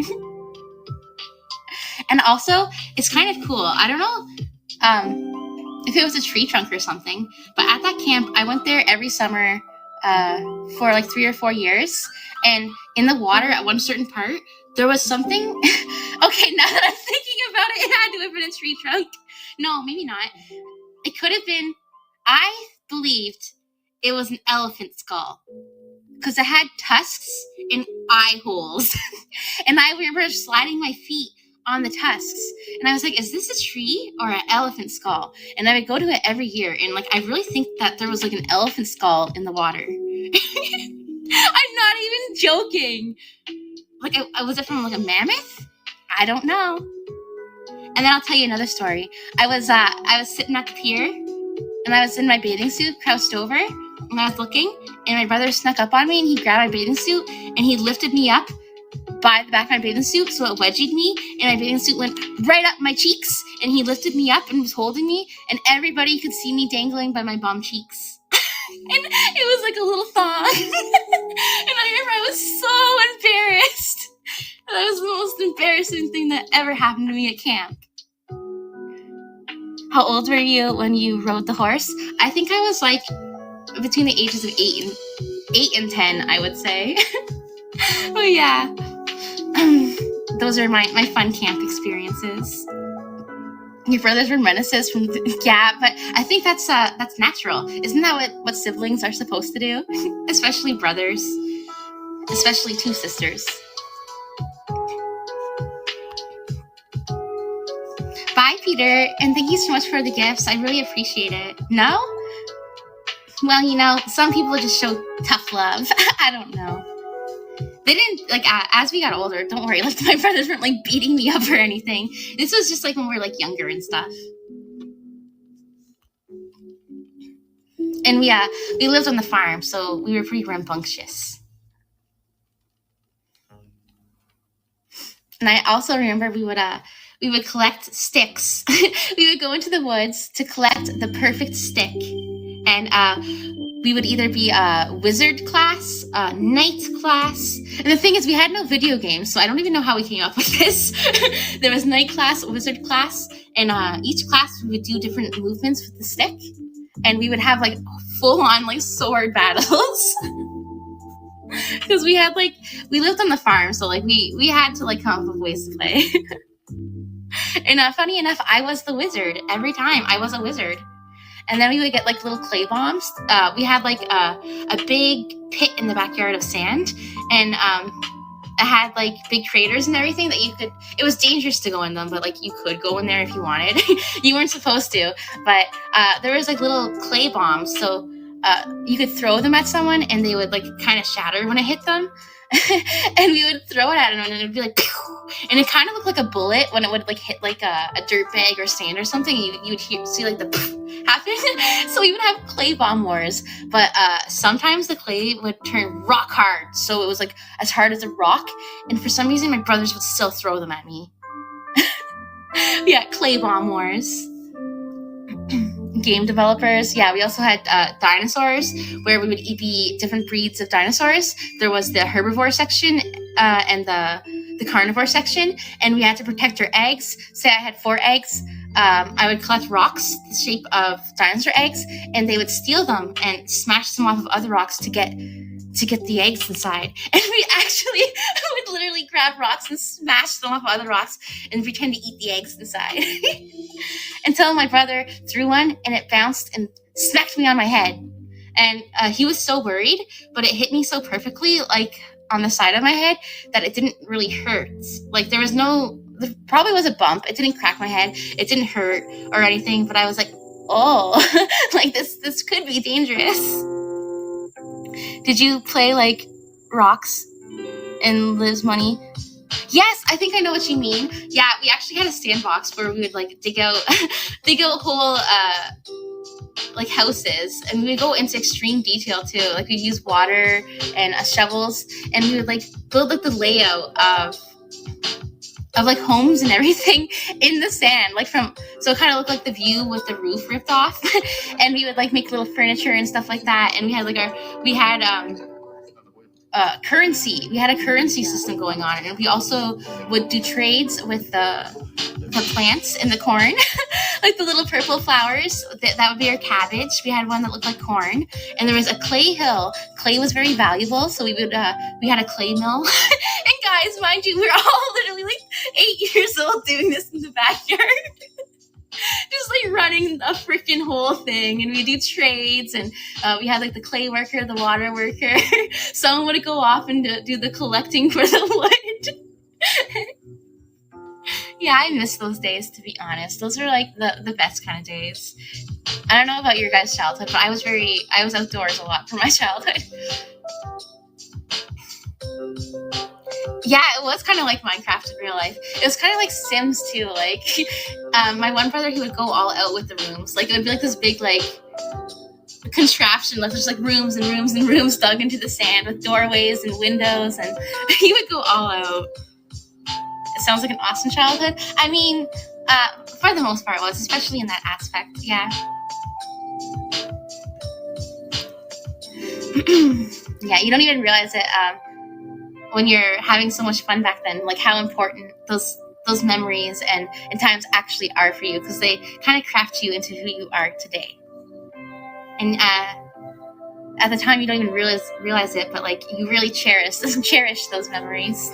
And also, it's kind of cool. I don't know if it was a tree trunk or something, but at that camp, I went there every summer for like 3 or 4 years. And in the water at one certain part, there was something. Okay, now that I'm thinking about it, it had to have been a tree trunk. No, maybe not. It could have been. I believed it was an elephant skull because it had tusks and eye holes. And I remember sliding my feet on the tusks. And I was like, is this a tree or an elephant skull? And I would go to it every year. And like, I really think that there was like an elephant skull in the water. I'm not even joking. Like, was it from like a mammoth? I don't know. And then I'll tell you another story. I was sitting at the pier, and I was in my bathing suit, crouched over, and I was looking, and my brother snuck up on me, and he grabbed my bathing suit, and he lifted me up by the back of my bathing suit, so it wedged me, and my bathing suit went right up my cheeks, and he lifted me up and was holding me, and everybody could see me dangling by my bum cheeks. And it was like a little thong. And I remember I was so embarrassed. That was the most embarrassing thing that ever happened to me at camp. How old were you when you rode the horse? I think I was like between the ages of 8 and 10, I would say. But yeah, those are my fun camp experiences. Your brothers were menaces from yeah, but I think that's natural. Isn't that what siblings are supposed to do? Especially brothers, especially two sisters. Bye, Peter, and thank you so much for the gifts. I really appreciate it. No? Well, you know, some people just show tough love. I don't know. They didn't, like, as we got older, don't worry, like, my brothers weren't, like, beating me up or anything. This was just, like, when we were, like, younger and stuff. And we lived on the farm, so we were pretty rambunctious. And I also remember we would collect sticks. We would go into the woods to collect the perfect stick. And we would either be a wizard class, a knight class. And the thing is, we had no video games, so I don't even know how we came up with this. There was knight class, wizard class, and each class we would do different movements with the stick. And we would have, like, full-on, like, sword battles. Because we lived on the farm, so, like, we had to, like, come up with ways to play. And funny enough, I was the wizard. Every time, I was a wizard. And then we would get, like, little clay bombs. We had, like, a big pit in the backyard of sand. And it had, like, big craters and everything that you could... It was dangerous to go in them, but, like, you could go in there if you wanted. You weren't supposed to. But there was, like, little clay bombs. So you could throw them at someone, and they would, like, kind of shatter when it hit them. And we would throw it at them, and it would be like... Pew! And it kind of looked like a bullet when it would, like, hit, like, a dirt bag or sand or something. You would see, like, the... happen. So we would have clay bomb wars, but sometimes the clay would turn rock hard, so it was, like, as hard as a rock, and for some reason my brothers would still throw them at me. Yeah, clay bomb wars. Game developers. Yeah, we also had dinosaurs, where we would be different breeds of dinosaurs. There was the herbivore section and the carnivore section, and we had to protect our eggs. Say I had 4 eggs, I would collect rocks the shape of dinosaur eggs, and they would steal them and smash them off of other rocks to get the eggs inside. And we actually would literally grab rocks and smash them off other rocks and pretend to eat the eggs inside. Until my brother threw one, and it bounced and smacked me on my head. And he was so worried, but it hit me so perfectly, like, on the side of my head, that it didn't really hurt. Like, there probably was a bump. It didn't crack my head. It didn't hurt or anything, but I was like, oh, like, this could be dangerous. Did you play, like, rocks in Liz Money? Yes, I think I know what you mean. Yeah, we actually had a sandbox where we would, like, dig out whole like, houses, and we would go into extreme detail too. Like, we'd use water and shovels, and we would, like, build, like, the layout of like, homes and everything in the sand, like, so it kind of looked like the view with the roof ripped off. And we would, like, make little furniture and stuff like that. And we had, like, currency. We had a currency system going on, and we also would do trades with the plants and the corn. Like, the little purple flowers, that would be our cabbage. We had one that looked like corn, and there was a clay hill. Clay was very valuable, so we had a clay mill. And guys, mind you, we're all literally, like, 8 years old doing this in the backyard. Just, like, running a freaking whole thing, and we do trades, and we had, like, the clay worker, the water worker. Someone would go off and do the collecting for the wood. Yeah, I miss those days, to be honest. Those are, like, the best kind of days. I don't know about your guys' childhood, but I was outdoors a lot for my childhood. Yeah, it was kind of like Minecraft in real life. It was kind of like Sims too. Like, my one brother, he would go all out with the rooms. Like, it would be like this big, like, contraption, like, there's, like, rooms and rooms and rooms dug into the sand with doorways and windows, and he would go all out. It sounds like an awesome childhood. I mean, for the most part it was, especially in that aspect. Yeah. Yeah, you don't even realize it when you're having so much fun back then, like, how important those memories and times actually are for you, because they kind of craft you into who you are today. And at the time you don't even realize it, but, like, you really cherish those memories.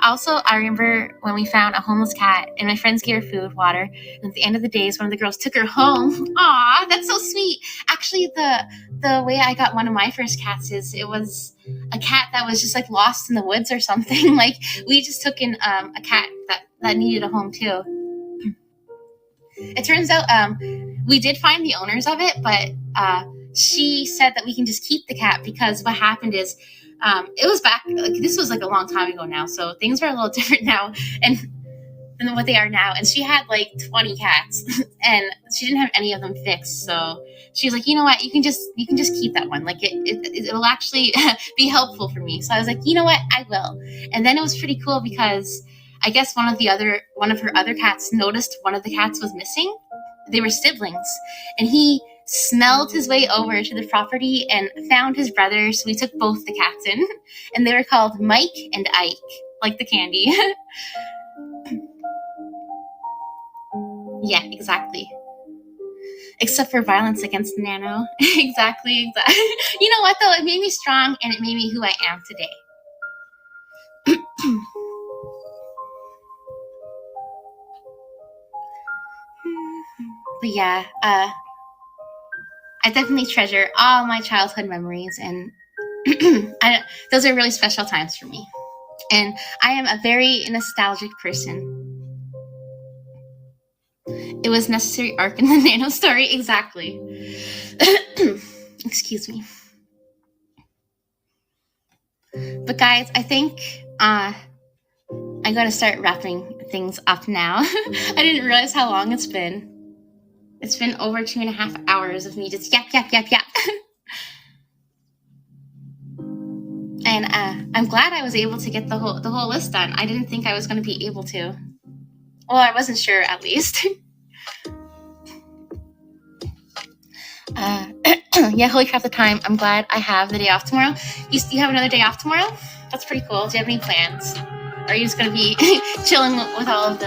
Also, I remember when we found a homeless cat and my friends gave her food, water, and at the end of the days, one of the girls took her home. Aw, that's so sweet. Actually, the way I got one of my first cats is it was a cat that was just like lost in the woods or something. Like we just took in a cat that needed a home too. It turns out we did find the owners of it, but she said that we can just keep the cat because what happened is it was back, like, this was like a long time ago now, so things are a little different now than what they are now. And she had like 20 cats and she didn't have any of them fixed. So she was like, you know what, you can just keep that one. Like it'll actually be helpful for me. So I was like, you know what, I will. And then it was pretty cool because I guess one of her other cats noticed one of the cats was missing. They were siblings, and he smelled his way over to the property and found his brother. So we took both the cats in, and they were called Mike and Ike, like the candy. Yeah, exactly. Except for violence against Nano. Exactly. You know what, though? It made me strong, and it made me who I am today. But yeah, I definitely treasure all my childhood memories, and those are really special times for me. And I am a very nostalgic person. It was necessary arc in the Nano story, exactly. Excuse me. But guys, I think I'm going to start wrapping things up now. I didn't realize how long it's been. It's been over 2.5 hours of me just yap. And I'm glad I was able to get the whole list done. I didn't think I was going to be able to. Well, I wasn't sure, at least. Yeah, holy crap, the time. I'm glad I have the day off tomorrow. You have another day off tomorrow? That's pretty cool. Do you have any plans? Or are you just going to be chilling with all of the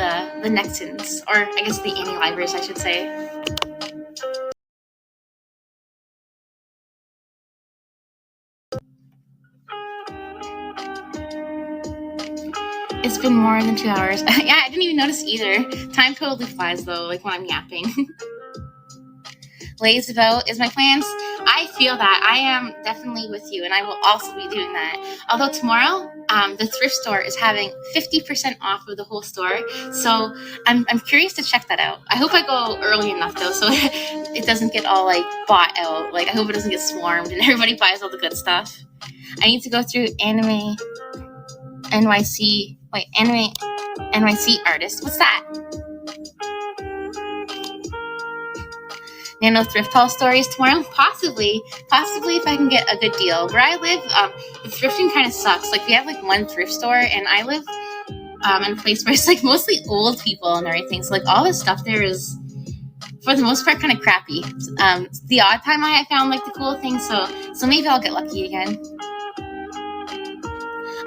Nexans? Or I guess the AniLivers, I should say. It's been more than 2 hours. Yeah, I didn't even notice either. Time totally flies, though, like when I'm yapping. Lays about is my plans. I feel that. I am definitely with you, and I will also be doing that. Although tomorrow, the thrift store is having 50% off of the whole store, so I'm curious to check that out. I hope I go early enough, though, so it doesn't get all, like, bought out. Like, I hope it doesn't get swarmed and everybody buys all the good stuff. I need to go through Anime NYC artist. What's that? Nano thrift haul stories tomorrow? Possibly if I can get a good deal. Where I live, the thrifting kind of sucks. Like, we have like one thrift store, and I live in a place where it's like mostly old people and everything. So like all this stuff there is, for the most part, kind of crappy. The odd time I found like the cool things, so maybe I'll get lucky again.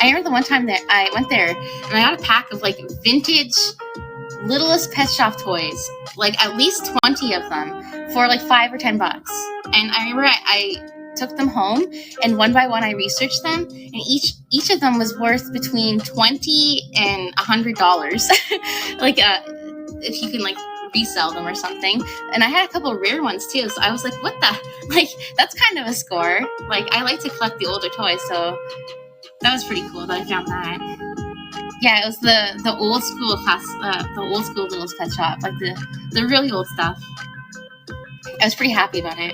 I remember the one time that I went there and I got a pack of like vintage Littlest Pet Shop toys, like at least 20 of them for like $5 or $10. And I remember I took them home, and one by one I researched them, and each of them was worth between $20 and $100. Like if you can like resell them or something. And I had a couple of rare ones too, so I was like, what the, like, that's kind of a score. Like, I like to collect the older toys, so that was pretty cool that I found that. Yeah, it was the old school Littlest Pet Shop, like the really old stuff. I was pretty happy about it.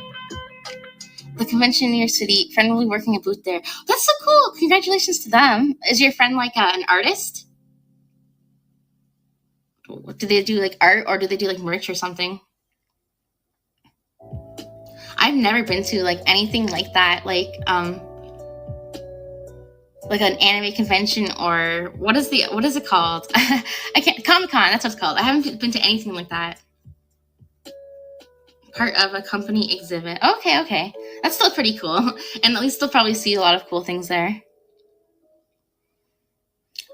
The convention in your city, friend will be working a booth there. That's so cool! Congratulations to them. Is your friend like an artist? Do they do like art, or do they do like merch or something? I've never been to like anything like that, like an anime convention, or what is it called? I can't, Comic-Con, that's what it's called. I haven't been to anything like that. Part of a company exhibit. Okay. That's still pretty cool. And at least they'll probably see a lot of cool things there.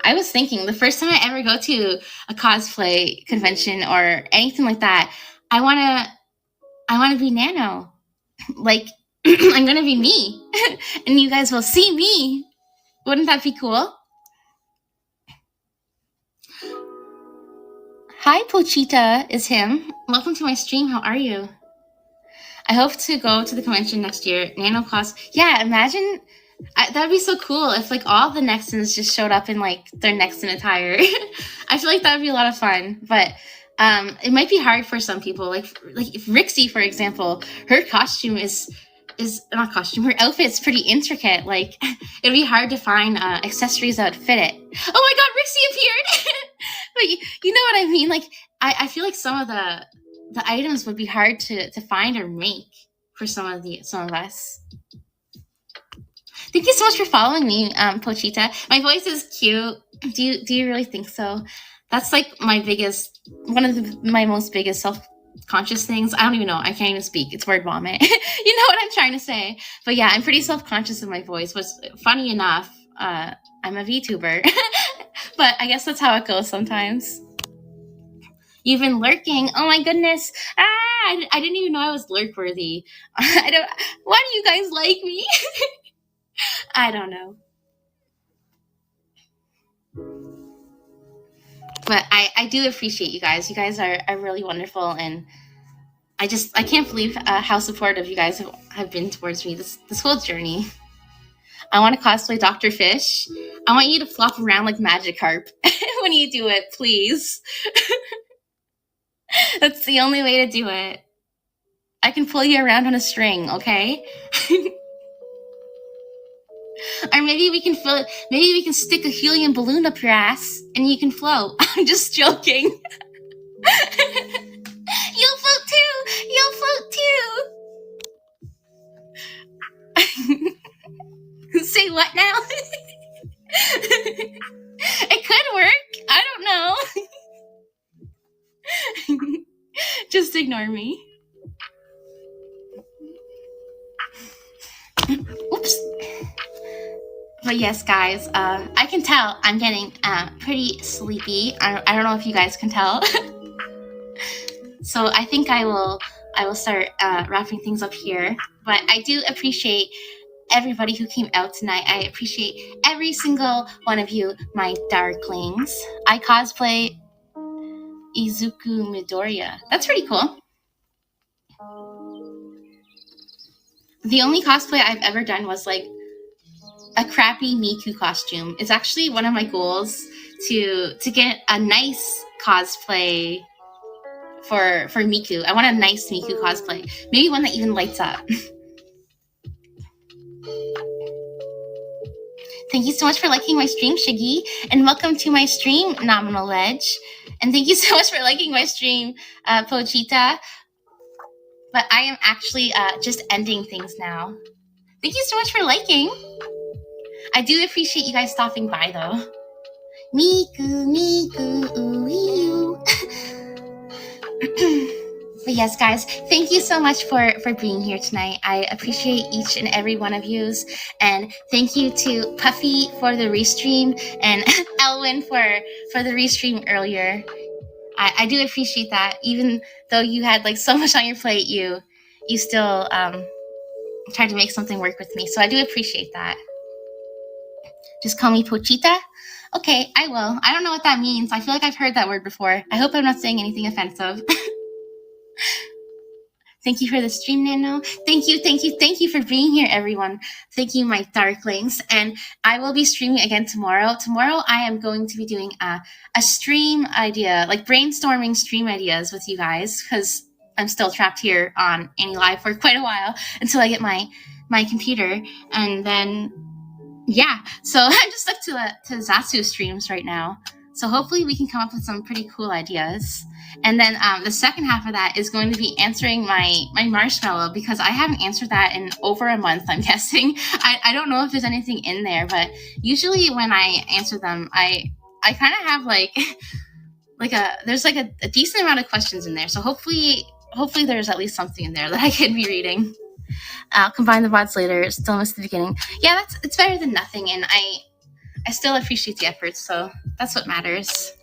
I was thinking, the first time I ever go to a cosplay convention or anything like that, I wanna be Nano. Like, I'm gonna be me. And you guys will see me. Wouldn't that be cool? Hi, Pochita is him. Welcome to my stream. How are you? I hope to go to the convention next year. Nano cost. Yeah, imagine. That'd be so cool if like all the Nexans just showed up in like their Nexan attire. I feel like that would be a lot of fun. But it might be hard for some people. Like if Rixie, for example, her costume is not costume. Her outfit's pretty intricate. Like it'd be hard to find accessories that would fit it. Oh my God, Rixie appeared! But you know what I mean? Like I feel like some of the items would be hard to find or make for some of us. Thank you so much for following me, Pochita. My voice is cute. Do you really think so? That's like one of my most biggest self-conscious things. I don't even know. I can't even speak. It's word vomit. You know what I'm trying to say? But yeah, I'm pretty self-conscious of my voice. What's funny enough, I'm a VTuber. But I guess that's how it goes sometimes. You've been lurking. Oh my goodness. I didn't even know I was lurk worthy. Why do you guys like me? I don't know. But I do appreciate you guys. You guys are really wonderful, and I can't believe how supportive you guys have been towards me this whole journey. I want to cosplay Dr. Fish. I want you to flop around like Magikarp when you do it, please. That's the only way to do it. I can pull you around on a string, okay? Or maybe we can stick a helium balloon up your ass and you can float. I'm just joking. You'll float too. Say what now? It could work. I don't know. Just ignore me. Oops. But yes, guys, I can tell I'm getting pretty sleepy. I don't know if you guys can tell. So I think I will start wrapping things up here. But I do appreciate everybody who came out tonight. I appreciate every single one of you, my darklings. I cosplay Izuku Midoriya. That's pretty cool. The only cosplay I've ever done was like a crappy Miku costume. It's actually one of my goals to get a nice cosplay for Miku. I want a nice Miku cosplay. Maybe one that even lights up. Thank you so much for liking my stream, Shiggy. And welcome to my stream, Nominal Ledge. And thank you so much for liking my stream, Pochita. But I am actually just ending things now. Thank you so much for liking. I do appreciate you guys stopping by, though. Miku, ooh. But yes, guys, thank you so much for being here tonight. I appreciate each and every one of yous. And thank you to Puffy for the restream and Elwin for the restream earlier. I do appreciate that. Even though you had like so much on your plate, you still tried to make something work with me. So I do appreciate that. Just call me Pochita? Okay, I will. I don't know what that means. I feel like I've heard that word before. I hope I'm not saying anything offensive. Thank you for the stream, Nano. Thank you for being here, everyone. Thank you, my darklings. And I will be streaming again tomorrow. Tomorrow, I am going to be doing a stream idea, like brainstorming stream ideas with you guys, because I'm still trapped here on AniLive for quite a while until I get my computer. And then, yeah. So I'm just stuck to Zatsu streams right now. So hopefully we can come up with some pretty cool ideas. And then the second half of that is going to be answering my marshmallow, because I haven't answered that in over a month, I'm guessing. I don't know if there's anything in there, but usually when I answer them, I kind of have there's a decent amount of questions in there. So hopefully there's at least something in there that I could be reading. I'll combine the VODs later. Still missed the beginning. Yeah, it's better than nothing, and I still appreciate the efforts, so that's what matters.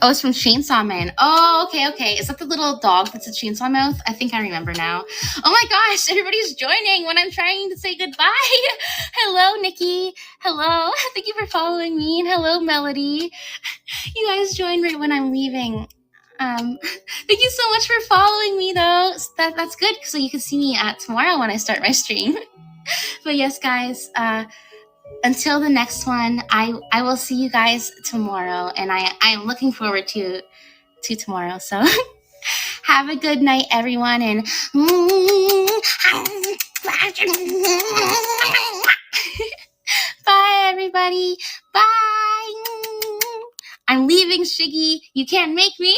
Oh, it's from Chainsaw Man. Oh, okay. Is that the little dog that's a chainsaw mouth? I think I remember now. Oh my gosh, everybody's joining when I'm trying to say goodbye. Hello, Nikki. Hello. Thank you for following me. And hello, Melody. You guys joined right when I'm leaving. Thank you so much for following me, though. That's good, so you can see me tomorrow when I start my stream. But yes, guys, until the next one, I will see you guys tomorrow, and I'm looking forward to tomorrow. So have a good night, everyone, and bye, everybody. Bye. I'm leaving, Shiggy. You can't make me.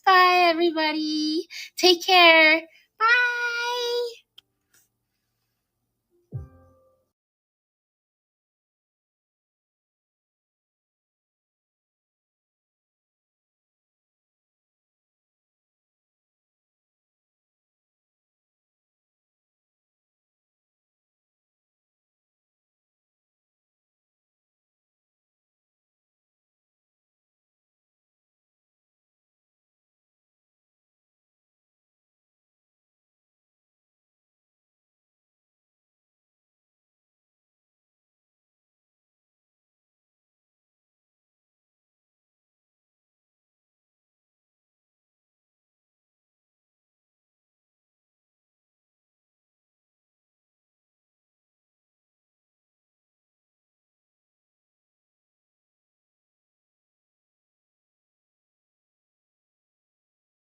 Bye, everybody. Take care. Bye.